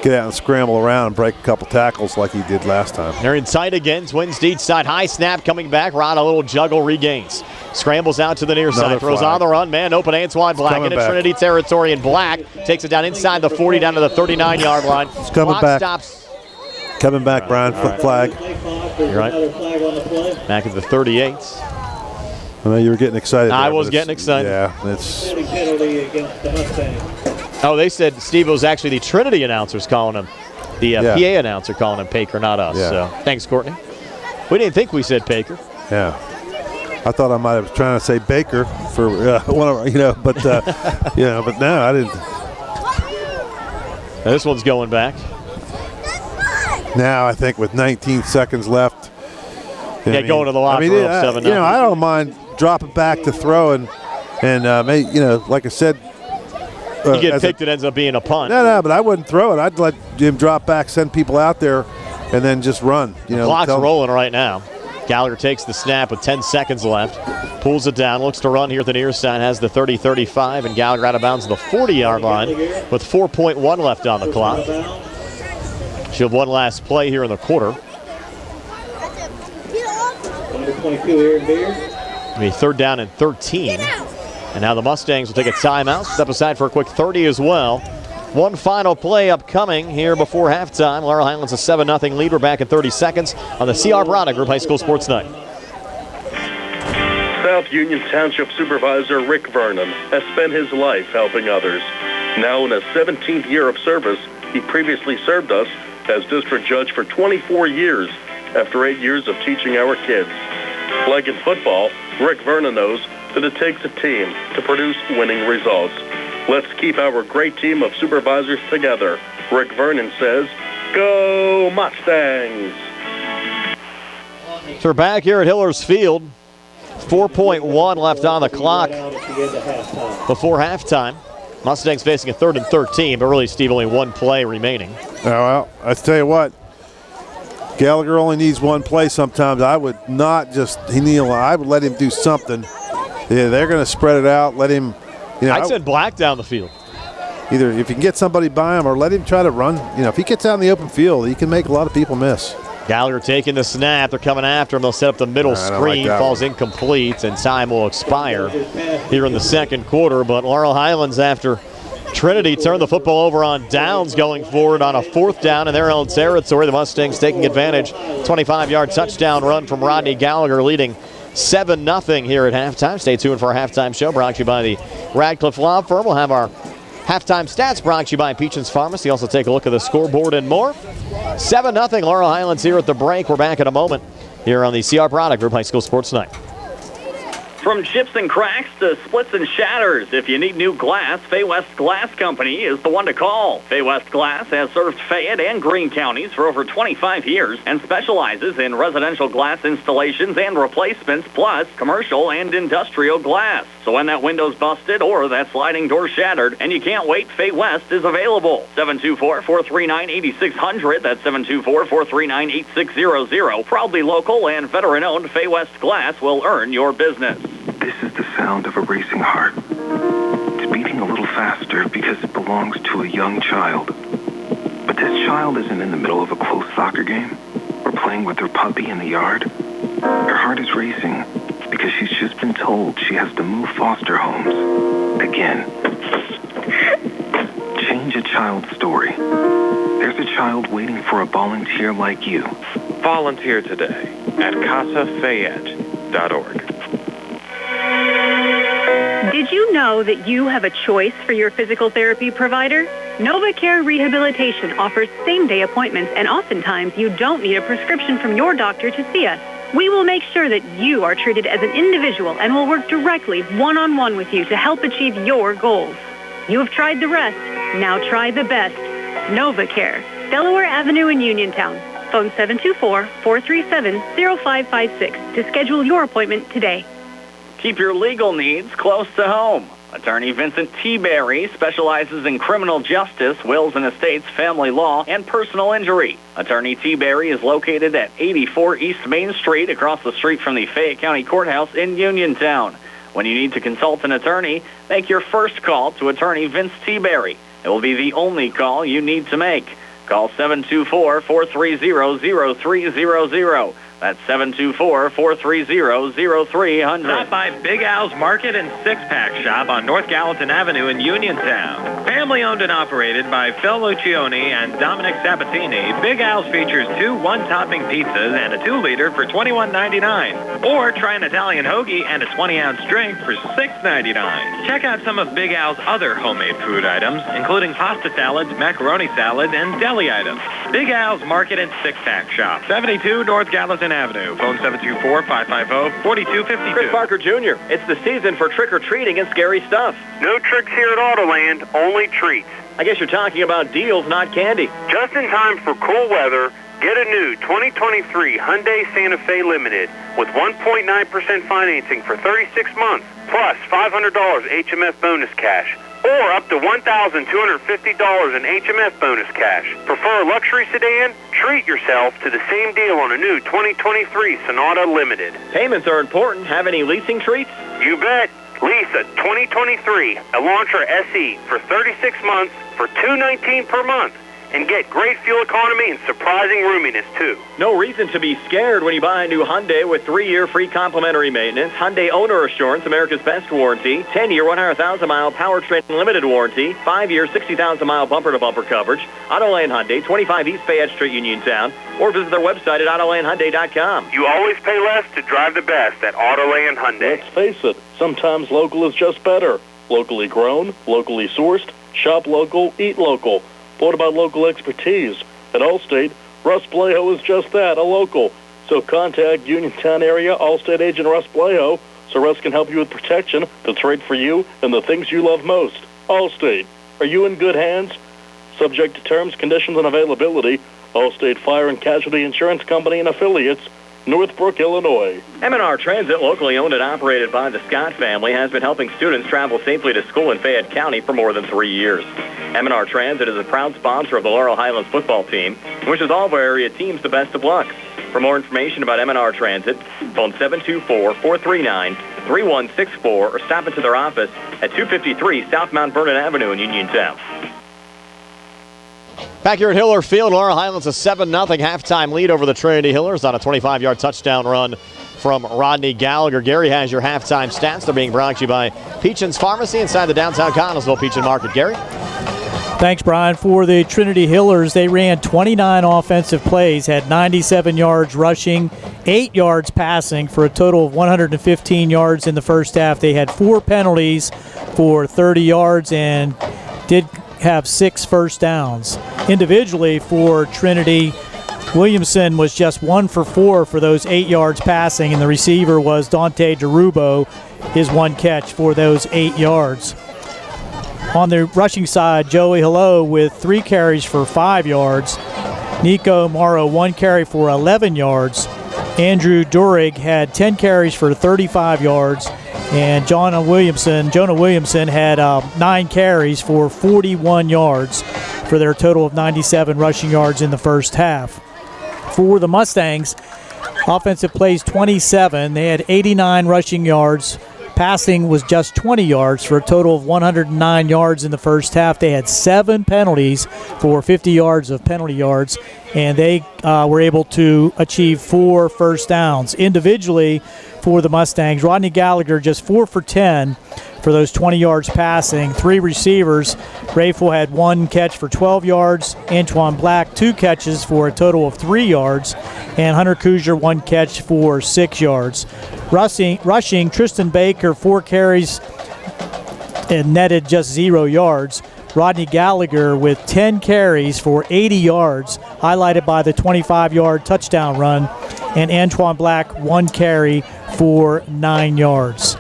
get out and scramble around and break a couple tackles like he did last time. They're in tight again. Twins deep side. High snap coming back. Rod, a little juggle, regains. Scrambles out to the near side. Throws on the run. Man open. Antoine Black into Trinity territory, and Black takes it down inside the 40, down to the 39-yard line. It's coming back. Stops. Coming back, Brian. Flag. You're right. Back at the 38. I know you were getting excited. I was getting excited. Yeah, it's. Oh, they said Steve, it was actually the Trinity announcers calling him. The PA announcer calling him Paker, not us. Yeah. So thanks, Courtney. We didn't think we said Paker. Yeah. I thought I might have trying to say Baker for one of but but no, I didn't. Now this one's going back. Now I think with 19 seconds left. Going to the locker room. 7-0. I don't mind dropping back to throw and like I said. You get picked, it ends up being a punt. No, but I wouldn't throw it. I'd let him drop back, send people out there, and then just run. The clock's rolling right now. Gallagher takes the snap with 10 seconds left. Pulls it down, looks to run here at the near side, has the 30-35, and Gallagher out of bounds to the 40-yard line with 4.1 left on the clock. She'll have one last play here in the quarter. It'll be 3rd down and 13. And now the Mustangs will take a timeout, step aside for a quick 30 as well. One final play upcoming here before halftime. Laurel Highlands a 7-0 lead. We're back in 30 seconds on the CR Brada Group High School Sports Night. South Union Township Supervisor Rick Vernon has spent his life helping others. Now in his 17th year of service, he previously served us as district judge for 24 years after 8 years of teaching our kids. Like in football, Rick Vernon knows that it takes a team to produce winning results. Let's keep our great team of supervisors together. Rick Vernon says, go Mustangs! So we're back here at Hillers Field. 4.1 left on the clock before halftime. Mustangs facing a 3rd and 13, but really, Steve, only one play remaining. Oh, well, I tell you what, Gallagher only needs one play sometimes. I would not just I would let him do something. Yeah, they're going to spread it out. Let him, I'd send Black down the field. Either if you can get somebody by him or let him try to run. If he gets out in the open field, he can make a lot of people miss. Gallagher taking the snap. They're coming after him. They'll set up the middle screen. Falls incomplete, and time will expire here in the second quarter. But Laurel Highlands, after Trinity turned the football over on downs going forward on a 4th down in their own territory, the Mustangs taking advantage. 25-yard touchdown run from Rodney Gallagher, leading 7-0 here at halftime. Stay tuned for our halftime show brought to you by the Radcliffe Law Firm. We'll have our halftime stats brought to you by Peachins Pharmacy. Also take a look at the scoreboard and more. 7-0 Laurel Highlands here at the break. We're back in a moment here on the CR Product Group High School Sports Night. From chips and cracks to splits and shatters, if you need new glass, Fay West Glass Company is the one to call. Fay West Glass has served Fayette and Greene counties for over 25 years and specializes in residential glass installations and replacements, plus commercial and industrial glass. So when that window's busted or that sliding door shattered and you can't wait, Fay West is available. 724-439-8600. That's 724-439-8600. Proudly local and veteran-owned, Fay West Glass will earn your business. This is the sound of a racing heart. It's beating a little faster because it belongs to a young child. But this child isn't in the middle of a close soccer game or playing with her puppy in the yard. Her heart is racing because she's just been told she has to move foster homes again. Change a child's story. There's a child child waiting for a volunteer like you. Volunteer today at CasaFayette.org. Did you know that you have a choice for your physical therapy provider? NovaCare Rehabilitation offers same-day appointments, and oftentimes you don't need a prescription from your doctor to see us. We will make sure that you are treated as an individual and will work directly one-on-one with you to help achieve your goals. You have tried the rest. Now try the best. NovaCare, Delaware Avenue in Uniontown. Phone 724-437-0556 to schedule your appointment today. Keep your legal needs close to home. Attorney Vincent T. Berry specializes in criminal justice, wills and estates, family law, and personal injury. Attorney T. Berry is located at 84 East Main Street, across the street from the Fayette County Courthouse in Uniontown. When you need to consult an attorney, make your first call to Attorney Vince T. Berry. It will be the only call you need to make. Call 724-430-0300. That's 724-430-0300. Stop by Big Al's Market and Six-Pack Shop on North Gallatin Avenue in Uniontown. Family owned and operated by Phil Lucioni and Dominic Sabatini, Big Al's features 2 one-topping pizzas and a 2-liter for $21.99. Or try an Italian hoagie and a 20-ounce drink for $6.99. Check out some of Big Al's other homemade food items, including pasta salads, macaroni salads, and deli items. Big Al's Market and Six-Pack Shop, 72 North Gallatin Avenue. Phone 724-550-4252. Chris Parker Jr., it's the season for trick-or-treating and scary stuff. No tricks here at Autoland, only treats. I guess you're talking about deals, not candy. Just in time for cool weather, get a new 2023 Hyundai Santa Fe Limited with 1.9% financing for 36 months, plus $500 HMF bonus cash, or up to $1,250 in HMF bonus cash. Prefer a luxury sedan? Treat yourself to the same deal on a new 2023 Sonata Limited. Payments are important. Have any leasing treats? You bet. Lease a 2023 Elantra SE for 36 months for $219 per month. And get great fuel economy and surprising roominess, too. No reason to be scared when you buy a new Hyundai with 3-year free complimentary maintenance, Hyundai Owner Assurance, America's Best Warranty, 10-year 100,000-mile powertrain limited warranty, 5-year 60,000-mile bumper-to-bumper coverage, Autoland Hyundai, 25 East Fayette Street, Uniontown, or visit their website at AutolandHyundai.com. You always pay less to drive the best at Autoland Hyundai. Let's face it, sometimes local is just better. Locally grown, locally sourced, shop local, eat local. What about local expertise? At Allstate, Russ Blejo is just that, a local. So contact Uniontown area Allstate agent Russ Blejo so Russ can help you with protection that's right for you and the things you love most. Allstate, are you in good hands? Subject to terms, conditions, and availability. Allstate Fire and Casualty Insurance Company and Affiliates, Northbrook, Illinois. M&R Transit, locally owned and operated by the Scott family, has been helping students travel safely to school in Fayette County for more than 3 years. M&R Transit is a proud sponsor of the Laurel Highlands football team, and wishes all of our area teams the best of luck. For more information about M&R Transit, phone 724-439-3164 or stop into their office at 253 South Mount Vernon Avenue in Uniontown. Back here at Hiller Field, Laurel Highlands a 7-0 halftime lead over the Trinity Hillers on a 25-yard touchdown run from Rodney Gallagher. Gary has your halftime stats. They're being brought to you by Peachin's Pharmacy inside the downtown Connellsville Peachin Market. Gary? Thanks, Brian. For the Trinity Hillers, they ran 29 offensive plays, had 97 yards rushing, 8 yards passing for a total of 115 yards in the first half. They had 4 penalties for 30 yards and did have 6 first downs. Individually for Trinity, Williamson was just 1 for 4 for those 8 yards passing, and the receiver was Dante DeRubo, his 1 catch for those 8 yards. On the rushing side, Joey Hello with 3 carries for 5 yards. Nico Morrow 1 carry for 11 yards. Andrew Durig had 10 carries for 35 yards. And Jonah Williamson had 9 carries for 41 yards for their total of 97 rushing yards in the first half. For the Mustangs, offensive plays 27. They had 89 rushing yards. Passing was just 20 yards for a total of 109 yards in the first half. They had 7 penalties for 50 yards of penalty yards, and they were able to achieve 4 first downs. Individually for the Mustangs, Rodney Gallagher just 4 for 10 for those 20 yards passing. 3 receivers. Rayful had 1 catch for 12 yards. Antoine Black, 2 catches for a total of 3 yards. And Hunter Kuzier, 1 catch for 6 yards. Rushing, Tristan Baker, 4 carries and netted just 0 yards. Rodney Gallagher with 10 carries for 80 yards, highlighted by the 25-yard touchdown run. And Antoine Black, 1 carry for 9 yards.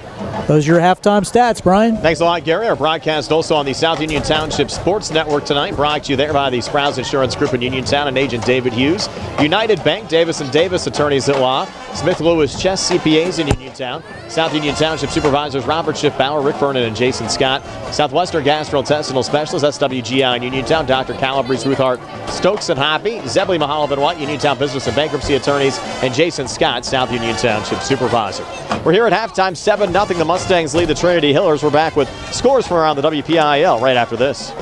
Those are your halftime stats, Brian. Thanks a lot, Gary. Our broadcast also on the South Union Township Sports Network tonight, brought to you there by the Sprouse Insurance Group in Uniontown and agent David Hughes. United Bank, Davis & Davis attorneys at law. Smith Lewis Chess CPAs in Uniontown. South Union Township supervisors Robert Schiffbauer, Rick Vernon, and Jason Scott. Southwestern Gastrointestinal Specialist, that's WGI in Uniontown. Dr. Calabrese, Ruth Hart, Stokes and Hoppy. Zebley Mahal and White, Uniontown Business and Bankruptcy attorneys. And Jason Scott, South Union Township supervisor. We're here at halftime, 7-0. The Mustangs lead the Trinity Hillers. We're back with scores from around the WPIAL right after this.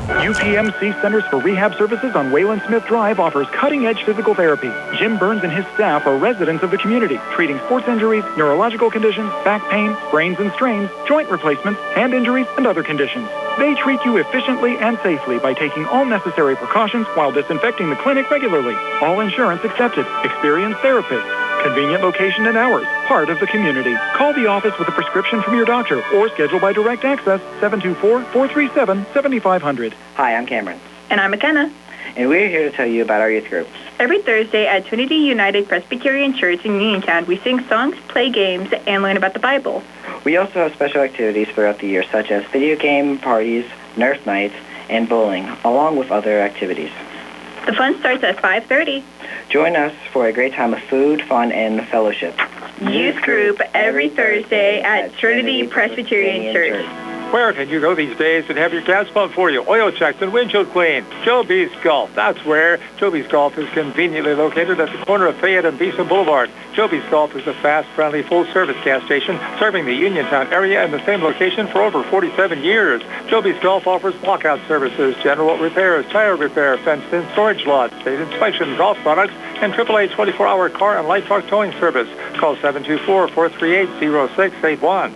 UPMC Centers for Rehab Services on Wayland Smith Drive offers cutting-edge physical therapy. Jim Burns and his staff are residents of the community, treating sports injuries, neurological conditions, back pain, sprains and strains, joint replacements, hand injuries, and other conditions. They treat you efficiently and safely by taking all necessary precautions while disinfecting the clinic regularly. All insurance accepted. Experienced therapists. Convenient location and hours. Part of the community. Call the office with a prescription from your doctor or schedule by direct access 724-437-7500. Hi, I'm Cameron. And I'm McKenna. And we're here to tell you about our youth group. Every Thursday at Trinity United Presbyterian Church in Uniontown, we sing songs, play games, and learn about the Bible. We also have special activities throughout the year, such as video game parties, Nerf nights, and bowling, along with other activities. The fun starts at 5:30. Join us for a great time of food, fun, and fellowship. Youth group every Thursday at Trinity Presbyterian Church. Where can you go these days and have your gas pumped for you, oil checked, and windshield cleaned? Joby's Golf. That's where. Joby's Golf is conveniently located at the corner of Fayette and Beeson Boulevard. Joby's Golf is a fast, friendly, full-service gas station serving the Uniontown area in the same location for over 47 years. Joby's Golf offers lockout services, general repairs, tire repair, fenced-in storage lots, state inspection, golf products, and AAA 24-hour car and light truck towing service. Call 724-438-0681.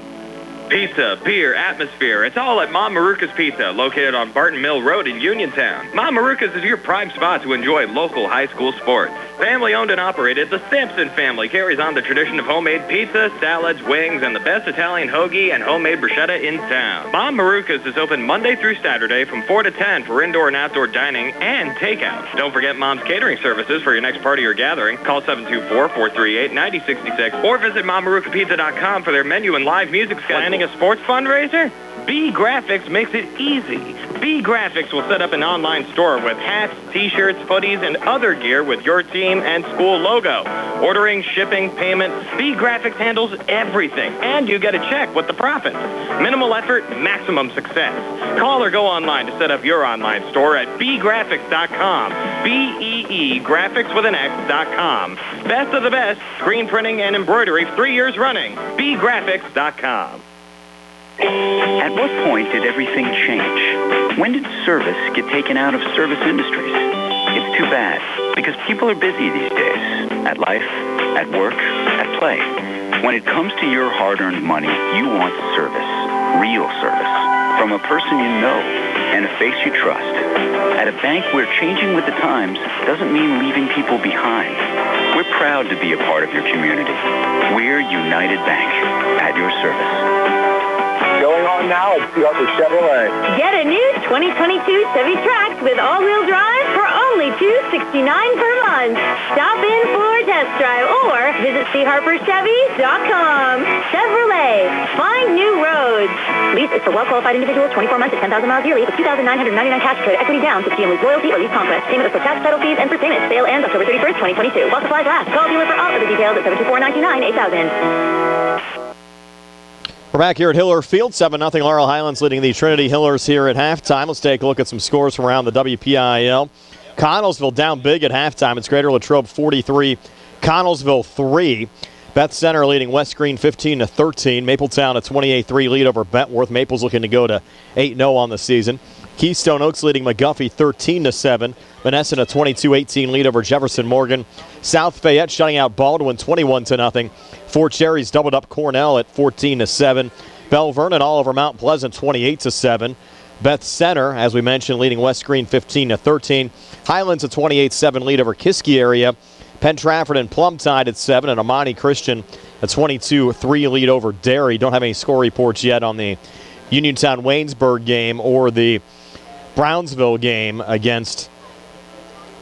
Pizza, beer, atmosphere, it's all at Mom Maruka's Pizza, located on Barton Mill Road in Uniontown. Mom Maruka's is your prime spot to enjoy local high school sports. Family owned and operated, the Sampson family carries on the tradition of homemade pizza, salads, wings, and the best Italian hoagie and homemade bruschetta in town. Mom Maruka's is open Monday through Saturday from 4 to 10 for indoor and outdoor dining and takeout. Don't forget Mom's catering services for your next party or gathering. Call 724-438-9066 or visit MomMarukaPizza.com for their menu and live music schedule. Planning a sports fundraiser? B Graphics makes it easy. B Graphics will set up an online store with hats, t-shirts, hoodies, and other gear with your team and school logo. Ordering, shipping, payment, B Graphics handles everything, and you get a check with the profits. Minimal effort, maximum success. Call or go online to set up your online store at bgraphics.com. B-E-E, graphics with an X.com. Best of the best, screen printing and embroidery 3 years running. bgraphics.com. At what point did everything change? When did service get taken out of service industries? It's too bad, because people are busy these days. At life, at work, at play. When it comes to your hard-earned money, you want service. Real service. From a person you know and a face you trust. At a bank where changing with the times doesn't mean leaving people behind. We're proud to be a part of your community. We're United Bank, at your service. Going on now at Chevrolet. Get a new 2022 Chevy Trax with all-wheel drive for only $269 per month. Stop in for a test drive or visit charperchevy.com. Chevrolet, find new roads. Lease is for well-qualified individuals, 24 months at 10,000 miles yearly with $2,999 cash credit, equity down, 60 and lose loyalty or lease conquest. Payment of tax, title fees, and for payment. Sale ends October 31st, 2022. While supplies last. Call dealer for all other details at 724-929-8000. We're back here at Hiller Field, 7-0 Laurel Highlands leading the Trinity Hillers here at halftime. Let's take a look at some scores from around the WPIAL. Connellsville down big at halftime. It's Greater Latrobe 43, Connellsville 3. Beth Center leading West Green 15-13. Mapletown a 28-3 lead over Bentworth. Maple's looking to go to 8-0 on the season. Keystone Oaks leading McGuffey 13-7. Menneson a 22-18 lead over Jefferson Morgan. South Fayette shutting out Baldwin 21-0. Fort Cherry's doubled up Cornell at 14-7. Bell Vernon all over Mount Pleasant 28-7. Beth Center, as we mentioned, leading West Green 15-13. Highlands a 28-7 lead over Kiski area. Penn Trafford and Plum tied at 7, and Amani Christian a 22-3 lead over Derry. Don't have any score reports yet on the Uniontown-Waynesburg game or the Brownsville game against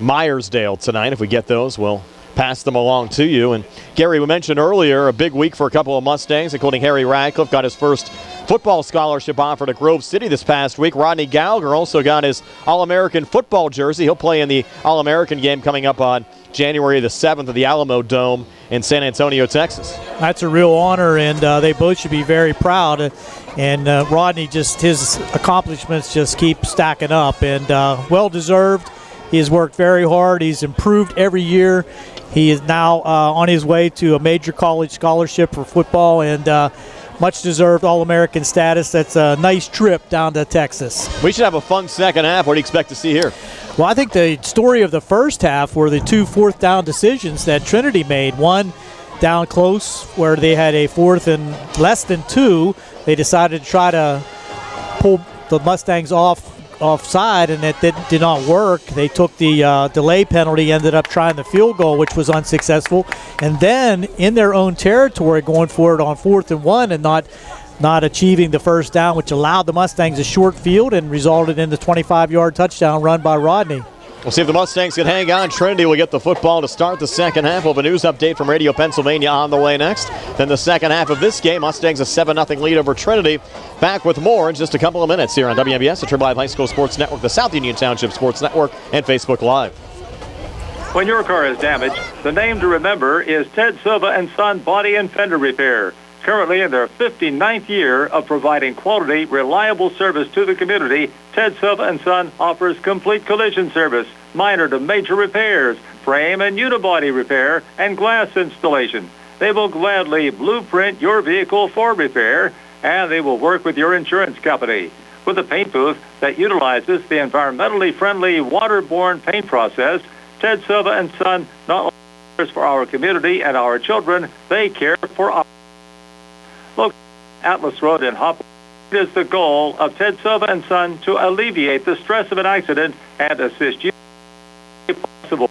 Myersdale tonight. If we get those, we'll pass them along to you. And Gary, we mentioned earlier, a big week for a couple of Mustangs, including Harry Radcliffe got his first football scholarship offered at Grove City this past week. Rodney Gallagher also got his All-American football jersey. He'll play in the All-American game coming up on January the 7th at the Alamo Dome in San Antonio, Texas. That's a real honor, and they both should be very proud. And Rodney, just his accomplishments just keep stacking up, and well-deserved. He has worked very hard. He's improved every year. He is now on his way to a major college scholarship for football, and much-deserved All-American status. That's a nice trip down to Texas. We should have a fun second half. What do you expect to see here? Well, I think the story of the first half were the 2 fourth-down decisions that Trinity made. One down close where they had a 4th and less than 2. They decided to try to pull the Mustangs offside, and that did not work. They took the delay penalty, ended up trying the field goal, which was unsuccessful. And then in their own territory, going for it on 4th and 1 and not achieving the first down, which allowed the Mustangs a short field and resulted in the 25-yard touchdown run by Rodney. We'll see if the Mustangs can hang on. Trinity will get the football to start the second half. We'll have a news update from Radio Pennsylvania on the way next. Then the second half of this game, Mustangs a 7-0 lead over Trinity. Back with more in just a couple of minutes here on WMBS, the Triple Live High School Sports Network, the South Union Township Sports Network, and Facebook Live. When your car is damaged, the name to remember is Ted Silva and Son Body and Fender Repair. Currently in their 59th year of providing quality, reliable service to the community, Ted Silva and Son offers complete collision service, minor to major repairs, frame and unibody repair, and glass installation. They will gladly blueprint your vehicle for repair, and they will work with your insurance company. With a paint booth that utilizes the environmentally friendly waterborne paint process, Ted Silva and Son not only cares for our community and our children, they care for our located Atlas Road in Hopwood. It is the goal of Ted Silva and Son to alleviate the stress of an accident and assist you if possible.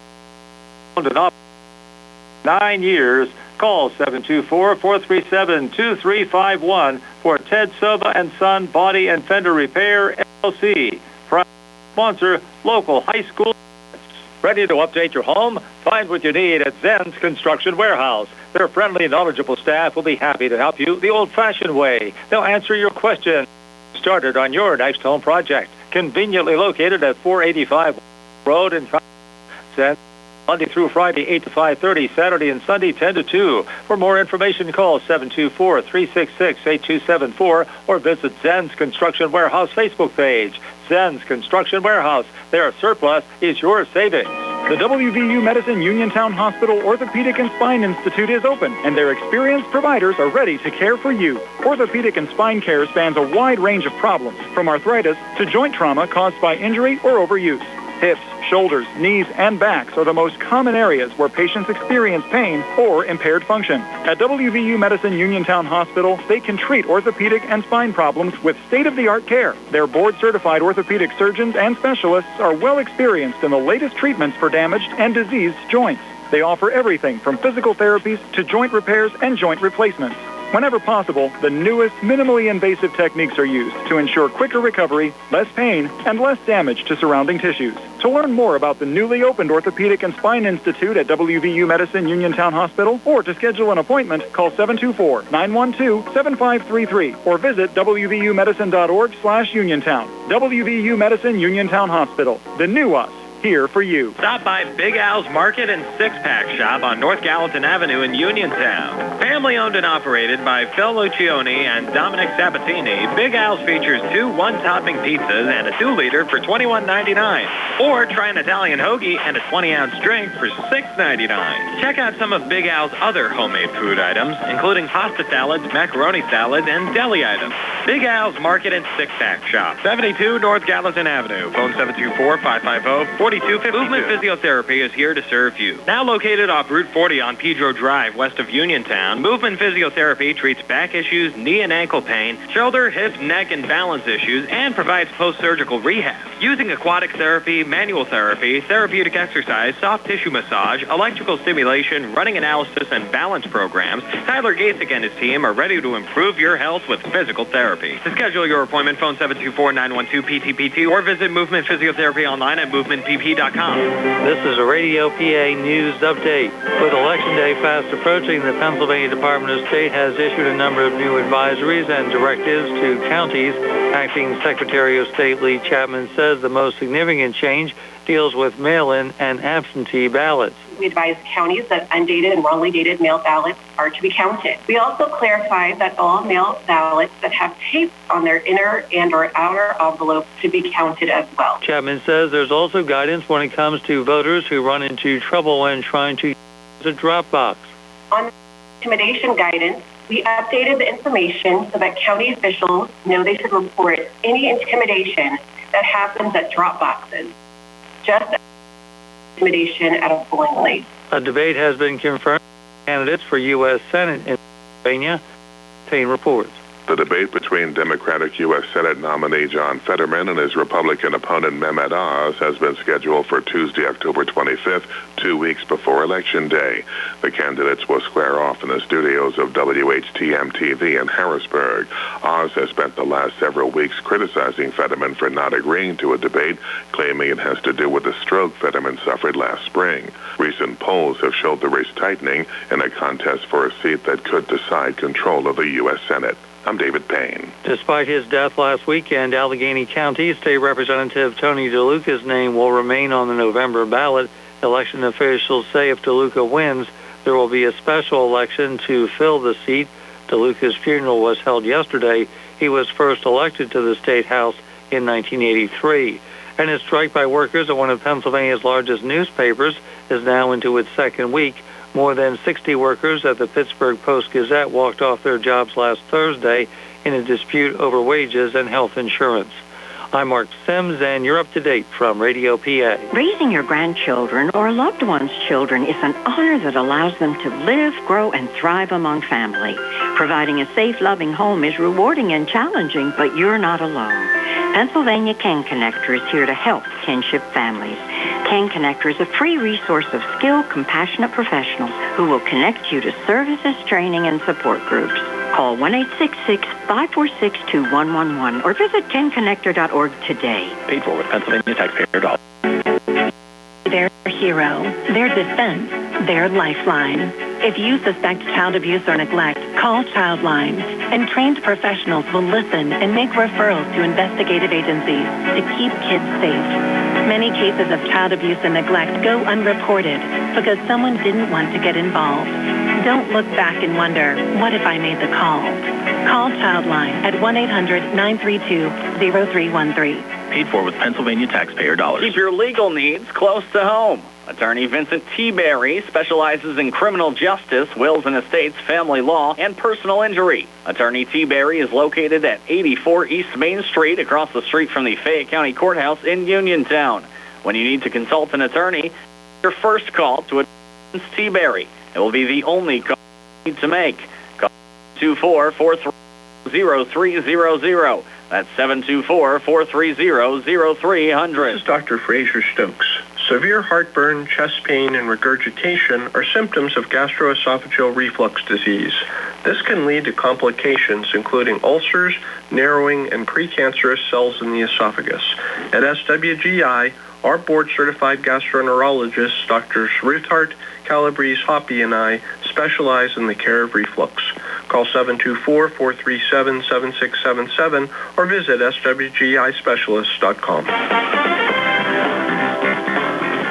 9 years. Call 724-437-2351 for Ted Silva and Son Body and Fender Repair LLC. Sponsor local high school. Ready to update your home? Find what you need at Zen's Construction Warehouse. Their friendly, knowledgeable staff will be happy to help you the old-fashioned way. They'll answer your questions. Started on your next home project. Conveniently located at 485 Road in Zen. Monday through Friday, 8 to 5:30, Saturday and Sunday, 10 to 2. For more information, call 724-366-8274 or visit Zen's Construction Warehouse Facebook page. Zen's Construction Warehouse. Their surplus is your savings. The WVU Medicine Uniontown Hospital Orthopedic and Spine Institute is open, and their experienced providers are ready to care for you. Orthopedic and spine care spans a wide range of problems, from arthritis to joint trauma caused by injury or overuse. Hips, shoulders, knees, and backs are the most common areas where patients experience pain or impaired function. At WVU Medicine Uniontown Hospital, they can treat orthopedic and spine problems with state-of-the-art care. Their board-certified orthopedic surgeons and specialists are well experienced in the latest treatments for damaged and diseased joints. They offer everything from physical therapies to joint repairs and joint replacements. Whenever possible, the newest, minimally invasive techniques are used to ensure quicker recovery, less pain, and less damage to surrounding tissues. To learn more about the newly opened Orthopedic and Spine Institute at WVU Medicine Uniontown Hospital, or to schedule an appointment, call 724-912-7533 or visit wvumedicine.org/Uniontown. WVU Medicine Uniontown Hospital, the new us. Here for you. Stop by Big Al's Market and Six-Pack Shop on North Gallatin Avenue in Uniontown. Family owned and operated by Phil Lucioni and Dominic Sabatini, Big Al's features 2 one-topping pizzas and a 2-liter for $21.99. Or try an Italian hoagie and a 20-ounce drink for $6.99. Check out some of Big Al's other homemade food items, including pasta salads, macaroni salads, and deli items. Big Al's Market and Six-Pack Shop, 72 North Gallatin Avenue. Phone 724-550-4252. Movement Physiotherapy is here to serve you. Now located off Route 40 on Pedro Drive, west of Uniontown, Movement Physiotherapy treats back issues, knee and ankle pain, shoulder, hip, neck, and balance issues, and provides post-surgical rehab. Using aquatic therapy, manual therapy, therapeutic exercise, soft tissue massage, electrical stimulation, running analysis, and balance programs, Tyler Gasek and his team are ready to improve your health with physical therapy. To schedule your appointment, phone 724-912-PTPT or visit Movement Physiotherapy online at movementpp.com. This is a Radio PA News Update. With Election Day fast approaching, the Pennsylvania Department of State has issued a number of new advisories and directives to counties. Acting Secretary of State Lee Chapman says the most significant change deals with mail-in and absentee ballots. We advise counties that undated and wrongly dated mail ballots are to be counted. We also clarify that all mail ballots that have tape on their inner and or outer envelopes to be counted as well. Chapman says there's also guidance when it comes to voters who run into trouble when trying to use a drop box. On intimidation guidance, we updated the information so that county officials know they should report any intimidation that happens at drop boxes, just as intimidation at a polling place. A debate has been confirmed for candidates for U.S. Senate in Pennsylvania. Tain reports. The debate between Democratic U.S. Senate nominee John Fetterman and his Republican opponent Mehmet Oz has been scheduled for Tuesday, October 25th, 2 weeks before Election Day. The candidates will square off in the studios of WHTM-TV in Harrisburg. Oz has spent the last several weeks criticizing Fetterman for not agreeing to a debate, claiming it has to do with the stroke Fetterman suffered last spring. Recent polls have showed the race tightening in a contest for a seat that could decide control of the U.S. Senate. I'm David Payne. Despite his death last weekend, Allegheny County State Representative Tony DeLuca's name will remain on the November ballot. Election officials say if DeLuca wins, there will be a special election to fill the seat. DeLuca's funeral was held yesterday. He was first elected to the State House in 1983. And a strike by workers at one of Pennsylvania's largest newspapers is now into its second week. More than 60 workers at the Pittsburgh Post-Gazette walked off their jobs last Thursday in a dispute over wages and health insurance. I'm Mark Sims, and you're up to date from Radio PA. Raising your grandchildren or loved ones' children is an honor that allows them to live, grow, and thrive among family. Providing a safe, loving home is rewarding and challenging, but you're not alone. Pennsylvania Ken Connector is here to help kinship families. Ken Connector is a free resource of skilled, compassionate professionals who will connect you to services, training, and support groups. Call 1-866-546-2111 or visit kenconnector.org today. Paid for with Pennsylvania taxpayer dollars. Their hero, their defense, their lifeline. If you suspect child abuse or neglect, call Childline, and trained professionals will listen and make referrals to investigative agencies to keep kids safe. Many cases of child abuse and neglect go unreported because someone didn't want to get involved. Don't look back and wonder, what if I made the call? Call Childline at 1-800-932-0313. Paid for with Pennsylvania taxpayer dollars. Keep your legal needs close to home. Attorney Vincent T. Berry specializes in criminal justice, wills and estates, family law, and personal injury. Attorney T. Berry is located at 84 East Main Street, across the street from the Fayette County Courthouse in Uniontown. When you need to consult an attorney, your first call to Vincent T. Berry. It will be the only call you need to make. Call 724-430-0300. That's 724-430-0300. This is Dr. Fraser Stokes. Severe heartburn, chest pain, and regurgitation are symptoms of gastroesophageal reflux disease. This can lead to complications including ulcers, narrowing, and precancerous cells in the esophagus. At SWGI, our board-certified gastroenterologists, Drs. Ruthart, Calabrese, Hoppy, and I specialize in the care of reflux. Call 724-437-7677 or visit swgispecialist.com.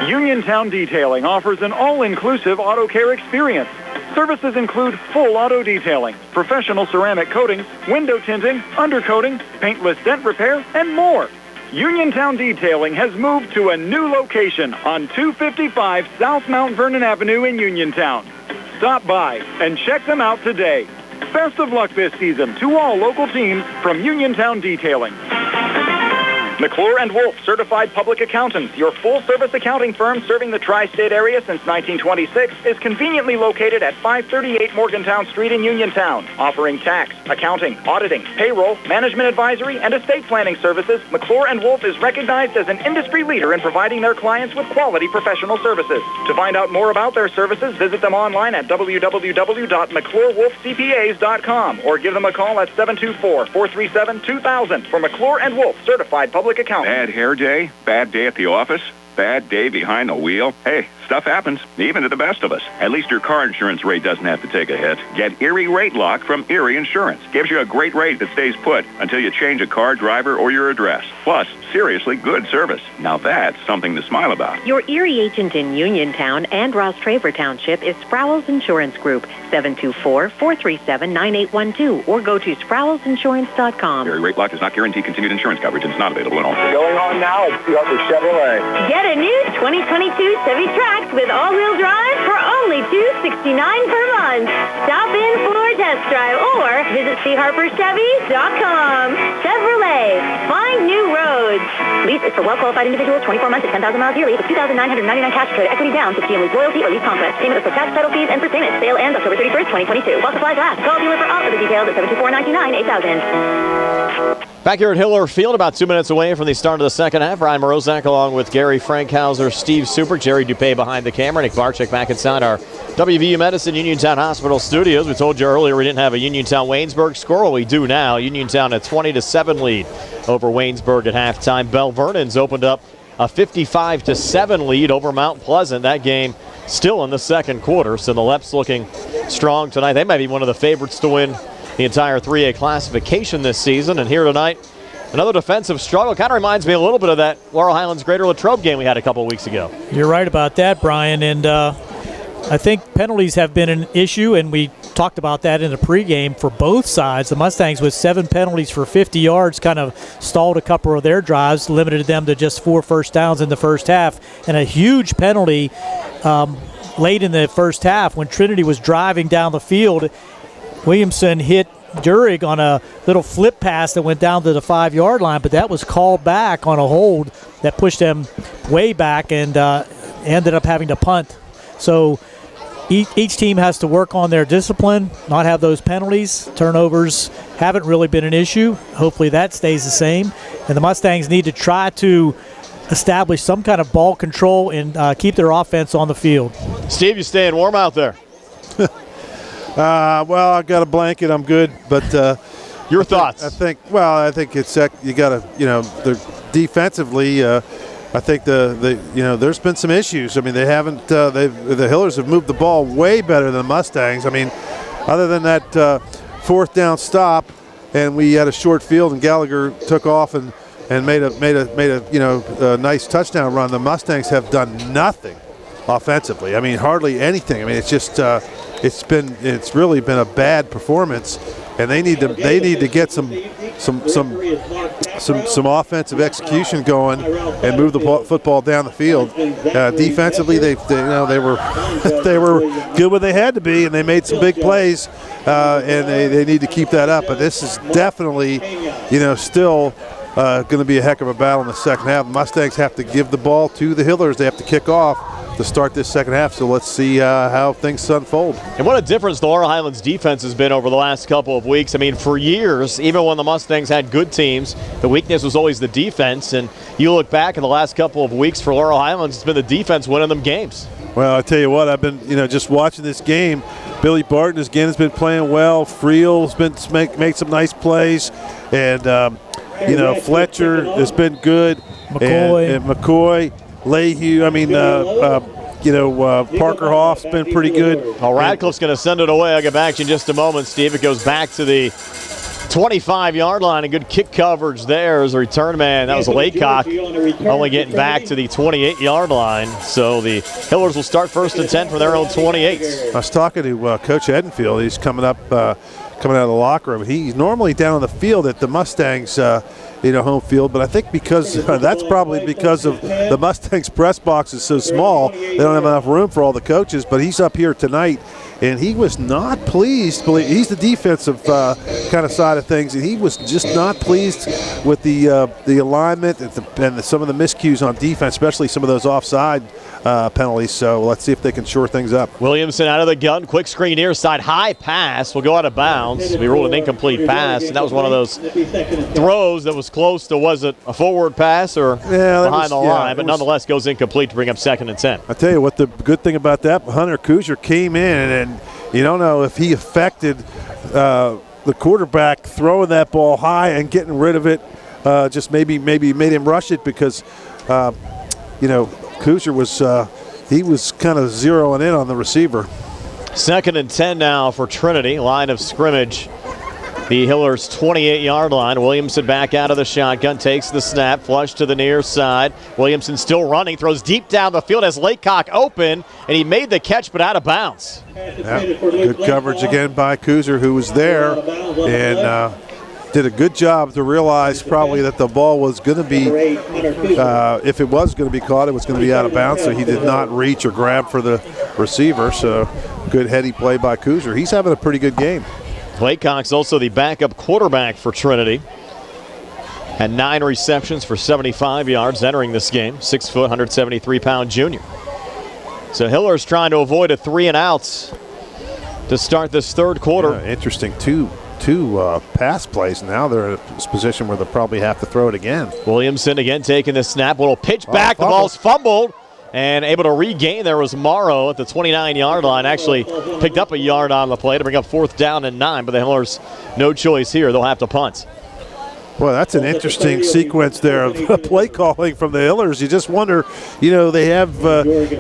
Uniontown Detailing offers an all-inclusive auto care experience. Services include full auto detailing, professional ceramic coatings, window tinting, undercoating, paintless dent repair, and more. Uniontown Detailing has moved to a new location on 255 South Mount Vernon Avenue in Uniontown. Stop by and check them out today. Best of luck this season to all local teams from Uniontown Detailing. McClure & Wolf Certified Public Accountants, your full-service accounting firm serving the tri-state area since 1926, is conveniently located at 538 Morgantown Street in Uniontown. Offering tax, accounting, auditing, payroll, management advisory, and estate planning services, McClure & Wolf is recognized as an industry leader in providing their clients with quality professional services. To find out more about their services, visit them online at www.mcclurewolfcpas.com or give them a call at 724-437-2000 for McClure & Wolf Certified Public Account. Bad hair day? Bad day at the office? Bad day behind the wheel? Hey, stuff happens, even to the best of us. At least your car insurance rate doesn't have to take a hit. Get Erie Rate Lock from Erie Insurance. Gives you a great rate that stays put until you change a car, driver, or your address. Plus, seriously good service. Now that's something to smile about. Your Erie agent in Uniontown and Ross Traver Township is Sproul's Insurance Group, 724-437-9812, or go to sproulsinsurance.com. Erie Rate Lock does not guarantee continued insurance coverage and is not available in all states. Going on now at Harper Chevrolet. Get a new 2022 Chevy Trax with all-wheel drive for only $269 per month. Stop in for a test drive or visit charperchevy.com. Chevrolet, find new roads. Lease is for well-qualified individuals, 24 months at 10,000 miles yearly with $2,999 cash credit, equity down, 60 lease loyalty or lease conquest. Payment is for tax, title fees, and for payment. Sale ends October 31st, 2022. While supplies last. Call dealer for all of the details at 724-99-8000. Back here at Hiller Field, about 2 minutes away from the start of the second half. Ryan Morozak along with Gary Frankhauser, Steve Super, Jerry Dupay behind the camera, Nick Barczyk back inside our WVU Medicine Uniontown Hospital studios. We told you earlier we didn't have a Uniontown-Waynesburg score. Well, we do now. Uniontown a 20-7 lead over Waynesburg at halftime. Bell Vernon's opened up a 55-7 lead over Mount Pleasant. That game still in the second quarter, so the Leps looking strong tonight. They might be one of the favorites to win the entire 3A classification this season. And here tonight, another defensive struggle. Kind of reminds me a little bit of that Laurel Highlands Greater Latrobe game we had a couple of weeks ago. You're right about that, Brian. And I think penalties have been an issue, and we talked about that in the pregame for both sides. The Mustangs with 7 penalties for 50 yards kind of stalled a couple of their drives, limited them to just 4 first downs in the first half, and a huge penalty late in the first half when Trinity was driving down the field. Williamson hit Durig on a little flip pass that went down to the 5-yard line, but that was called back on a hold that pushed them way back and ended up having to punt. So each team has to work on their discipline, not have those penalties. Turnovers haven't really been an issue. Hopefully that stays the same. And the Mustangs need to try to establish some kind of ball control and keep their offense on the field. Steve, you staying warm out there? Well, I got a blanket. I'm good. But your thoughts? I think it's you got to, they're defensively. I think there's been some issues. I mean, they haven't. The Hillers have moved the ball way better than the Mustangs. I mean, other than that 4th down stop, and we had a short field, and Gallagher took off and made a nice touchdown run. The Mustangs have done nothing offensively. I mean, hardly anything. I mean, it's just. It's really been a bad performance, and they need to get some offensive execution going and move the football down the field. Defensively, they were good where they had to be, and they made some big plays, and they need to keep that up. But this is definitely still going to be a heck of a battle in the second half. The Mustangs have to give the ball to the Hillers. They have to kick off to start this second half, so let's see how things unfold. And what a difference the Laurel Highlands defense has been over the last couple of weeks. I mean, for years, even when the Mustangs had good teams, the weakness was always the defense. And you look back in the last couple of weeks for Laurel Highlands, it's been the defense winning them games. Well, I tell you what, I've been just watching this game. Billy Barton again has been playing well. Friel's been made some nice plays, and Fletcher has been good. And McCoy. Lehue, Parker Hoff's been pretty good. Well, Radcliffe's going to send it away. I'll get back to you in just a moment, Steve. It goes back to the 25-yard line. A good kick coverage there as a return man. That was Laycock only getting back to the 28-yard line. So the Hillers will start 1st and 10 from their own 28. I was talking to Coach Edenfield. He's coming up coming out of the locker room. He's normally down on the field at the Mustangs, home field, but I think because that's probably because of the Mustangs press box is so small, they don't have enough room for all the coaches, but he's up here tonight, and he was not pleased. He's the defensive kind of side of things, and he was just not pleased with the alignment and some of the miscues on defense, especially some of those offside penalties. So let's see if they can shore things up. Williamson out of the gun, quick screen near side, high pass will go out of bounds. We ruled an incomplete pass, and that was one of those throws that was close to, was it a forward pass or behind the line, but nonetheless goes incomplete to bring up 2nd and 10. I tell you what, the good thing about that, Hunter Kuzer came in, and you don't know if he affected the quarterback throwing that ball high and getting rid of it, just maybe made him rush it because, Kuzer was he was kind of zeroing in on the receiver. 2nd and 10 now for Trinity. Line of scrimmage, the Hillers' 28-yard line. Williamson back out of the shotgun, takes the snap, flush to the near side. Williamson still running, throws deep down the field as Laycock open, and he made the catch but out of bounds. Yeah, good coverage again by Kuzer, who was there, and did a good job to realize probably that the ball was going to be, if it was going to be caught, it was going to be out of bounds, so he did not reach or grab for the receiver. So good heady play by Kuzer. He's having a pretty good game. Laycock's also the backup quarterback for Trinity. Had 9 receptions for 75 yards entering this game. 6 foot, 173-pound junior. So Hiller's trying to avoid a 3 and outs to start this third quarter. Yeah, interesting. Two pass plays. Now they're in a position where they'll probably have to throw it again. Williamson again taking the snap. Little pitch back. The ball's fumbled. And able to regain. There was Morrow at the 29-yard line. Actually picked up a yard on the play to bring up 4th down and 9. But the Hillers, no choice here. They'll have to punt. Well, that's an interesting sequence there of play calling from the Hillers. You just wonder, they have.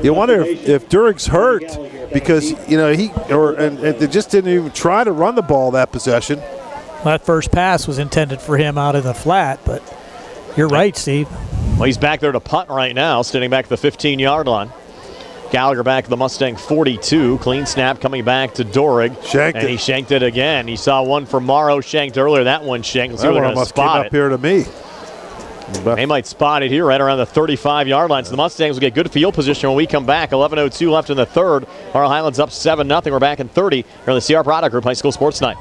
You wonder if Durig's hurt because and they just didn't even try to run the ball that possession. That first pass was intended for him out of the flat, but you're right, Steve. Well, he's back there to punt right now, standing back at the 15-yard line. Gallagher back at the Mustang 42. Clean snap coming back to Dorig. And he shanked it again. He saw one for Morrow shanked earlier. That one shanked. Let's see whether they're going to spot it. Up here to me. They might spot it here right around the 35-yard line. So the Mustangs will get good field position when we come back. 11:02 left in the third. Laurel Highlands up 7-0. We're back in 30 here on the CR Product Group High School Sports Night.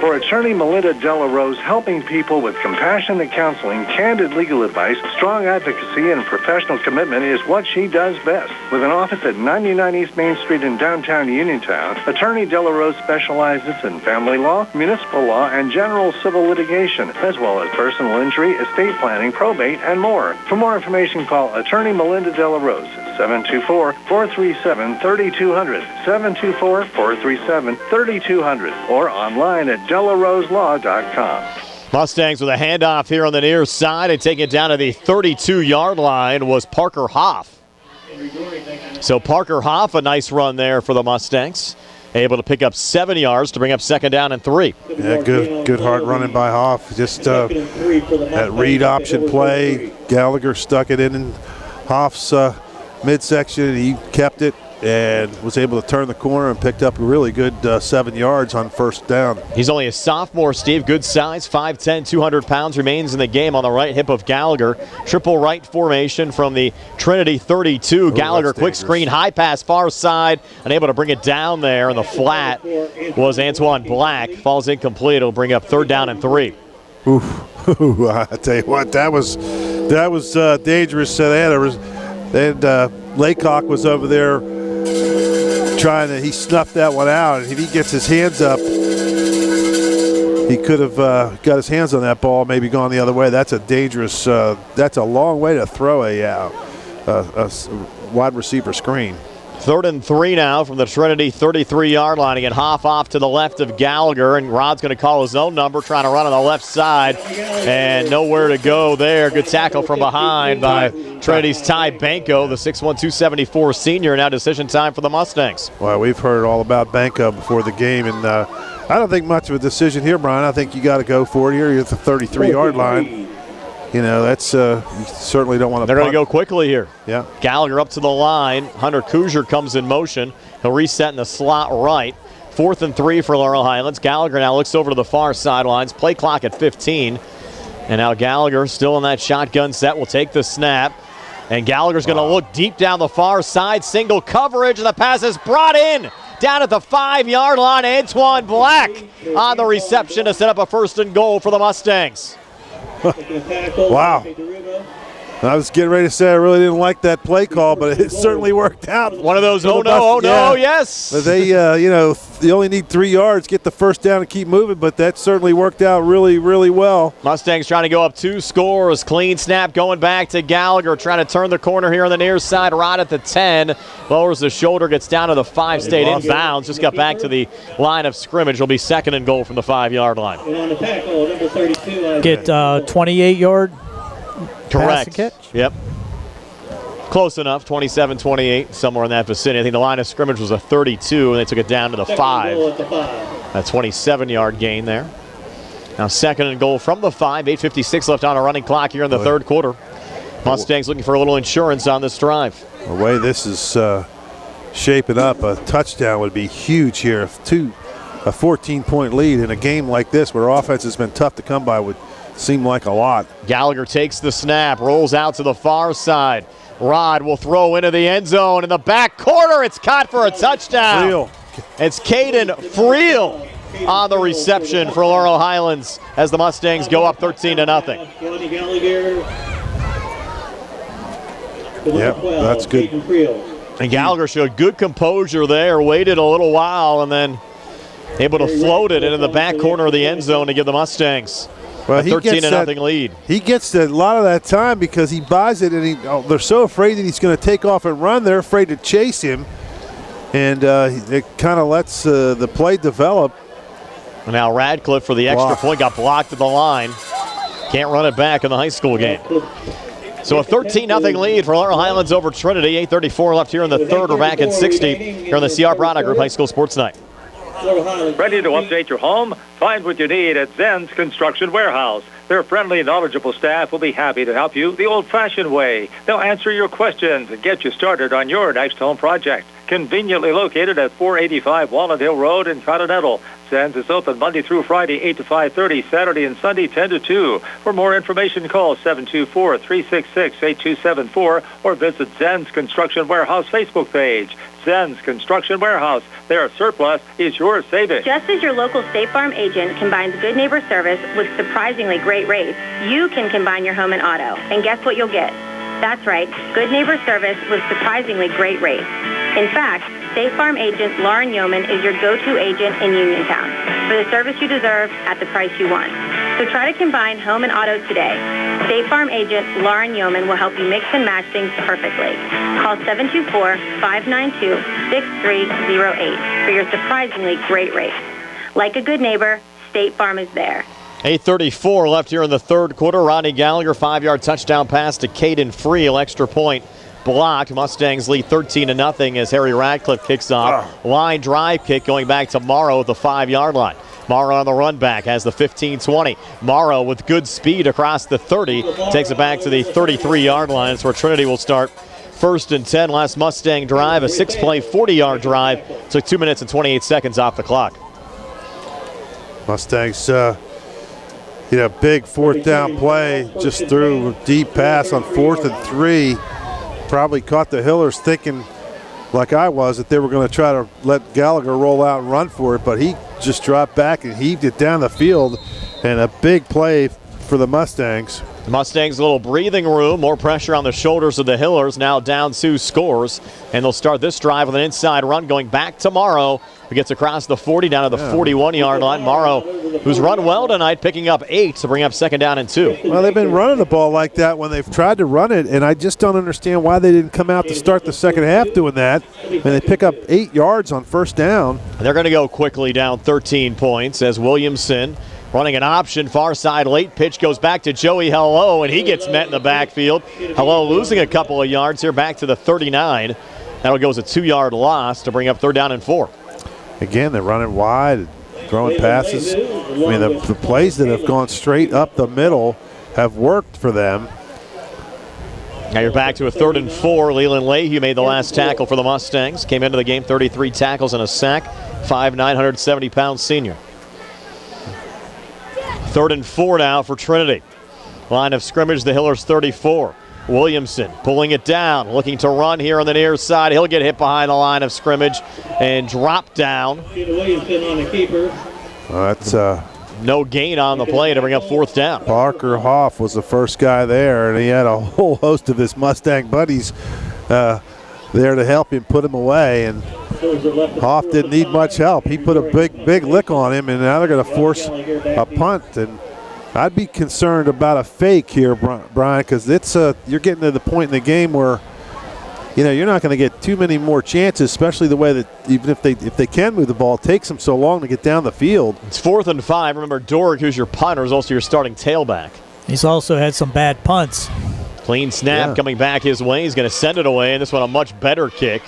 For attorney Melinda Della Rose, helping people with compassionate counseling, candid legal advice, strong advocacy, and professional commitment is what she does best. With an office at 99 East Main Street in downtown Uniontown, attorney Della Rose specializes in family law, municipal law, and general civil litigation, as well as personal injury, estate planning, probate, and more. For more information, call attorney Melinda Della Rose at 724-437-3200, 724-437-3200, or online at DellaRoseLaw.com. Mustangs with a handoff here on the near side and taking it down to the 32-yard line was Parker Hoff. So Parker Hoff, a nice run there for the Mustangs. Able to pick up 7 yards to bring up 2nd down and 3. Yeah, good hard running by Hoff. Just that read option play. Gallagher stuck it in Hoff's midsection. He kept it and was able to turn the corner and picked up a really good 7 yards on 1st down. He's only a sophomore, Steve. Good size, 5'10", 200 pounds. Remains in the game on the right hip of Gallagher. Triple right formation from the Trinity 32. Gallagher, quick screen, high pass, far side. Unable to bring it down there. And the flat was Antoine Black. Falls incomplete. It'll bring up 3rd down and 3. Oof. I tell you what, that was dangerous. Laycock was over there he snuffed that one out, and if he gets his hands up, he could have got his hands on that ball, maybe gone the other way. That's a dangerous, that's a long way to throw a wide receiver screen. 3rd and 3 now from the Trinity 33-yard line. Again, Hoff off to the left of Gallagher, and Rod's going to call his own number, trying to run on the left side, and nowhere to go there. Good tackle from behind by Trinity's Ty Banco, the 6'1", 274 senior. Now decision time for the Mustangs. Well, we've heard all about Banco before the game, and I don't think much of a decision here, Brian. I think you got to go for it here. You're at the 33-yard line. That's you certainly don't want to. They're going to go quickly here. Yeah. Gallagher up to the line. Hunter Kuzer comes in motion. He'll reset in the slot right. 4th and 3 for Laurel Highlands. Gallagher now looks over to the far sidelines. Play clock at 15. And now Gallagher still in that shotgun set will take the snap. And Gallagher's going to look deep down the far side. Single coverage, and the pass is brought in. Down at the 5-yard line, Antoine Black on the reception to set up a 1st and goal for the Mustangs. Wow. I was getting ready to say I really didn't like that play call, but it certainly worked out. One of those, oh no, yes. But they, you only need 3 yards, get the first down and keep moving, but that certainly worked out really, really well. Mustangs trying to go up 2 scores. Clean snap going back to Gallagher, trying to turn the corner here on the near side, right at the 10. Lowers the shoulder, gets down to the 5, stayed inbounds, just got back to the line of scrimmage. Will be 2nd and goal from the 5-yard line. And on the tackle, number 32. Get 28-yard. Correct. Yep. Close enough, 27-28, somewhere in that vicinity. I think the line of scrimmage was a 32, and they took it down to the 5. A 27-yard gain there. Now 2nd and goal from the 5. 8:56 left on a running clock here in the 3rd quarter. Mustangs looking for a little insurance on this drive. The way this is shaping up, a touchdown would be huge here. A 14-point lead in a game like this where offense has been tough to come by would seem like a lot. Gallagher takes the snap, rolls out to the far side. Rod will throw into the end zone in the back corner. It's caught for a touchdown. Friel. It's Caden Friel on the reception for Laurel Highlands as the Mustangs go up 13-0. Yep, that's good. And Gallagher showed good composure there, waited a little while, and then able to float it into the back corner of the end zone to give the Mustangs a 13-0 lead. He gets a lot of that time because he buys it, and they're so afraid that he's going to take off and run. They're afraid to chase him, and it kind of lets the play develop. Now Radcliffe for the extra point got blocked at the line. Can't run it back in the high school game. So a 13-0 lead for Laurel Highlands over Trinity. 8:34 left here in the 3rd. We're back at 60 here on the CR Product Group High School Sports Night. Ready to update your home? Find what you need at Zen's Construction Warehouse. Their friendly, knowledgeable staff will be happy to help you the old-fashioned way. They'll answer your questions and get you started on your next home project. Conveniently located at 485 Walnut Hill Road in Continental. Zen's is open Monday through Friday, 8 to 5:30, Saturday and Sunday, 10 to 2. For more information, call 724-366-8274 or visit Zen's Construction Warehouse Facebook page. Zen's Construction Warehouse. Their surplus is your savings. Just as your local State Farm agent combines good neighbor service with surprisingly great rates, you can combine your home and auto. And guess what you'll get? That's right, good neighbor service with surprisingly great rates. In fact, State Farm agent Lauren Yeoman is your go-to agent in Uniontown for the service you deserve at the price you want. So try to combine home and auto today. State Farm agent Lauren Yeoman will help you mix and match things perfectly. Call 724-592-6308 for your surprisingly great rates. Like a good neighbor, State Farm is there. 8:34 left here in the 3rd quarter. Rodney Gallagher, 5-yard touchdown pass to Caden Friel. Extra point blocked. Mustangs lead 13-0 as Harry Radcliffe kicks off. Line drive kick going back to Morrow at the 5-yard line. Morrow on the run back has the 15-20. Morrow with good speed across the 30 takes it back to the 33-yard line. That's where Trinity will start 1st and 10. Last Mustang drive, a 6-play, 40-yard drive. Took 2 minutes and 28 seconds off the clock. Mustangs, big 4th down play, just threw a deep pass on 4th and 3. Probably caught the Hillers thinking, like I was, that they were going to try to let Gallagher roll out and run for it, but he just dropped back and heaved it down the field, and a big play for the Mustangs. The Mustangs a little breathing room, more pressure on the shoulders of the Hillers, now down 2 scores, and they'll start this drive with an inside run going back to Morrow, who gets across the 40 down to the 41-yard line. Morrow, who's run well tonight, picking up 8 to bring up 2nd down and 2. Well, they've been running the ball like that when they've tried to run it, and I just don't understand why they didn't come out to start the second half doing that. And they pick up 8 yards on 1st down. They're going to go quickly down 13 points as Williamson running an option, far side, late pitch goes back to Joey Hello, and he gets met in the backfield. Hello losing a couple of yards here back to the 39. That'll go as a 2-yard loss to bring up 3rd down and 4. Again, they're running wide, throwing passes. I mean, the plays that have gone straight up the middle have worked for them. Now you're back to a 3rd and 4. Leland Leahy made the last tackle for the Mustangs. Came into the game 33 tackles and a sack. 970-pound senior. 3rd and 4 now for Trinity. Line of scrimmage, the Hillers 34. Williamson pulling it down, looking to run here on the near side. He'll get hit behind the line of scrimmage and drop down. Williamson on the keeper. That's no gain on the play to bring up 4th down. Parker Hoff was the first guy there, and he had a whole host of his Mustang buddies there to help him put him away. And Hoff didn't need much help. He put a big lick on him, and now they're going to force a punt. And I'd be concerned about a fake here, Brian, because it's you're getting to the point in the game where you're not going to get too many more chances, especially the way that even if they can move the ball, it takes them so long to get down the field. It's 4th and 5. Remember, Dorick, who's your punter, is also your starting tailback. He's also had some bad punts. Clean snap coming back his way. He's going to send it away, and this one a much better kick.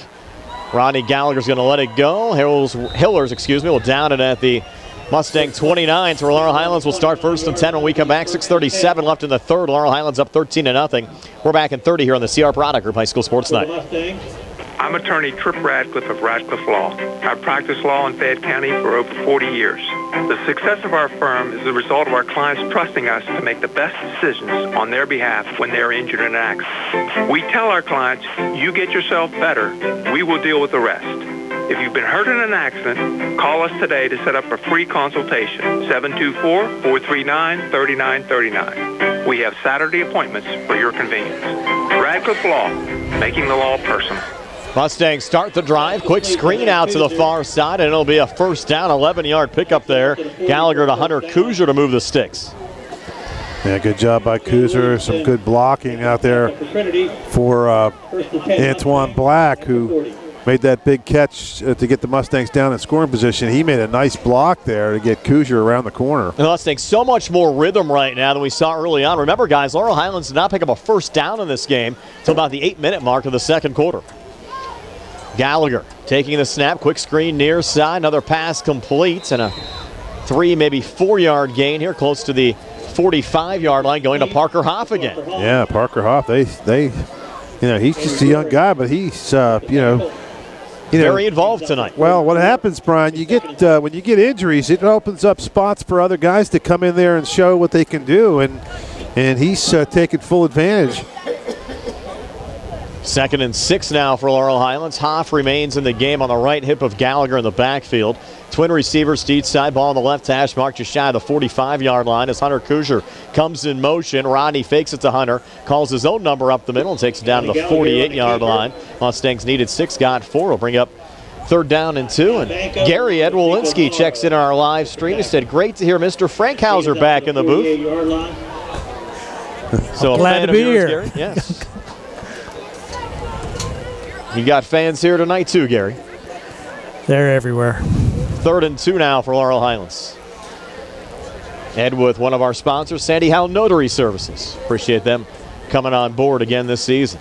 Rodney Gallagher's going to let it go. Hillers, will down it at the Mustang 29. So Laurel Highlands will start 1st and 10 when we come back. 6:37 left in the 3rd. Laurel Highlands up 13-0. We're back in 30 here on the CR Product Group High School Sports Night. I'm attorney Tripp Radcliffe of Radcliffe Law. I've practiced law in Fayette County for over 40 years. The success of our firm is the result of our clients trusting us to make the best decisions on their behalf when they are injured in an accident. We tell our clients, you get yourself better, we will deal with the rest. If you've been hurt in an accident, call us today to set up a free consultation, 724-439-3939. We have Saturday appointments for your convenience. Radcliffe Law, making the law personal. Mustangs start the drive. Quick screen out to the far side, and it'll be a 1st down, 11-yard pickup there. Gallagher to Hunter Kuzer to move the sticks. Yeah, good job by Kuzer. Some good blocking out there for Antoine Black, who made that big catch to get the Mustangs down in scoring position. He made a nice block there to get Kuzer around the corner. The Mustangs so much more rhythm right now than we saw early on. Remember, guys, Laurel Highlands did not pick up a 1st down in this game until about the 8-minute mark of the 2nd quarter. Gallagher taking the snap, quick screen near side, another pass complete, and a 3, maybe 4-yard gain here, close to the 45-yard line, going to Parker Hoff again. Yeah, Parker Hoff. They he's just a young guy, but he's very involved tonight. Well, what happens, Brian? You get when you get injuries, it opens up spots for other guys to come in there and show what they can do, and he's taking full advantage. 2nd and 6 now for Laurel Highlands. Hoff remains in the game on the right hip of Gallagher in the backfield. Twin receivers to each side. Ball on the left hash mark just shy of the 45-yard line as Hunter Kuzer comes in motion. Rodney fakes it to Hunter. Calls his own number up the middle and takes it down to the 48-yard line. Mustangs needed 6, got 4. Will bring up 3rd down and 2. And Gary Edwolinski checks in on our live stream. He said, great to hear Mr. Frankhauser back in the booth. So glad to be here. Gary? Yes. You got fans here tonight too, Gary. They're everywhere. 3rd and 2 now for Laurel Highlands. Ed with one of our sponsors, Sandy Howell Notary Services. Appreciate them coming on board again this season.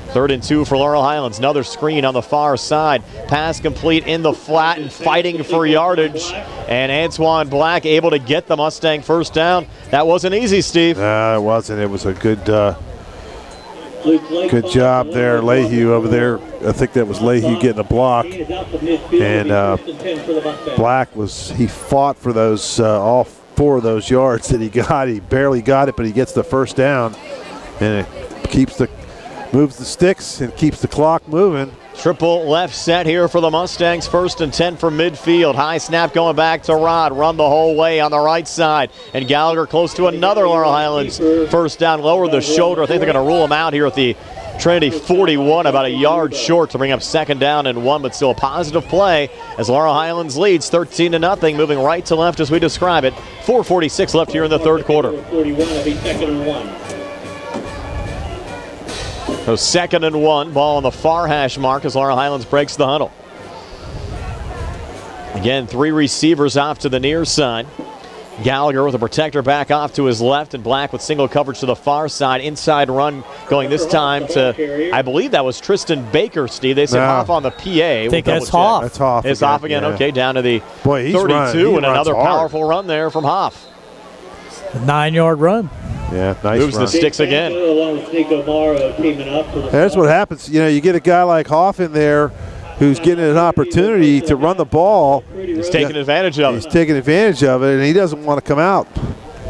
3rd and 2 for Laurel Highlands. Another screen on the far side. Pass complete in the flat and fighting for yardage. And Antoine Black able to get the Mustang 1st down. That wasn't easy, Steve. It wasn't. It was a good job there. Leahy over there. I think that was Leahy getting a block. And Black he fought for those all 4 of those yards that he got. He barely got it, but he gets the 1st down. And it moves the sticks and keeps the clock moving. Triple left set here for the Mustangs. 1st and 10 from midfield. High snap going back to Rod. Run the whole way on the right side. And Gallagher close to another Laurel Highlands 1st down. Lower the shoulder. I think they're going to rule him out here at the Trinity 41, about a yard short to bring up 2nd down and 1, but still a positive play as Laurel Highlands leads 13-0, moving right to left as we describe it. 4:46 left here in the 3rd quarter. 2nd and 1. So 2nd and 1, ball on the far hash mark as Laurel Highlands breaks the huddle. Again, 3 receivers off to the near side. Gallagher with a protector back off to his left, and Black with single coverage to the far side. Inside run going this time to, I believe that was Tristan Baker, Steve. They said Hoff on the PA. I think that's Hoff. That's Hoff. It's Hoff again. Yeah. Okay, down to the 32, and another powerful run there from Hoff. A 9-yard run. Yeah, nice Moves run. the sticks again. There's what happens. You get a guy like Hoff in there. who's getting an opportunity to run the ball. He's taking advantage of it. He's taking advantage of it, and he doesn't want to come out.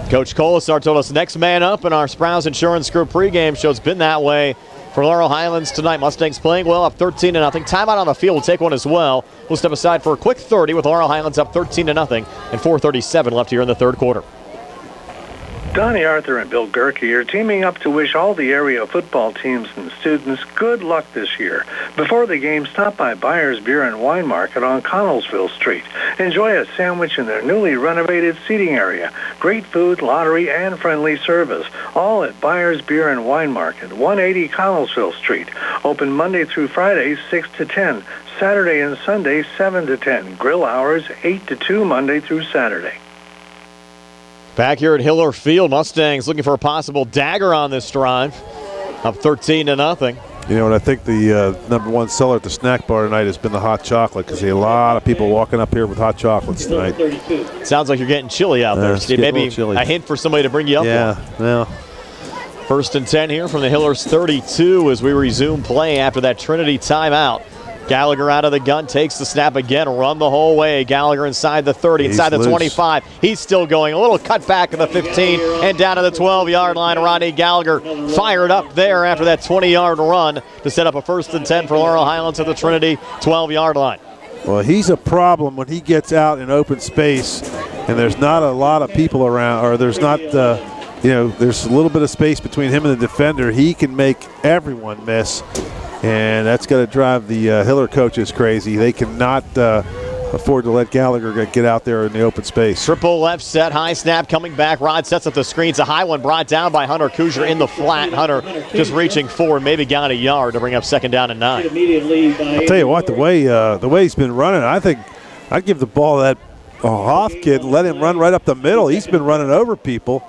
Coach Colasar told us next man up in our Sprouse Insurance Group pregame show. It's been that way for Laurel Highlands tonight. Mustangs playing well, up 13-0. Timeout on the field. We'll take one as well. We'll step aside for a quick 30 with Laurel Highlands up 13-0 and 4:37 left here in the third quarter. Donnie Arthur and Bill Gerke are teaming up to wish all the area football teams and students good luck this year. Before the game, stop by Byers Beer and Wine Market on Connellsville Street. Enjoy a sandwich in their newly renovated seating area. Great food, lottery, and friendly service. All at Byers Beer and Wine Market, 180 Connellsville Street. Open Monday through Friday, 6 to 10. Saturday and Sunday, 7 to 10. Grill hours, 8 to 2 Monday through Saturday. Back here at Hiller Field, Mustangs looking for a possible dagger on this drive. Up 13-0. You know, and I think the number one seller at the snack bar tonight has been the hot chocolate, because a lot of people walking up here with hot chocolates tonight. Sounds like you're getting chilly out there, Steve. Maybe a hint for somebody to bring you up. Yeah, well. 1st and 10 here from the Hillers 32 as we resume play after that Trinity timeout. Gallagher out of the gun, takes the snap again, run the whole way. Gallagher inside the 30, inside the 25. He's still going. A little cut back to the 15 and down to the 12-yard line. Ronnie Gallagher fired up there after that 20-yard run to set up a 1st and 10 for Laurel Highlands at the Trinity 12-yard line. Well, he's a problem when he gets out in open space and there's not a lot of people around, or there's not, there's a little bit of space between him and the defender. He can make everyone miss. And that's going to drive the Hiller coaches crazy. They cannot afford to let Gallagher get out there in the open space. Triple left set, high snap coming back. Rod sets up the screens. A high one brought down by Hunter Kuzier in the flat. Hunter just reaching forward, maybe got a yard to bring up 2nd down and 9. I'll tell you what, the way he's been running, I think I'd give the ball to that Hoff kid and let him run right up the middle. He's been running over people.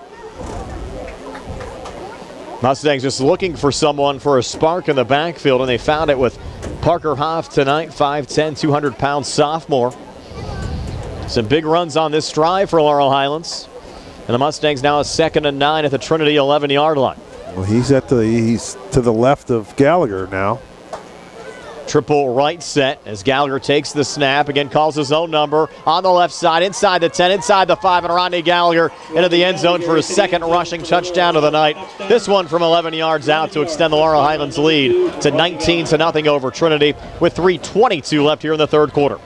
Mustangs just looking for someone for a spark in the backfield, and they found it with Parker Hoff tonight, 5'10", 200-pound sophomore. Some big runs on this drive for Laurel Highlands. And the Mustangs now a 2nd and 9 at the Trinity 11-yard line. Well, he's to the left of Gallagher now. Triple right set as Gallagher takes the snap. Again, calls his own number on the left side, inside the 10, inside the 5, and Rodney Gallagher into the end zone for his 2nd rushing touchdown of the night. This one from 11 yards out to extend the Laurel Highlands lead to 19-0 over Trinity with 3:22 left here in the third quarter.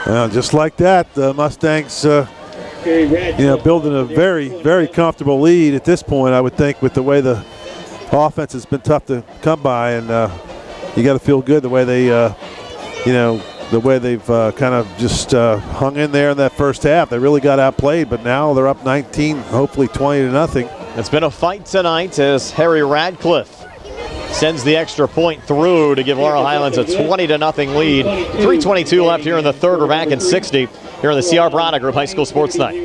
Well, just like that, the Mustangs building a very, very comfortable lead at this point, I would think, with the way the offense has been tough to come by, and you got to feel good the way they, the way they've kind of just hung in there in that first half. They really got outplayed, but now they're up 19, hopefully 20-0. It's been a fight tonight as Harry Radcliffe sends the extra point through to give Laurel Highlands a 20-0 lead. 3:22 left here in the third. We're back in 60 here in the C.R. Brada Group High School Sports Night.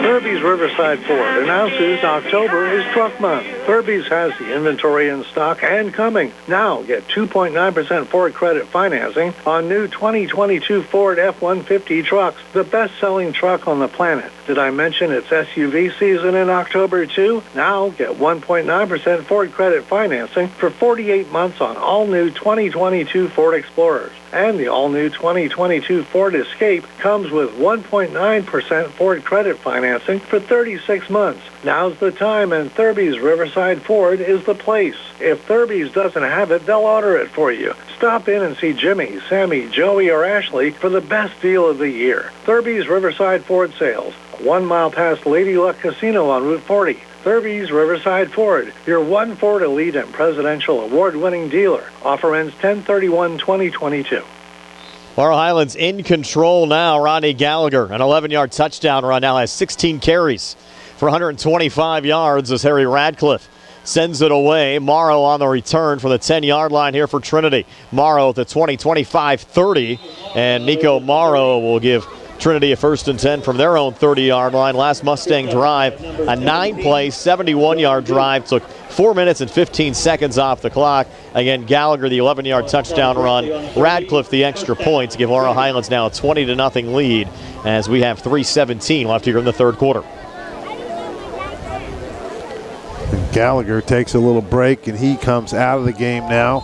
Thurby's Riverside Ford announces October is Truck Month. Thurby's has the inventory in stock and coming. Now get 2.9% Ford credit financing on new 2022 Ford F-150 trucks, the best-selling truck on the planet. Did I mention it's SUV season in October too? Now get 1.9% Ford credit financing for 48 months on all new 2022 Ford Explorers. And the all-new 2022 Ford Escape comes with 1.9% Ford credit financing for 36 months. Now's the time, and Thurby's Riverside Ford is the place. If Thurby's doesn't have it, they'll order it for you. Stop in and see Jimmy, Sammy, Joey, or Ashley for the best deal of the year. Thurby's Riverside Ford sales, 1 mile past Lady Luck Casino on Route 40. Thurby's Riverside Ford, your one Ford Elite and Presidential Award-winning dealer. Offer ends 10/31/2022. Laurel Highlands in control now. Rodney Gallagher, an 11-yard touchdown run, now has 16 carries for 125 yards as Harry Radcliffe sends it away. Morrow on the return for the 10-yard line here for Trinity. Morrow at the 20, 25, 30, and Nico Morrow will give Trinity a 1st and 10 from their own 30-yard line. Last Mustang drive, a 9-play, 71-yard drive, took 4 minutes and 15 seconds off the clock. Again, Gallagher, the 11-yard touchdown run. Radcliffe, the extra point to give Laurel Highlands now a 20-0 lead as we have 3:17 left here in the third quarter. Gallagher takes a little break, and he comes out of the game now.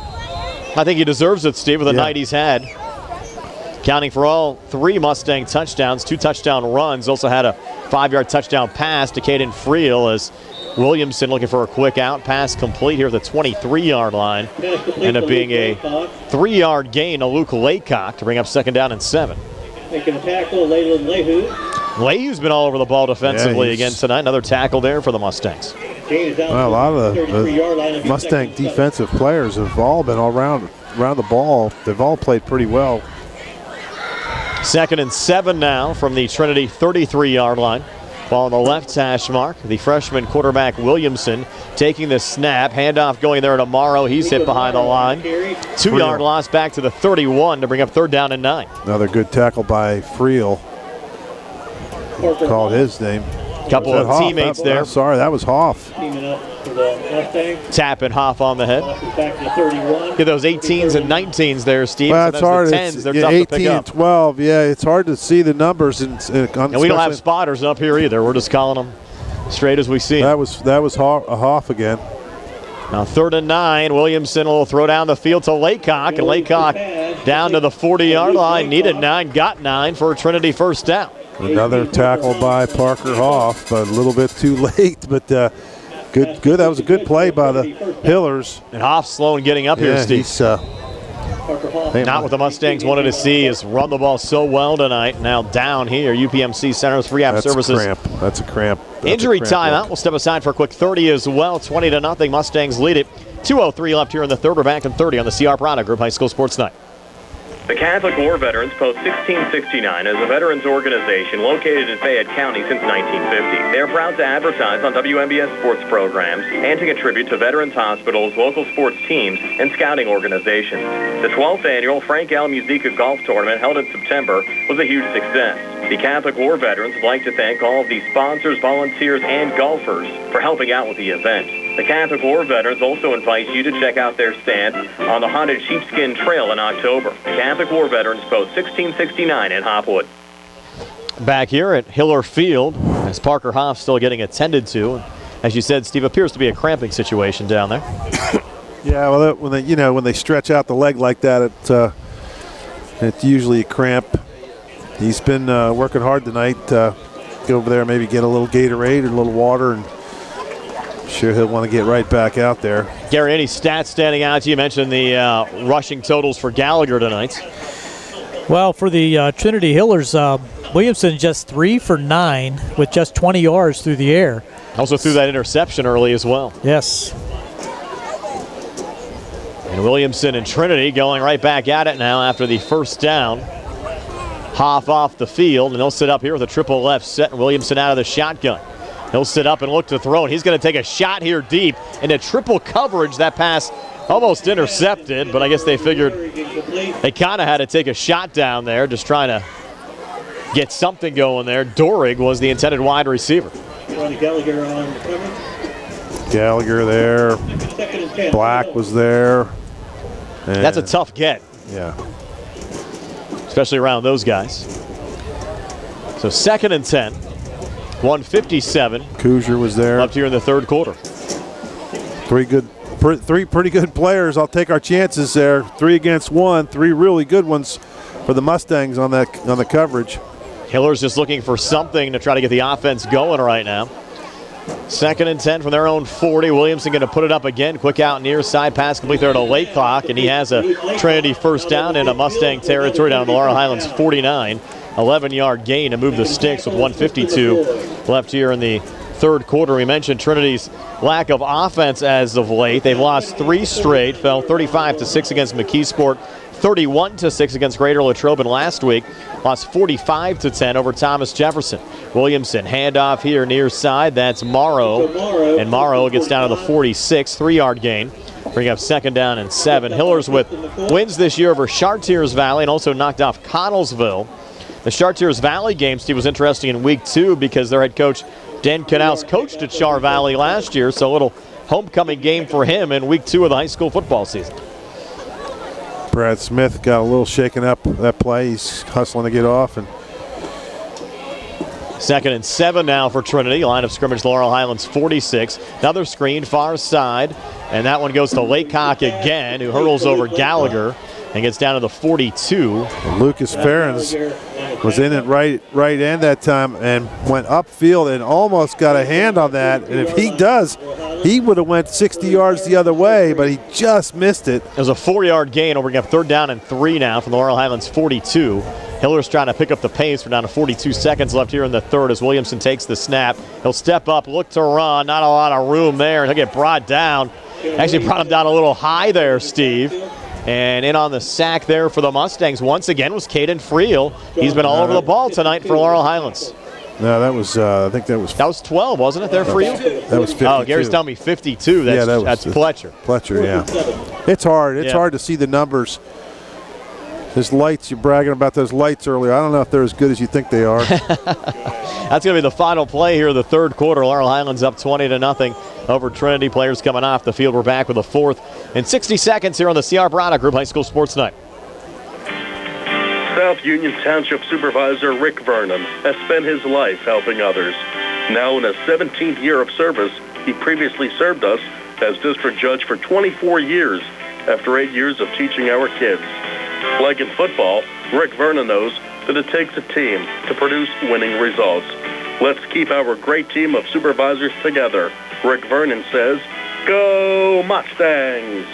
I think he deserves it, Steve, with the night he's had. Counting for all 3 Mustang touchdowns, 2 touchdown runs. Also had a 5-yard touchdown pass to Caden Friel as Williamson looking for a quick out. Pass complete here at the 23-yard line. Ended up being a 3-yard gain to Luke Laycock to bring up 2nd down and 7. Making a tackle, Leyland Lehu. Lehu's been all over the ball defensively again tonight. Another tackle there for the Mustangs. Well, a lot of the Mustang defensive players have all been all around the ball. They've all played pretty well. 2nd and 7 now from the Trinity 33-yard line. Ball on the left hash mark. The freshman quarterback Williamson taking the snap. Handoff going there to Morrow. He's hit behind the line. 2-yard loss back to the 31 to bring up 3rd down and 9. Another good tackle by Friel. Called his name. Couple of teammates there. Sorry, that was Hoff. Tapping Hoff on the head. Get those 18s and 19s there, Steve. Well, it's hard. The 10s, they're tough 18 to pick up. and 12. Yeah, it's hard to see the numbers. And we don't have spotters up here either. We're just calling them straight as we see them. That was Hoff again. Now 3rd and 9. Williamson will throw down the field to Laycock, and Laycock down to the 40-yard line. Needed 9, got 9 for a Trinity 1st down. Another tackle by Parker Hoff, but a little bit too late. But good. That was a good play by the Hillers. And Hoff slow in getting up here, Steve. He's, not what the Mustangs wanted to see is run the ball so well tonight. Now down here, UPMC Center's rehab services. That's a cramp. Injury timeout. We'll step aside for a quick 30 as well. 20-0. Mustangs lead it. 2:03 left here in the 3rd. We're back in 30 on the CR Prada Group High School Sports Night. The Catholic War Veterans Post 1669 is a veterans organization located in Fayette County since 1950. They are proud to advertise on WMBS sports programs and to contribute to veterans hospitals, local sports teams, and scouting organizations. The 12th annual Frank L. Musica Golf Tournament held in September was a huge success. The Catholic War Veterans would like to thank all of the sponsors, volunteers, and golfers for helping out with the event. The Catholic War Veterans also invite you to check out their stand on the haunted Sheepskin Trail in October. The Catholic War Veterans Post 1669 in Hopwood. Back here at Hiller Field, as Parker Hoff still getting attended to. As you said, Steve, appears to be a cramping situation down there. Yeah, well, when they stretch out the leg like that, it's usually a cramp. He's been working hard tonight. Go over there, maybe get a little Gatorade or a little water, and sure he'll want to get right back out there. Gary, any stats standing out to you? You mentioned the rushing totals for Gallagher tonight. Well, for the Trinity Hillers, Williamson just 3 for 9 with just 20 yards through the air. Also threw that interception early as well. Yes. And Williamson and Trinity going right back at it now after the 1st down. Hoff off the field, and he'll sit up here with a triple left set, and Williamson out of the shotgun. He'll sit up and look to throw, and he's going to take a shot here deep into triple coverage. That pass almost intercepted, but I guess they figured they kind of had to take a shot down there, just trying to get something going there. Dorig was the intended wide receiver. Gallagher on the cover. Gallagher there. Black was there. That's a tough get. Yeah. Especially around those guys. So 2nd and 10. 157. Kuzier was there. Up here in the 3rd quarter. Three pretty good players. I'll take our chances there. 3 against 1. 3 really good ones for the Mustangs on the coverage. Hiller's just looking for something to try to get the offense going right now. 2nd and 10 from their own 40. Williamson going to put it up again. Quick out near side pass complete there to Laycock, and he has a Trinity 1st down in a Mustang territory down in the Laurel Highlands 49. 11-yard gain to move the sticks with 152 left here in the 3rd quarter. We mentioned Trinity's lack of offense as of late. They've lost 3 straight, fell 35-6 against McKeesport, 31-6 against Greater Latrobe, and last week lost 45-10 over Thomas Jefferson. Williamson, handoff here near side. That's Morrow, and Morrow gets down to the 46, 3-yard gain. Bring up 2nd down and 7. Hillers with wins this year over Chartiers Valley and also knocked off Connellsville. The Chartiers Valley game, Steve, was interesting in week 2 because their head coach, Dan Knaus, coached at Char Valley last year, so a little homecoming game for him in week 2 of the high school football season. Brad Smith got a little shaken up that play. He's hustling to get off, and 2nd and 7 now for Trinity. Line of scrimmage, Laurel Highlands 46. Another screen, far side. And that one goes to Laycock again, who hurdles over Gallagher and gets down to the 42. Lucas Ferens was in it right end that time and went upfield and almost got a hand on that. And if he does, he would have went 60 yards the other way, but he just missed it. It was a 4-yard gain. We're going to have 3rd down and 3 now from the Laurel Highlands 42. Hiller's trying to pick up the pace. We're down to 42 seconds left here in the 3rd as Williamson takes the snap. He'll step up, look to run. Not a lot of room there. He'll get brought down. Actually brought him down a little high there, Steve. And in on the sack there for the Mustangs once again was Caden Friel. He's been all over the ball tonight for Laurel Highlands. No, that was, I think that was 12, wasn't it there, Friel? That was 52. Oh, Gary's telling me 52. That's Fletcher. Fletcher, yeah. It's hard. It's hard to see the numbers. His lights, you're bragging about those lights earlier. I don't know if they're as good as you think they are. That's going to be the final play here of the 3rd quarter. Laurel Highlands up 20-0 over Trinity. Players coming off the field. We're back with a 4th and 60 seconds here on the C.R. Brada Group High School Sports Night. South Union Township Supervisor Rick Vernon has spent his life helping others. Now in his 17th year of service, he previously served us as district judge for 24 years after 8 years of teaching our kids. Like in football, Rick Vernon knows that it takes a team to produce winning results. Let's keep our great team of supervisors together. Rick Vernon says, "Go Mustangs!"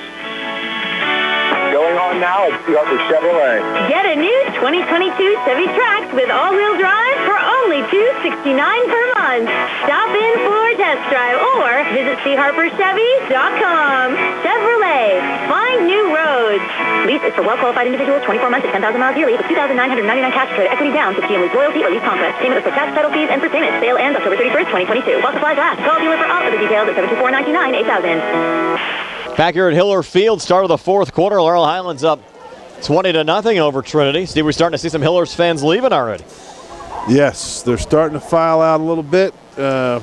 Going on now at Arthur Chevrolet. Get a new 2022 Chevy Trax with all-wheel drive for only $269 per month. Stop in for a test drive or visit charperchevy.com. Chevrolet, find new roads. Lease is for well-qualified individuals, 24 months at 10,000 miles yearly with $2,999 cash credit equity down to GM Lease Loyalty or Lease Conquest. Payment is for tax, title fees, and for payment. Sale ends October 31st, 2022. While supplies last. Call dealer for all other details at 724-99-8000. Back here at Hiller Field, start of the 4th quarter. Laurel Highlands up 20-0 over Trinity. Steve, we're starting to see some Hillers fans leaving already. Yes, they're starting to file out a little bit, but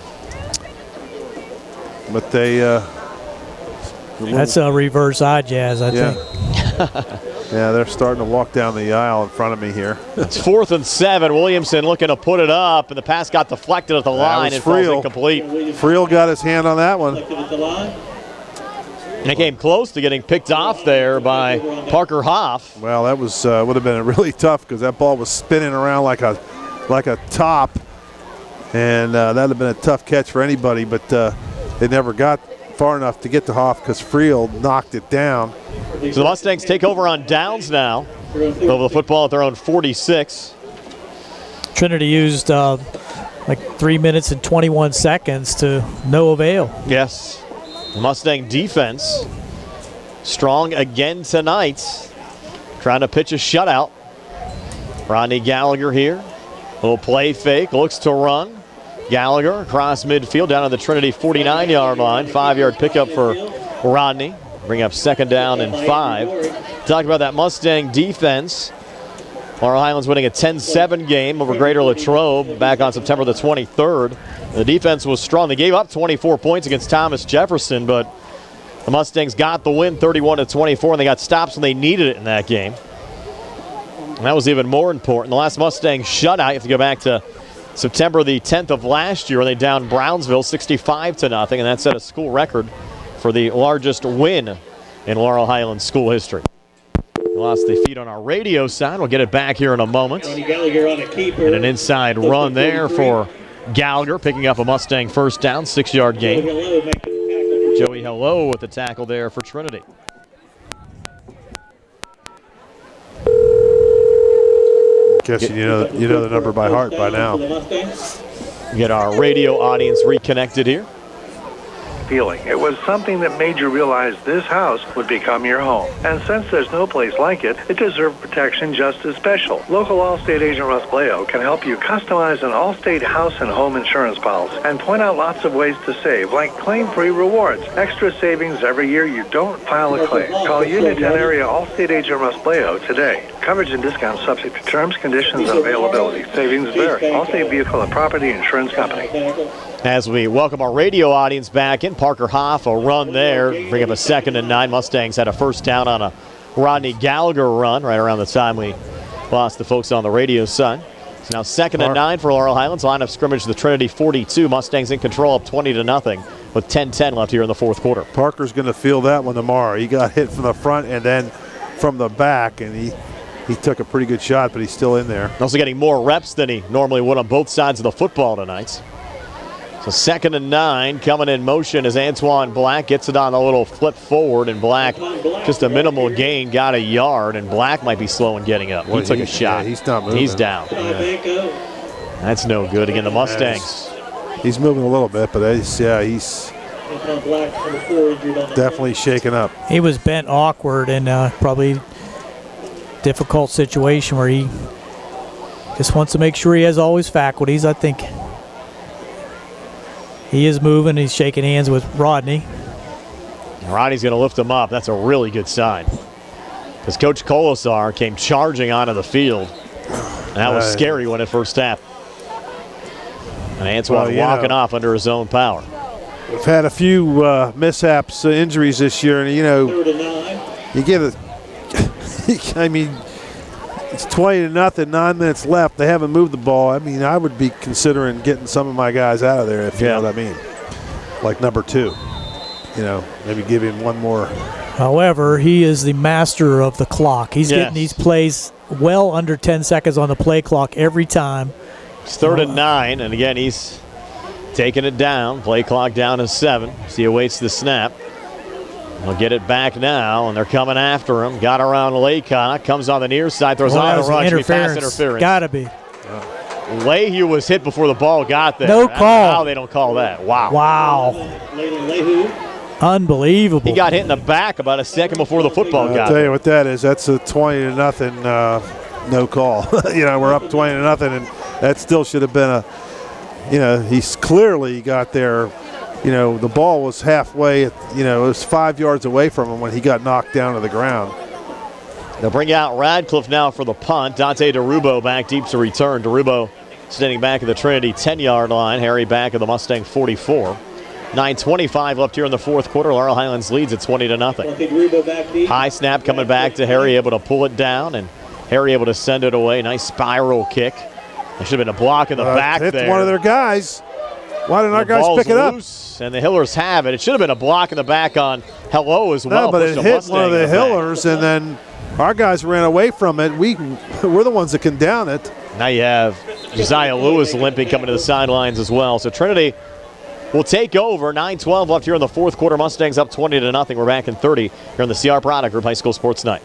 they. That's a reverse eye jazz, I think. Yeah, they're starting to walk down the aisle in front of me here. It's 4th and 7. Williamson looking to put it up, and the pass got deflected at the line and falls incomplete. Friel got his hand on that one. And it came close to getting picked off there by Parker Hoff. Well, that was would have been really tough because that ball was spinning around like a top, and that would have been a tough catch for anybody. But it never got far enough to get to Hoff because Friel knocked it down. So the Mustangs take over on downs now. Over the football at their own 46. Trinity used like 3 minutes and 21 seconds to no avail. Yes. Mustang defense strong again tonight. Trying to pitch a shutout. Rodney Gallagher here. Little play fake. Looks to run. Gallagher across midfield down to the Trinity 49-yard line. 5-yard pickup for Rodney. Bring up 2nd down and 5. Talk about that Mustang defense. Laurel Highlands winning a 10-7 game over Greater Latrobe back on September the 23rd. The defense was strong. They gave up 24 points against Thomas Jefferson, but the Mustangs got the win 31-24, and they got stops when they needed it in that game. And that was even more important. The last Mustang shutout, you have to go back to September the 10th of last year when they downed Brownsville 65-0, and that set a school record for the largest win in Laurel Highlands school history. We lost the feed on our radio side. We'll get it back here in a moment. And an inside run there for Gallagher, picking up a Mustang first down, 6-yard gain. Joey Hello with the tackle there for Trinity. Guessing you know the number by heart by now. Get our radio audience reconnected here. Feeling. It was something that made you realize this house would become your home. And since there's no place like it, it deserves protection just as special. Local Allstate agent Russ Bleo can help you customize an Allstate house and home insurance policy and point out lots of ways to save, like claim-free rewards, extra savings every year you don't file a claim. Call Uniontown area Allstate agent Russ Bleo today. Coverage and discounts subject to terms, conditions, and availability. Savings vary. Allstate Vehicle and Property Insurance Company. As we welcome our radio audience back in, Parker Hoff, a run there. Bring up a 2nd and 9. Mustangs had a first down on a Rodney Gallagher run right around the time we lost the folks on the radio side. It's now 2nd and 9 for Laurel Highlands. Line of scrimmage, the Trinity 42. Mustangs in control up 20-0 with 10:10 left here in the fourth quarter. Parker's going to feel that one tomorrow. He got hit from the front and then from the back, and he took a pretty good shot, but he's still in there. Also getting more reps than he normally would on both sides of the football tonight. So 2nd and 9, coming in motion as Antoine Black gets it on a little flip forward, and Black, just a minimal gain, got a yard, and Black might be slow in getting up. He took a shot. Yeah, he's not moving. He's down. Yeah. That's no good. Again, the Mustangs. He's moving a little bit, but he's definitely shaken up. He was bent awkward and probably difficult situation where he just wants to make sure he has all his faculties. I think he is moving. He's shaking hands with Rodney. Rodney's going to lift him up. That's a really good sign. Because Coach Kolosar came charging onto the field. That was scary when it first happened. And Antoine walking off under his own power. We've had a few mishaps, injuries this year, and you get a. I mean, it's 20-0, 9 minutes left. They haven't moved the ball. I mean, I would be considering getting some of my guys out of there, if you know what I mean. Like number 2. Maybe give him one more. However, he is the master of the clock. He's getting these plays well under 10 seconds on the play clock every time. It's 3rd and 9, and again, he's taking it down. Play clock down to 7. So he awaits the snap. He'll get it back now, and they're coming after him. Got around Laycock, comes on the near side, throws on a rush. Pass interference. Gotta be. Lehue was hit before the ball got there. No call. How they don't call that. Wow. Unbelievable. He got hit in the back about a second before the football got there. I'll tell you what that is. That's a 20-0 no call. We're up 20-0, and that still should have been he's clearly got there. The ball was halfway, it was 5 yards away from him when he got knocked down to the ground. They'll bring out Radcliffe now for the punt. Dante DeRubo back deep to return. DeRubo standing back at the Trinity 10-yard line. Harry back at the Mustang 44. 9:25 left here in the fourth quarter. Laurel Highlands leads at 20-0. High snap coming back to Harry, able to pull it down, and Harry able to send it away. Nice spiral kick. There should have been a block in the back there. It's one of their guys. Why didn't our guys pick it up? And the Hillers have it. It should have been a block in the back on Hello as well. No, but it hit one of the Hillers, and then our guys ran away from it. We're the ones that can down it. Now you have Josiah Lewis limping coming to the sidelines as well. So Trinity will take over. 9:12 left here in the fourth quarter. Mustangs up 20-0. We're back in 30 here on the CR Product Group High School Sports Night.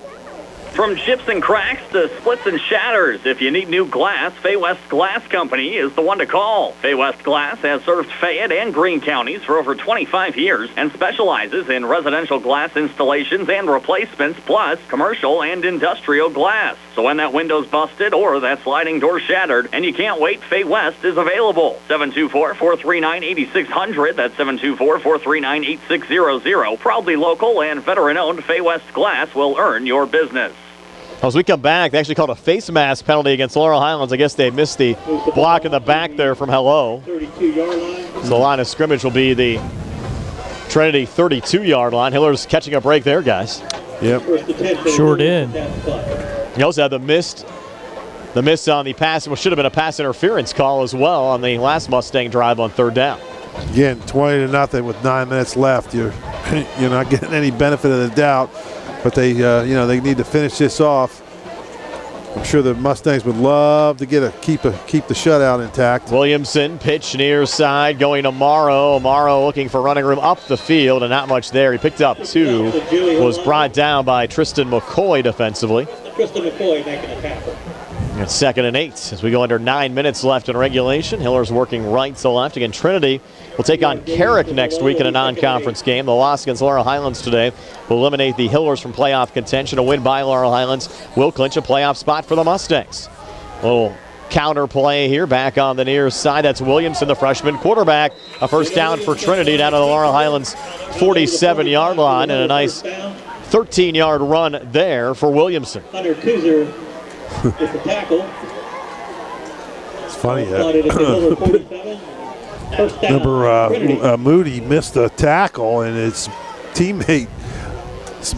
From chips and cracks to splits and shatters, if you need new glass, Fay West Glass Company is the one to call. Fay West Glass has served Fayette and Greene counties for over 25 years and specializes in residential glass installations and replacements, plus commercial and industrial glass. So when that window's busted or that sliding door shattered and you can't wait, Fay West is available. 724-439-8600. That's 724-439-8600. Proudly local and veteran-owned, Fay West Glass will earn your business. As we come back, they actually called a face mask penalty against Laurel Highlands. I guess they missed the block in the back there from Hello. 32-yard line. So the line of scrimmage will be the Trinity 32-yard line. Hillers catching a break there, guys. Yep. Sure did. You also had the miss on the pass. It should have been a pass interference call as well on the last Mustang drive on 3rd down. Again, 20-0 with 9 minutes left. You're not getting any benefit of the doubt. But they need to finish this off. I'm sure the Mustangs would love to keep the shutout intact. Williamson, pitch near side, going to Morrow. Morrow looking for running room up the field, and not much there. He picked up 2. Was brought down by Tristan McCoy defensively. Tristan McCoy making a tackle. It's 2nd and 8 as we go under 9 minutes left in regulation. Hillers working right to left. Again, Trinity will take on Carrick next week in a non-conference game. The loss against Laurel Highlands today will eliminate the Hillers from playoff contention. A win by Laurel Highlands will clinch a playoff spot for the Mustangs. A little counter play here back on the near side. That's Williamson, the freshman quarterback. A first down for Trinity down to the Laurel Highlands 47-yard line, and a nice 13-yard run there for Williamson. Hunter Kuzer with the tackle. It's funny. Remember, Moody missed a tackle, and his teammate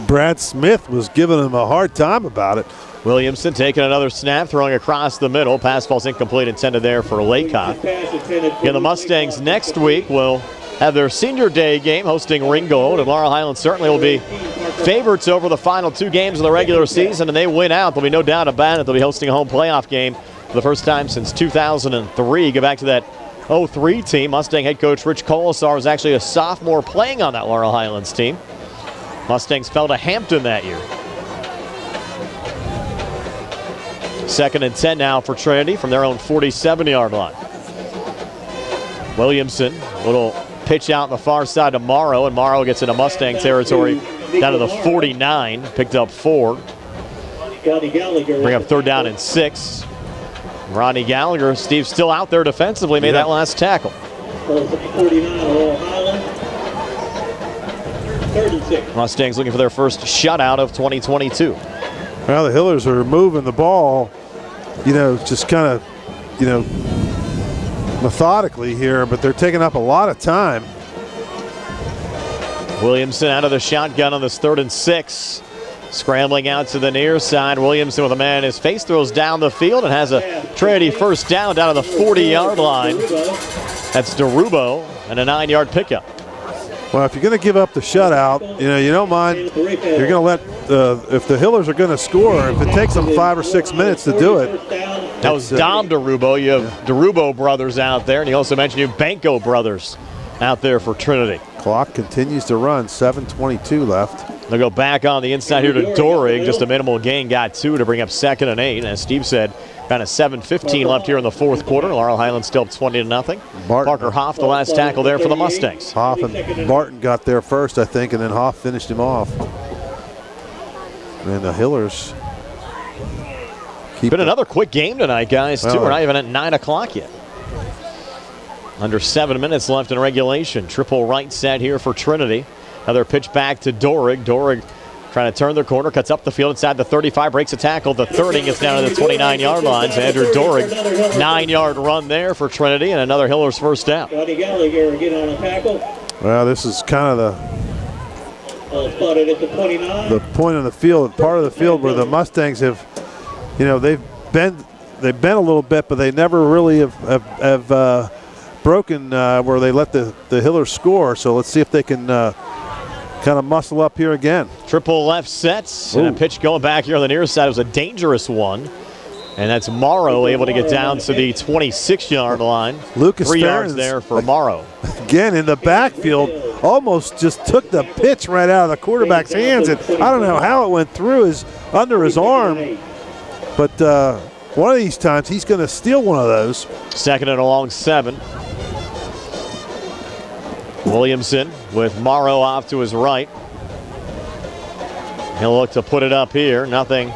Brad Smith was giving him a hard time about it. Williamson taking another snap, throwing across the middle. Pass falls incomplete, intended there for Laycock. Again, the Mustangs next week will have their senior day game hosting Ringgold, and Laurel Highlands certainly will be favorites over the final 2 games of the regular season, and they win out. There'll be no doubt about it. They'll be hosting a home playoff game for the first time since 2003. Go back to that 03 team. Mustang head coach Rich Colasar was actually a sophomore playing on that Laurel Highlands team. Mustangs fell to Hampton that year. 2nd and 10 now for Trinity from their own 47-yard line. Williamson, little pitch out on the far side to Morrow, and Morrow gets into Mustang territory down to the 49, picked up 4. Bring up 3rd down and 6. Rodney Gallagher, Steve, still out there defensively, made that last tackle. 36. Mustangs looking for their first shutout of 2022. Well, the Hillers are moving the ball, just kind of, methodically here, but they're taking up a lot of time. Williamson out of the shotgun on this 3rd and 6. Scrambling out to the near side. Williamson with a man in his face, throws down the field and has a Trinity first down to the 40-yard line. That's DeRubo and a 9-yard pickup. Well, if you're going to give up the shutout, you don't mind. You're going to let, if the Hillers are going to score, if it takes them 5 or 6 minutes to do it. That was Dom DeRubo. You have DeRubo brothers out there, and you also mentioned you have Banco brothers out there for Trinity. Clock continues to run, 7:22 left. They'll go back on the inside here to Dorig. Just a minimal gain, got 2 to bring up 2nd and 8. As Steve said, kind of 7:15 left here in the 4th quarter. Laurel Highlands still up 20-0. Parker Hoff, the last tackle there for the Mustangs. Hoff and Barton got there first, I think, and then Hoff finished him off. And the Hillers been another quick game tonight, guys, too. We're not even at 9 o'clock yet. Under 7 minutes left in regulation. Triple right set here for Trinity. Another pitch back to Dorig. Dorig trying to turn the corner, cuts up the field inside the 35, breaks a tackle. The 30 gets down to the 29-yard line. So Andrew Dorig, 9-yard run there for Trinity, and another Hillers first down. Rodney Gallagher get on a tackle. Well, this is kind of spotted at the 29. the point of the field, part of the field where the Mustangs have, they've bent a little bit, but they never really have broken where they let the Hillers score. So let's see if they can kind of muscle up here again. Triple left sets, and a pitch going back here on the near side. It was a dangerous one. And that's Morrow able to get down to the 26-yard line. Lucas 3 Stearns, yards there for Morrow. Again, in the backfield, almost just took the pitch right out of the quarterback's hands. And I don't know how it went through under his arm. But one of these times, he's going to steal one of those. 2nd and a long 7. Williamson with Morrow off to his right. He'll look to put it up here. Nothing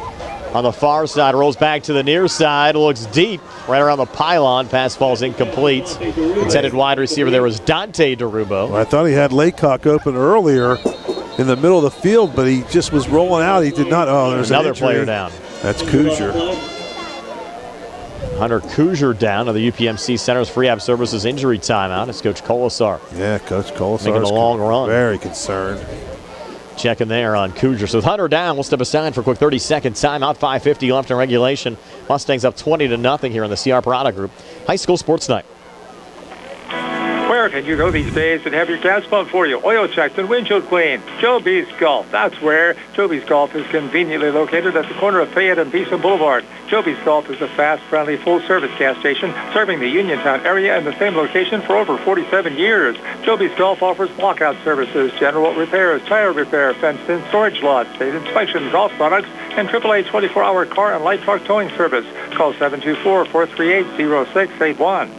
on the far side. Rolls back to the near side. Looks deep right around the pylon. Pass falls incomplete. Intended wide receiver there was Dante DeRubo. I thought he had Laycock open earlier in the middle of the field, but he just was rolling out. He did not. Oh, there's another player down. That's Kuzier. Hunter Kuzier down to the UPMC Center's Rehab Services injury timeout. It's Coach Colasar. Yeah, Coach Colasar making a long run. Very concerned. Checking there on Kuzier. So with Hunter down, we'll step aside for a quick 30-second timeout. 5:50 left in regulation. Mustangs up 20-0 here in the CR Parada Group High School Sports Night. Where can you go these days and have your gas pumped for you? Oil checked and windshield clean. Joby's Golf. That's where. Joby's Golf is conveniently located at the corner of Fayette and Beeson Boulevard. Joby's Golf is a fast, friendly, full-service gas station serving the Uniontown area in the same location for over 47 years. Joby's Golf offers lockout services, general repairs, tire repair, fenced-in storage lots, state inspection, golf products, and AAA 24-hour car and light truck towing service. Call 724-438-0681.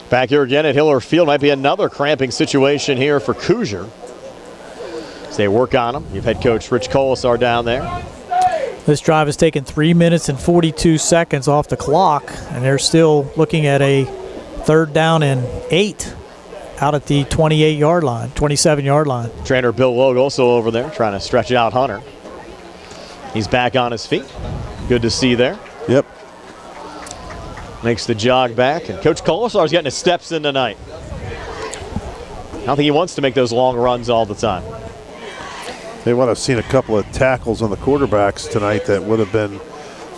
Back here again at Hiller Field. Might be another cramping situation here for Kuzier as they work on him. You've had Coach Rich Colasar down there. This drive has taken 3 minutes and 42 seconds off the clock, and they're still looking at a 3rd down and 8 out at the 28-yard line, 27-yard line. Trainer Bill Logue also over there trying to stretch out Hunter. He's back on his feet. Good to see there. Yep. Makes the jog back, and Coach Colasar's getting his steps in tonight. I don't think he wants to make those long runs all the time. They would have seen a couple of tackles on the quarterbacks tonight that would have been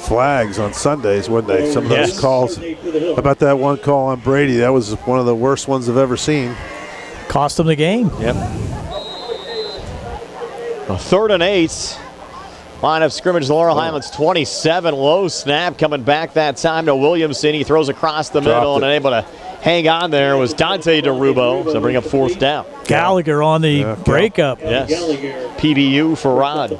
flags on Sundays, wouldn't they? Some of those calls. About that one call on Brady, that was one of the worst ones I've ever seen. Cost them the game. Yep. A 3rd and 8. Line of scrimmage, Laurel Highlands 27. Low snap coming back that time to Williamson. He throws across the middle and able to hang on there was Dante DeRubo. So bring up 4th down. Gallagher on the breakup. Yes. PBU for Rod.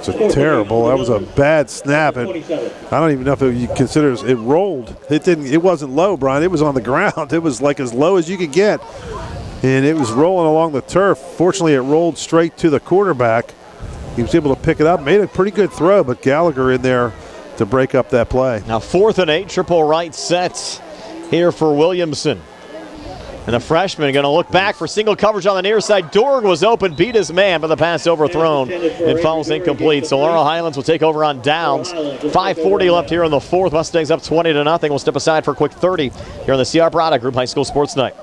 It's terrible. That was a bad snap, and I don't even know if you consider it rolled. It wasn't low, Brian. It was on the ground. It was like as low as you could get, and it was rolling along the turf. Fortunately, it rolled straight to the quarterback. He was able to pick it up, made a pretty good throw, but Gallagher in there to break up that play. Now 4th and 8, triple right sets here for Williamson. And the freshman going to look back for single coverage on the near side. Dorg was open, beat his man, but the pass overthrown and falls incomplete. So Laurel Highlands will take over on downs. 5:40 left here in the 4th. Mustangs up 20-0. We'll step aside for a quick 30 here on the CR Product Group High School Sports Night.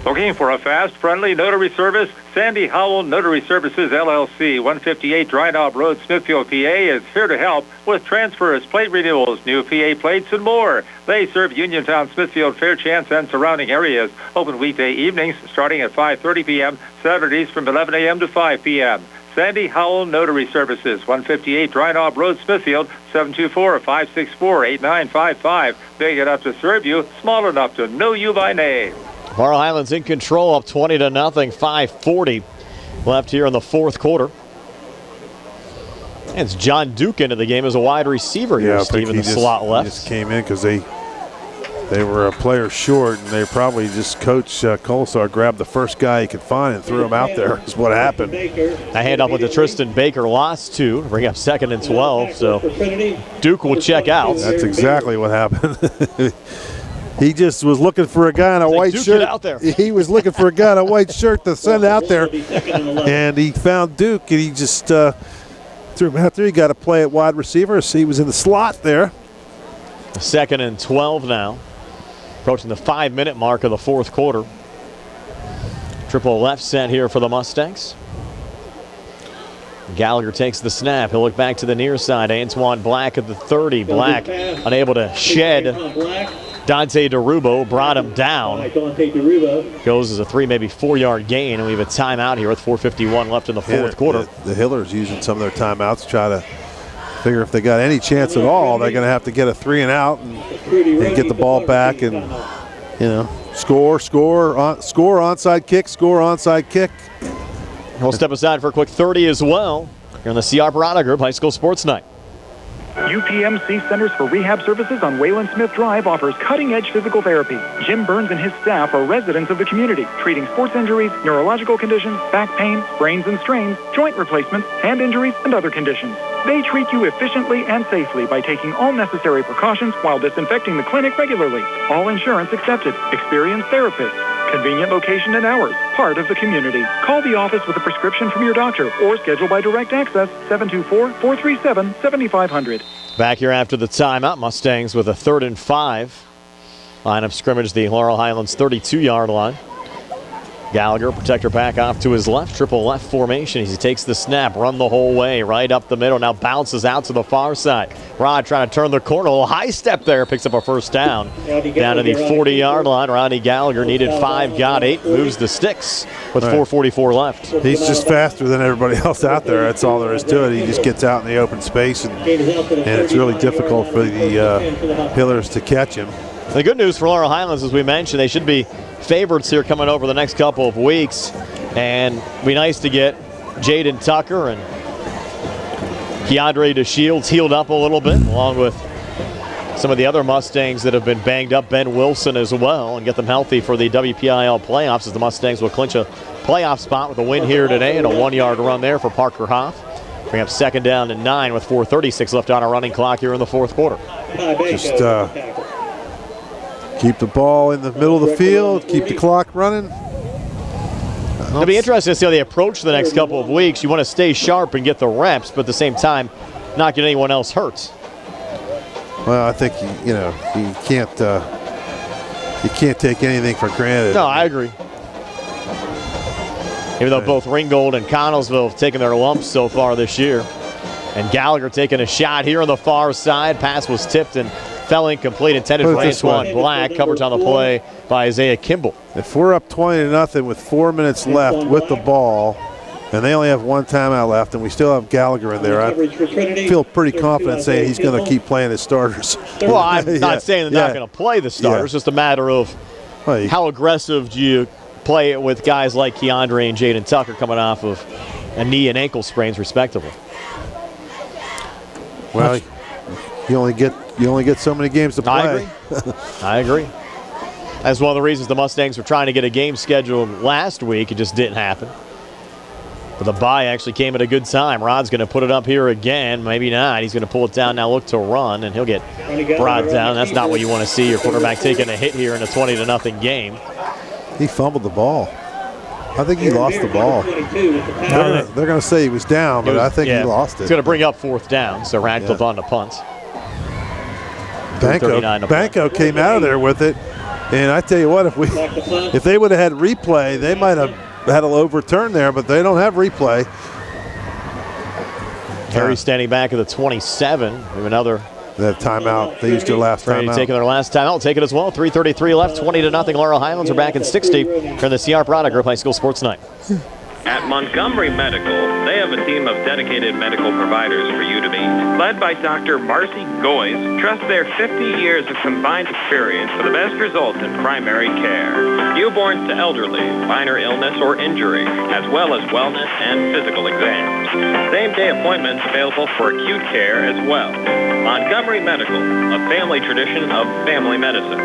Looking for a fast, friendly notary service? Sandy Howell Notary Services, LLC, 158 Dry Knob Road, Smithfield, PA, is here to help with transfers, plate renewals, new PA plates, and more. They serve Uniontown, Smithfield, Fairchance, and surrounding areas. Open weekday evenings starting at 5:30 p.m., Saturdays from 11 a.m. to 5 p.m. Sandy Howell Notary Services, 158 Dry Knob Road, Smithfield, 724-564-8955. Big enough to serve you, small enough to know you by name. Laurel Highlands in control, up 20-0. 5:40 left here in the 4th quarter. And it's John Duke into the game as a wide receiver here, Steve, in the slot left. He just came in because they were a player short, and they probably just Coach Colasar grabbed the first guy he could find and threw him out there is what happened. I hand off with the Tristan Baker, lost 2, bring up 2nd and 12. So Duke will check out. That's exactly what happened. He just was looking for a guy in a white shirt. Out there. He was looking for a guy in a white shirt to send out there, and he found Duke, and he just threw him out there. He got to play at wide receiver, so he was in the slot there. 2nd and 12 now, approaching the 5-minute mark of the 4th quarter. Triple left set here for the Mustangs. Gallagher takes the snap. He'll look back to the near side. Antoine Black at the 30. Black unable to shed. Dante DeRubo brought him down. Goes as a 3, maybe 4-yard gain, and we have a timeout here with 4:51 left in the 4th quarter. The Hillers using some of their timeouts to try to figure if they got any chance at all, they're going to have to get a 3 and out and get the ball back and, score, onside kick. We'll step aside for a quick 30 as well. Here on the CR Barada Group High School Sports Night. UPMC Centers for Rehab Services on Wayland Smith Drive offers cutting-edge physical therapy. Jim Burns and his staff are residents of the community, treating sports injuries, neurological conditions, back pain, sprains and strains, joint replacements, hand injuries, and other conditions. They treat you efficiently and safely by taking all necessary precautions while disinfecting the clinic regularly. All insurance accepted. Experienced therapists. Convenient location and hours. Part of the community. Call the office with a prescription from your doctor or schedule by direct access 724-437-7500. Back here after the timeout, Mustangs with a 3rd and 5. Line of scrimmage, the Laurel Highlands 32-yard line. Gallagher, protector back off to his left, triple left formation as he takes the snap, run the whole way, right up the middle, now bounces out to the far side. Rod trying to turn the corner, a little high step there, picks up a 1st down. Down to the 40-yard line, Rodney Gallagher needed 5, got 8, moves the sticks with 4:44 left. He's just faster than everybody else out there, that's all there is to it. He just gets out in the open space, and it's really difficult for the Hillers to catch him. The good news for Laurel Highlands, as we mentioned, they should be favorites here coming over the next couple of weeks. And it'd be nice to get Jaden Tucker and Keandre DeShields healed up a little bit, along with some of the other Mustangs that have been banged up, Ben Wilson as well, and get them healthy for the WPIAL playoffs as the Mustangs will clinch a playoff spot with a win here today and a 1-yard run there for Parker Hoff. Bring up 2nd down and 9 with 4:36 left on a running clock here in the 4th quarter. Just keep the ball in the middle of the field, keep the clock running. It'll be interesting to see how they approach the next couple of weeks. You want to stay sharp and get the reps, but at the same time, not get anyone else hurt. Well, I think you can't take anything for granted. No, I agree. Even though both Ringgold and Connellsville have taken their lumps so far this year. And Gallagher taking a shot here on the far side. Pass was tipped and fell incomplete. Intended for Antoine Black. Coverage on the play by Isaiah Kimball. If we're up 20-0 with 4 minutes left with the ball, and they only have one timeout left, and we still have Gallagher in there, I feel pretty confident saying he's going to keep playing his starters. Well, I'm not saying they're not going to play the starters. Just a matter of how aggressive do you play it with guys like Keandre and Jaden Tucker coming off of a knee and ankle sprains, respectively. Well, you only get so many games to play. I agree. That's one of the reasons the Mustangs were trying to get a game scheduled last week. It just didn't happen. But the bye actually came at a good time. Rod's going to put it up here again. Maybe not. He's going to pull it down now, look to run, and he'll get brought down. That's not what you want to see. Your quarterback taking a hit here in a 20-0 game. He fumbled the ball. I think he lost the ball. They're going to say he was down, but I think he lost it. It's going to bring up 4th down, so Radcliffe on the punt. Banco came out of there with it, and I tell you what, if they would have had replay, they might have had an overturn there, but they don't have replay. Harry standing back at the 27. We have another. That timeout. They used their last timeout. Taking their last timeout. We'll take it as well. 3:33 left. 20-0. Laurel Highlands are back in 60 for the CR Product Group High School Sports Night. At Montgomery Medical, they have a team of dedicated medical providers for you to meet. Led by Dr. Marcy Goyes, trust their 50 years of combined experience for the best results in primary care. Newborns to elderly, minor illness or injury, as well as wellness and physical exams. Same-day appointments available for acute care as well. Montgomery Medical, a family tradition of family medicine.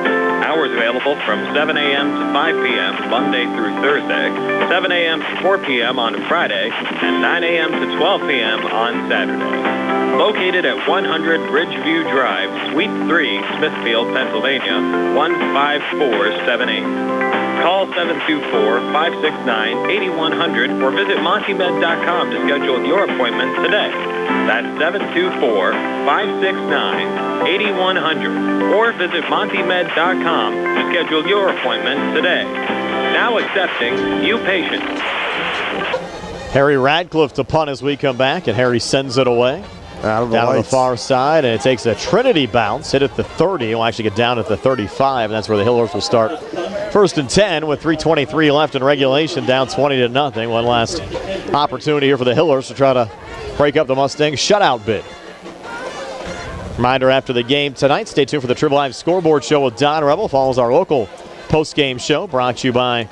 Hours available from 7 a.m. to 5 p.m. Monday through Thursday, 7 a.m. to 4 p.m. on Friday, and 9 a.m. to 12 p.m. on Saturday. Located at 100 Ridgeview Drive, Suite 3, Smithfield, Pennsylvania, 15478. Call 724-569-8100 or visit montymed.com to schedule your appointment today. That's 724-569-8100 or visit montymed.com to schedule your appointment today. Now accepting new patients. Harry Radcliffe to punt as we come back, and Harry sends it away. Down on the far side, and it takes a Trinity bounce, hit at the 30. It'll actually get down at the 35, and that's where the Hillers will start 1st and 10 with 3:23 left in regulation, down 20-0. One last opportunity here for the Hillers to try to break up the Mustangs shutout bid. Reminder after the game tonight, stay tuned for the Triple Live Scoreboard Show with Don Rebel. Follows our local post-game show brought to you by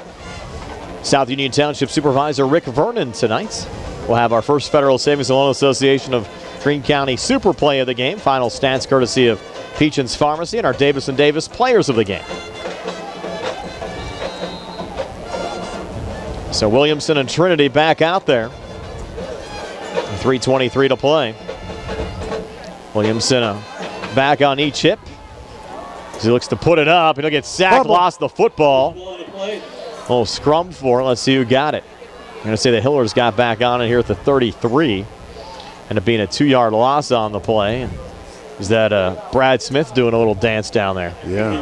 South Union Township Supervisor Rick Vernon tonight. We'll have our first Federal Savings and Loan Association of Greene County Super Play of the game. Final stats courtesy of Peachin's Pharmacy and our Davis & Davis Players of the game. So Williamson and Trinity back out there. 3:23 to play. Williamson back on each hip. He looks to put it up, and he'll get sacked, lost the football. Oh, scrum for it. Let's see who got it. I'm going to say the Hillers got back on it here at the 33. Ended up being a 2-yard loss on the play. And is that Brad Smith doing a little dance down there? Yeah.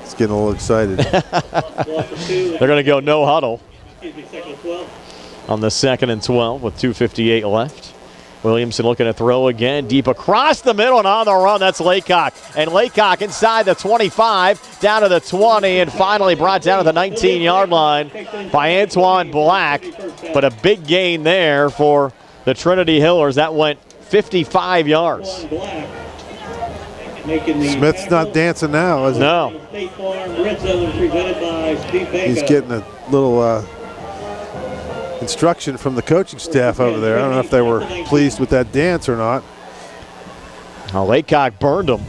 It's getting a little excited. They're going to go no huddle on the 2nd and 12 with 2:58 left. Williamson looking to throw again, deep across the middle and on the run. That's Laycock. And Laycock inside the 25, down to the 20, and finally brought down to the 19-yard line by Antoine Black. But a big gain there for the Trinity Hillers. That went 55 yards. Smith's not dancing now, is he? No. He's getting a little instruction from the coaching staff over there. I don't know if they were pleased with that dance or not. Well, Laycock burned him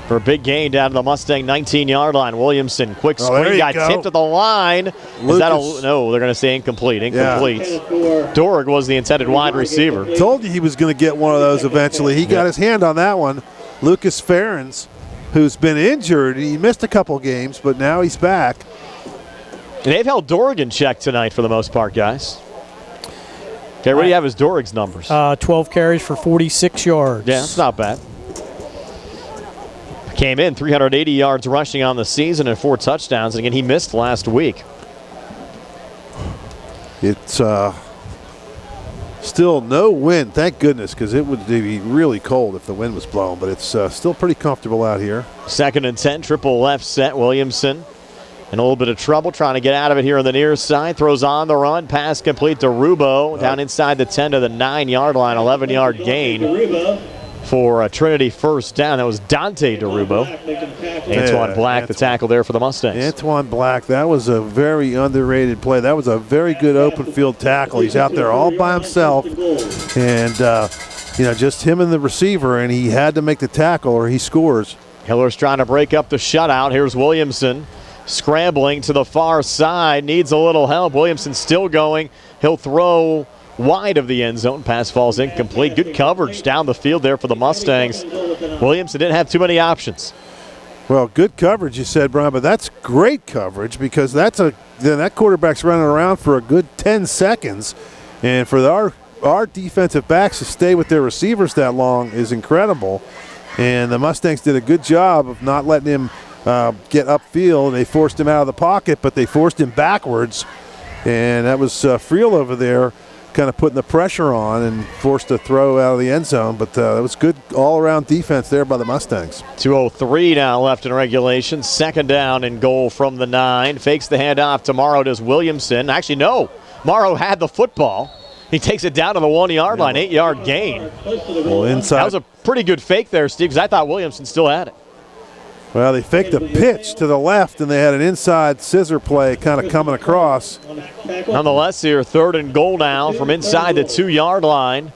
for a big gain down to the Mustang 19-yard line. Williamson, quick screen, got tipped at the line. Is that no, they're going to say incomplete. Incomplete. Yeah. Dorg was the intended wide receiver. Told you he was going to get one of those eventually. He got his hand on that one. Lucas Ferens, who's been injured. He missed a couple games, but now he's back. They've held Dorg in check tonight for the most part, guys. Okay, what do you have as Dorg's numbers? 12 carries for 46 yards. Yeah, that's not bad. Came in 380 yards rushing on the season and 4 touchdowns. And again, he missed last week. It's Still no wind, thank goodness, because it would be really cold if the wind was blowing, but it's still pretty comfortable out here. 2nd and 10, triple left set. Williamson in a little bit of trouble trying to get out of it here on the near side. Throws on the run, pass complete to Rubo, down inside the 10 to the 9-yard line, 11-yard gain for Trinity first down. That was Dante DeRubo. Antoine Black, the tackle there for the Mustangs. Antoine Black, that was a very underrated play. That was a very good open field tackle. He's out there all by himself, and just him and the receiver, and he had to make the tackle or he scores. Hiller's trying to break up the shutout. Here's Williamson scrambling to the far side, needs a little help. Williamson still going. He'll throw wide of the end zone. Pass falls incomplete. Good coverage down the field there for the Mustangs. Williamson didn't have too many options. Well, good coverage, you said, Brian, but that's great coverage because that quarterback's running around for a good 10 seconds. And for our defensive backs to stay with their receivers that long is incredible. And the Mustangs did a good job of not letting him get upfield. They forced him out of the pocket, but they forced him backwards. And that was Friel over there kind of putting the pressure on and forced a throw out of the end zone. But it was good all-around defense there by the Mustangs. 2:03 now left in regulation. 2nd down and goal from the 9. Fakes the handoff to Morrow. Does Williamson. Actually, no. Morrow had the football. He takes it down to the 1-yard line. 8-yard gain. Well, inside. That was a pretty good fake there, Steve, because I thought Williamson still had it. Well, they faked a pitch to the left, and they had an inside scissor play kind of coming across. Nonetheless, here, 3rd and goal now from inside the 2-yard line.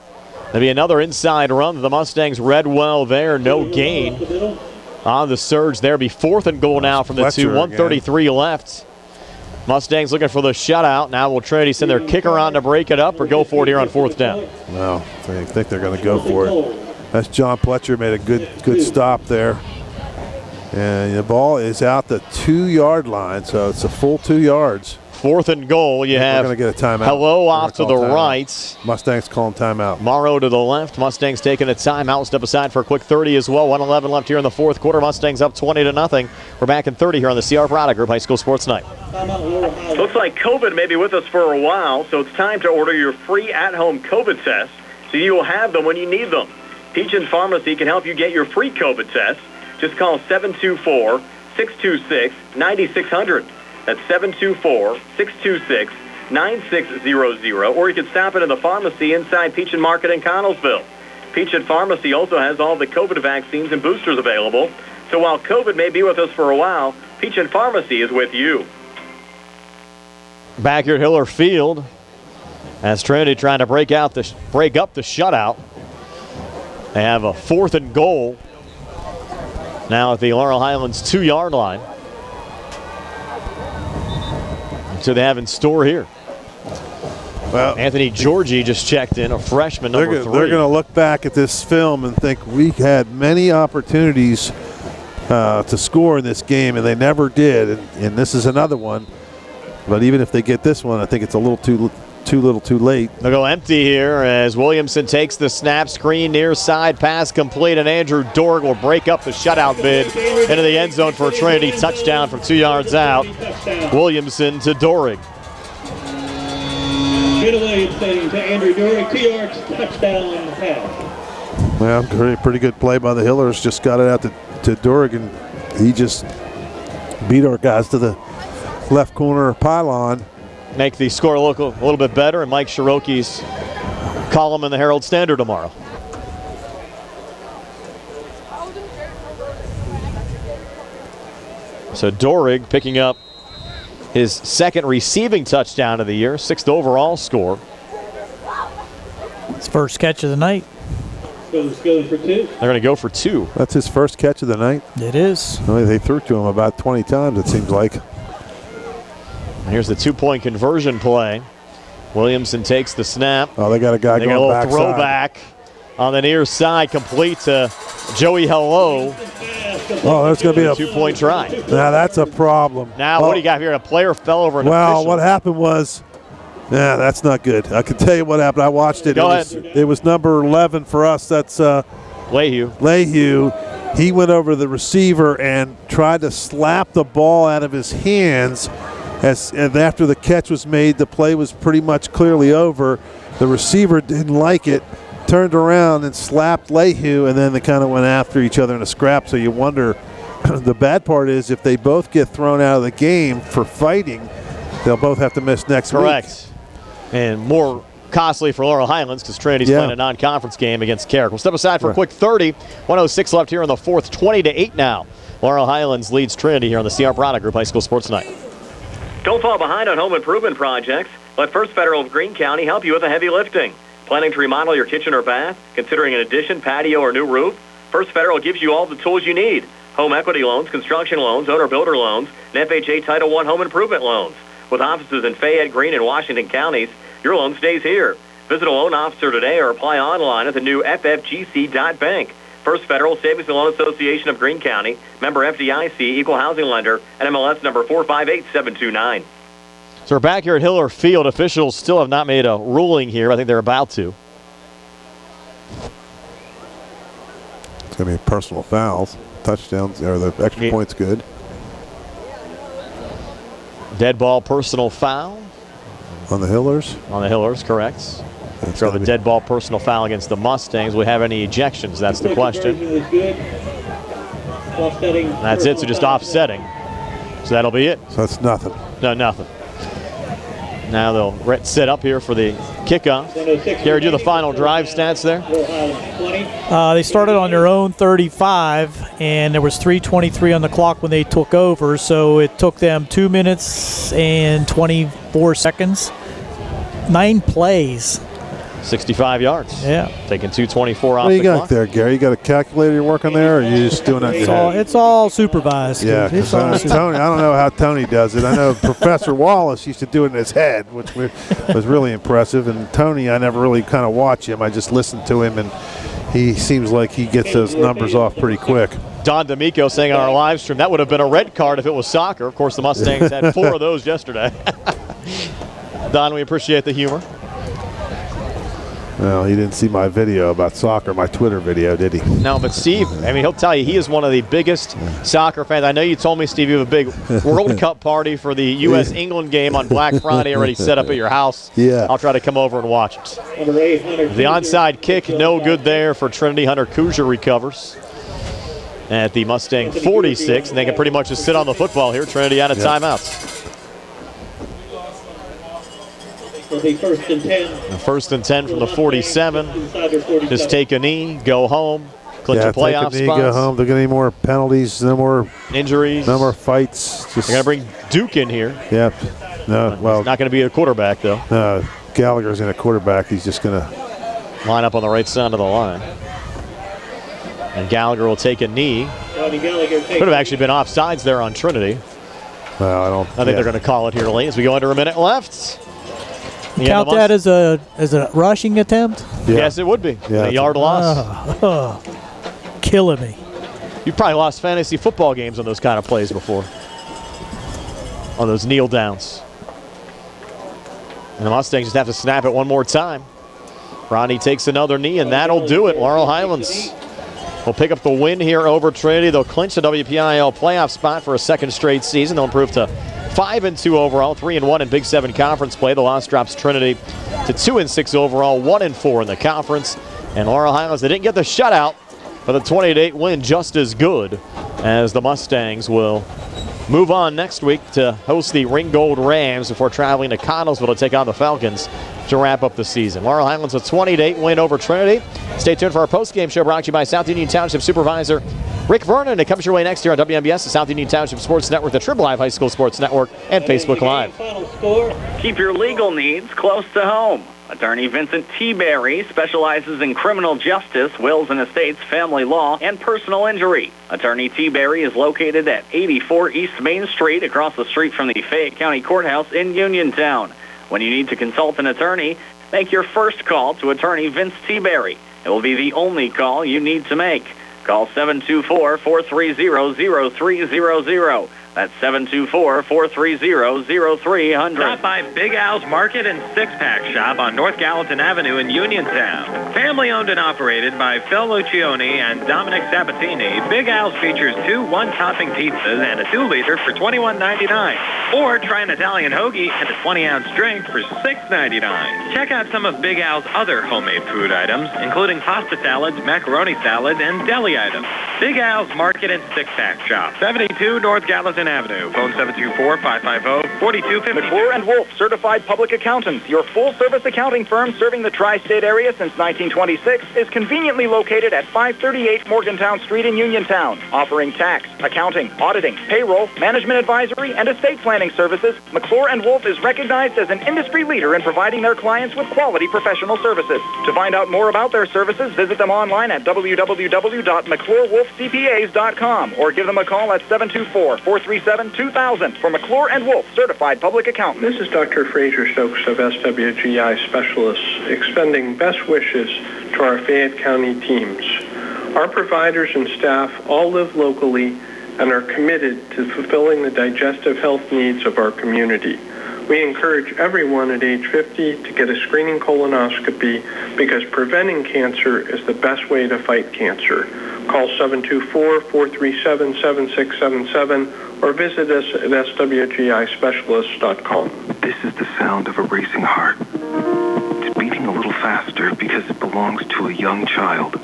There'll be another inside run. The Mustangs read well there. No gain on the surge there. Be 4th and goal now from the 2. 1:33 left. Mustangs looking for the shutout. Now will Trinity send their kicker on to break it up or go for it here on 4th down? No, I think they're going to go for it. That's John Pletcher made a good stop there. And the ball is out the 2-yard line, so it's a full 2 yards. 4th and goal. You have going to get a timeout. Hello off to the right. Mustangs calling timeout. Morrow to the left. Mustangs taking a timeout. We'll step aside for a quick 30 as well. 1:11 left here in the 4th quarter. Mustangs up 20-0. We're back in 30 here on the CR Product Group High School Sports Night. Looks like COVID may be with us for a while, so it's time to order your free at-home COVID test so you will have them when you need them. Peach Pharmacy can help you get your free COVID test. Just call 724-626-9600. That's 724-626-9600. Or you can stop it in the pharmacy inside Peach and Market in Connellsville. Peach and Pharmacy also has all the COVID vaccines and boosters available. So while COVID may be with us for a while, Peach and Pharmacy is with you. Back here at Hiller Field, as Trinity trying to break up the shutout. They have a 4th and goal now at the Laurel Highlands 2-yard line. So they have in store here. Well, Anthony Georgie just checked in, a freshman, number 3. They're going to look back at this film and think we had many opportunities to score in this game, and they never did. And this is another one. But even if they get this one, I think it's a little too late. They'll go empty here as Williamson takes the snap, screen near side, pass complete, and Andrew Dorg will break up the shutout bid into the end zone for a Trinity touchdown from 2 yards out. Williamson to Dorg. Get away to Andrew Dorg, 2 yards, touchdown pass. Well, pretty good play by the Hillers. Just got it out to Dorg, and he just beat our guys to the left corner pylon. Make the score look a little bit better in Mike Shiroki's column in the Herald Standard tomorrow. So Dorig picking up his 2nd receiving touchdown of the year, 6th overall score. His first catch of the night. Going for 2. They're going to go for 2. That's his first catch of the night. It is. Well, they threw to him about 20 times, it seems like. Here's the 2-point conversion play. Williamson takes the snap. Oh, they got a guy going back. They got a little throwback on the near side, complete to Joey Hello. Oh, there's going to be a 2-point try. Now that's a problem. Now what do you got here? A player fell over an official. official. What happened was, that's not good. I can tell you what happened. I watched it. Go ahead. It was number 11 for us. That's Leyhew. He went over the receiver and tried to slap the ball out of his hands. And after the catch was made, the play was pretty much clearly over. The receiver didn't like it, turned around and slapped Leahu, and then they kind of went after each other in a scrap. So you wonder, the bad part is if they both get thrown out of the game for fighting, they'll both have to miss next week. Correct. And more costly for Laurel Highlands because Trinity's playing a non-conference game against Carrick. We'll step aside for a quick 30. 1:06 left here in the fourth. 20-8 now. Laurel Highlands leads Trinity here on the CR Product Group High School Sports Night. Don't fall behind on home improvement projects. Let First Federal of Greene County help you with the heavy lifting. Planning to remodel your kitchen or bath? Considering an addition, patio, or new roof? First Federal gives you all the tools you need. Home equity loans, construction loans, owner-builder loans, and FHA Title I home improvement loans. With offices in Fayette, Greene, and Washington counties, your loan stays here. Visit a loan officer today or apply online at the new ffgc.bank. First Federal Savings and Loan Association of Greene County, member FDIC, equal housing lender, and MLS number 458729. So we're back here at Hiller Field. Officials still have not made a ruling here. I think they're about to. It's going to be personal fouls. Touchdowns, or the extra point's good. Dead ball personal foul. On the Hillers? On the Hillers, correct. So the dead ball personal foul against the Mustangs. Will we have any ejections? That's the question. That's it, so just offsetting. So that'll be it. So that's nothing. No, nothing. Now they'll set up here for the kickoff. Gary, do the final drive stats there. They started on their own 35, and there was 3:23 on the clock when they took over, so it took them 2 minutes and 24 seconds. 9 plays. 65 yards. Yeah. Taking 2:24 off what do you the got clock. there, Gary? You got a calculator you're working there, or are you just doing it? It's all supervised. Yeah, It's all because Tony, I don't know how Tony does it. I know Professor Wallace used to do it in his head, which was really impressive. And Tony, I never really kind of watch him. I just listen to him, and he seems like he gets those numbers off pretty quick. Don D'Amico saying on our live stream, that would have been a red card if it was soccer. Of course, the Mustangs had 4 of those yesterday. Don, we appreciate the humor. Well, he didn't see my video about soccer, my Twitter video, did he? No, but Steve, I mean, he'll tell you he is one of the biggest soccer fans. I know you told me, Steve, you have a big World Cup party for the U.S.-England game on Black Friday already set up at your house. Yeah. I'll try to come over and watch it. The onside kick, no good there for Trinity. Hunter Kuzier recovers at the Mustang 46, and they can pretty much just sit on the football here. Trinity out of timeouts. Will be first and 10. First and 10 from the 47. Just take a knee, go home, clinch a playoff take a knee, spot. go home. They're going to need more penalties, no more injuries, no more fights. Just, they're going to bring Duke in here. Yep. No, well, he's not going to be a quarterback though. No, Gallagher's in a quarterback. He's just going to line up on the right side of the line. And Gallagher will take a knee. Could have actually been offsides there on Trinity. Well, I think they're going to call it here late as we go under a minute left. Count that as a rushing attempt? Yeah. Yes, it would be. A yard loss. Killing me. You probably lost fantasy football games on those kind of plays before. On those kneel downs. And the Mustangs just have to snap it one more time. Ronnie takes another knee, and that'll do it. Laurel Highlands will pick up the win here over Trinity. They'll clinch the WPIAL playoff spot for a second straight season. They'll improve to 5-2 overall, 3-1 in Big 7 conference play. The loss drops Trinity to 2-6 overall, 1-4 in the conference. And Laurel Highlands, they didn't get the shutout, but the 28 win just as good, as the Mustangs will move on next week to host the Ringgold Rams before traveling to Connellsville to take on the Falcons to wrap up the season. Laurel Highlands a 20-8 win over Trinity. Stay tuned for our post-game show brought to you by South Union Township Supervisor Rick Vernon. It comes your way next year on WMBS, the South Union Township Sports Network, the Triple Live High School Sports Network, and Facebook Live. Keep your legal needs close to home. Attorney Vincent T. Berry specializes in criminal justice, wills and estates, family law, and personal injury. Attorney T. Berry is located at 84 East Main Street, across the street from the Fayette County Courthouse in Uniontown. When you need to consult an attorney, make your first call to Attorney Vince T. Berry. It will be the only call you need to make. Call 724-430-0300. That's 724-430-0300. Stop by Big Al's Market and Six-Pack Shop on North Gallatin Avenue in Uniontown. Family owned and operated by Phil Lucioni and Dominic Sabatini, Big Al's features 2 one-topping pizzas and a 2-liter for $21.99. Or try an Italian hoagie and a 20-ounce drink for $6.99. Check out some of Big Al's other homemade food items, including pasta salads, macaroni salad, and deli items. Big Al's Market and Six-Pack Shop, 72 North Gallatin Avenue. Phone 724-550-4250. McClure and Wolf, certified public accountants. Your full-service accounting firm serving the tri-state area since 1926 is conveniently located at 538 Morgantown Street in Uniontown. Offering tax, accounting, auditing, payroll, management advisory, and estate planning services, McClure and Wolf is recognized as an industry leader in providing their clients with quality professional services. To find out more about their services, visit them online at www.McClureWolfCPAs.com or give them a call at 724-437-2000 for McClure and Wolf, certified public accountant. This is Dr. Fraser Stokes of SWGI Specialists, extending best wishes to our Fayette County teams. Our providers and staff all live locally and are committed to fulfilling the digestive health needs of our community. We encourage everyone at age 50 to get a screening colonoscopy because preventing cancer is the best way to fight cancer. Call 724-437-7677 or visit us at swgispecialists.com. This is the sound of a racing heart. It's beating a little faster because it belongs to a young child.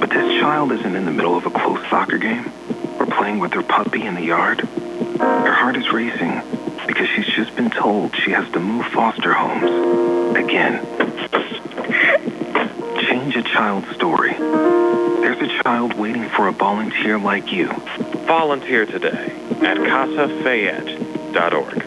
But this child isn't in the middle of a close soccer game or playing with her puppy in the yard. Her heart is racing because she's just been told she has to move foster homes again. Change a child's story. There's a child waiting for a volunteer like you. Volunteer today at CasaFayette.org.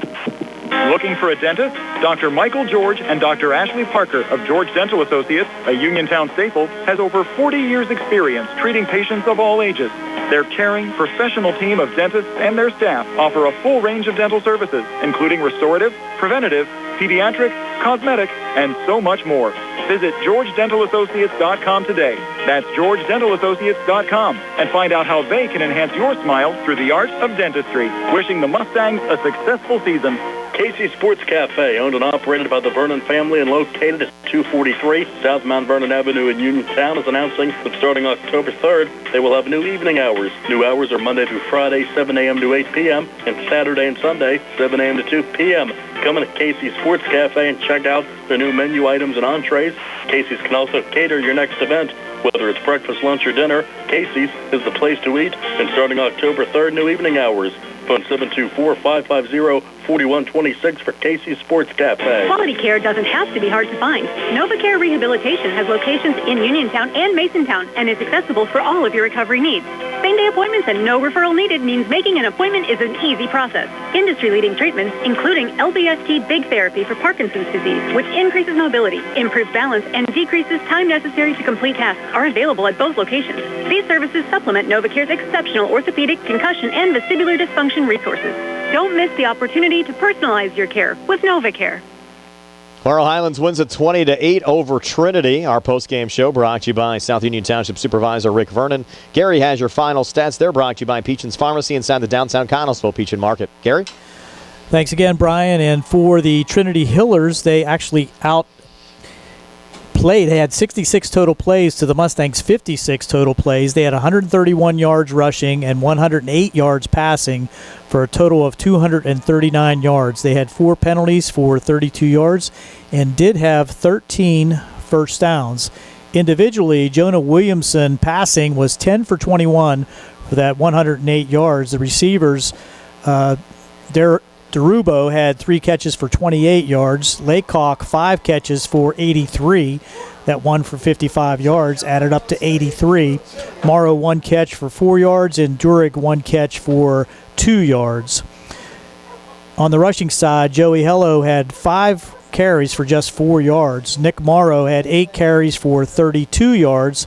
Looking for a dentist? Dr. Michael George and Dr. Ashley Parker of George Dental Associates, a Uniontown staple, has over 40 years' experience treating patients of all ages. Their caring, professional team of dentists and their staff offer a full range of dental services, including restorative, preventative, pediatric, cosmetic, and so much more. Visit GeorgeDentalAssociates.com today. That's GeorgeDentalAssociates.com and find out how they can enhance your smile through the art of dentistry. Wishing the Mustangs a successful season. Casey's Sports Cafe, owned and operated by the Vernon family and located at 243 South Mount Vernon Avenue in Uniontown, is announcing that starting October 3rd, they will have new evening hours. New hours are Monday through Friday, 7 a.m. to 8 p.m., and Saturday and Sunday, 7 a.m. to 2 p.m. Come in to Casey's Sports Cafe and check out their new menu items and entrees. Casey's can also cater your next event. Whether it's breakfast, lunch, or dinner, Casey's is the place to eat. And starting October 3rd, new evening hours. Phone 724-550-4126 for Casey's Sports Cafe. Quality care doesn't have to be hard to find. NovaCare Rehabilitation has locations in Uniontown and Masontown and is accessible for all of your recovery needs. Same-day appointments and no referral needed means making an appointment is an easy process. Industry-leading treatments, including LBST Big Therapy for Parkinson's disease, which increases mobility, improves balance, and decreases time necessary to complete tasks, are available at both locations. These services supplement NovaCare's exceptional orthopedic, concussion, and vestibular dysfunction resources. Don't miss the opportunity to personalize your care with NovaCare. Laurel Highlands wins at 20-8 over Trinity. Our post-game show brought to you by South Union Township Supervisor Rick Vernon. Gary has your final stats. They're brought to you by Peachin's Pharmacy inside the downtown Connellsville Peachin Market. Gary? Thanks again, Brian. And for the Trinity Hillers, they actually outplayed. They had 66 total plays to the Mustangs' 56 total plays. They had 131 yards rushing and 108 yards passing for a total of 239 yards. They had 4 penalties for 32 yards and did have 13 first downs. Individually, Jonah Williamson passing was 10 for 21 for that 108 yards. The receivers, Derubo had 3 catches for 28 yards. Laycock 5 catches for 83. That 1 for 55 yards added up to 83. Morrow 1 catch for 4 yards and Durig 1 catch for 2 yards. On the rushing side, Joey Hello had 5 carries for just 4 yards. Nick Morrow had 8 carries for 32 yards.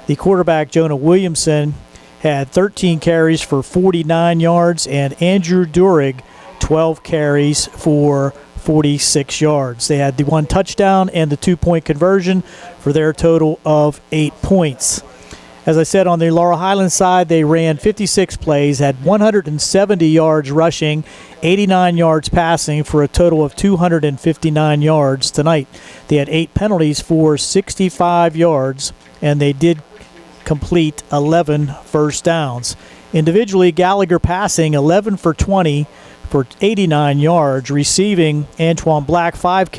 The quarterback, Jonah Williamson, had 13 carries for 49 yards, and Andrew Durig 12 carries for 46 yards. They had the 1 touchdown and the 2-point conversion for their total of 8 points. As I said, on the Laurel Highlands side, they ran 56 plays, had 170 yards rushing, 89 yards passing for a total of 259 yards tonight. They had 8 penalties for 65 yards, and they did complete 11 first downs. Individually, Gallagher passing 11 for 20 for 89 yards. Receiving, Antoine Black, 5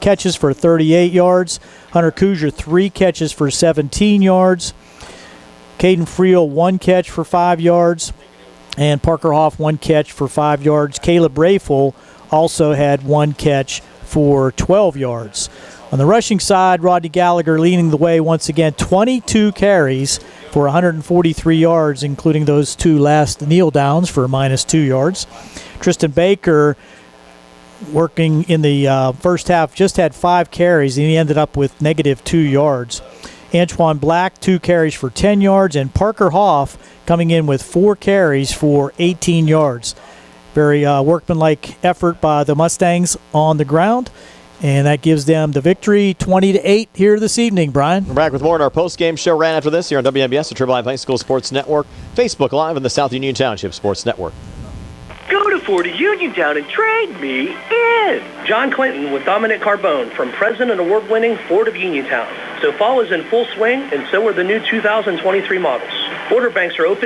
catches for 38 yards. Hunter Kuzier, 3 catches for 17 yards. Caden Friel, 1 catch for 5 yards. And Parker Hoff, 1 catch for 5 yards. Caleb Rayful also had 1 catch for 12 yards. On the rushing side, Rodney Gallagher leading the way once again, 22 carries for 143 yards, including those 2 last kneel downs for -2 yards. Tristan Baker, working in the first half, just had 5 carries, and he ended up with -2 yards. Antoine Black, 2 carries for 10 yards, and Parker Hoff coming in with 4 carries for 18 yards. Very workmanlike effort by the Mustangs on the ground, and that gives them the victory 20-8 here this evening, Brian. We're back with more in our post-game show right after this here on WMBS, the Triple I High School Sports Network, Facebook Live, and the South Union Township Sports Network. Go to Ford of Uniontown and trade me in. John Clinton with Dominic Carbone from President Award-winning Ford of Uniontown. So fall is in full swing, and so are the new 2023 models. Order banks are open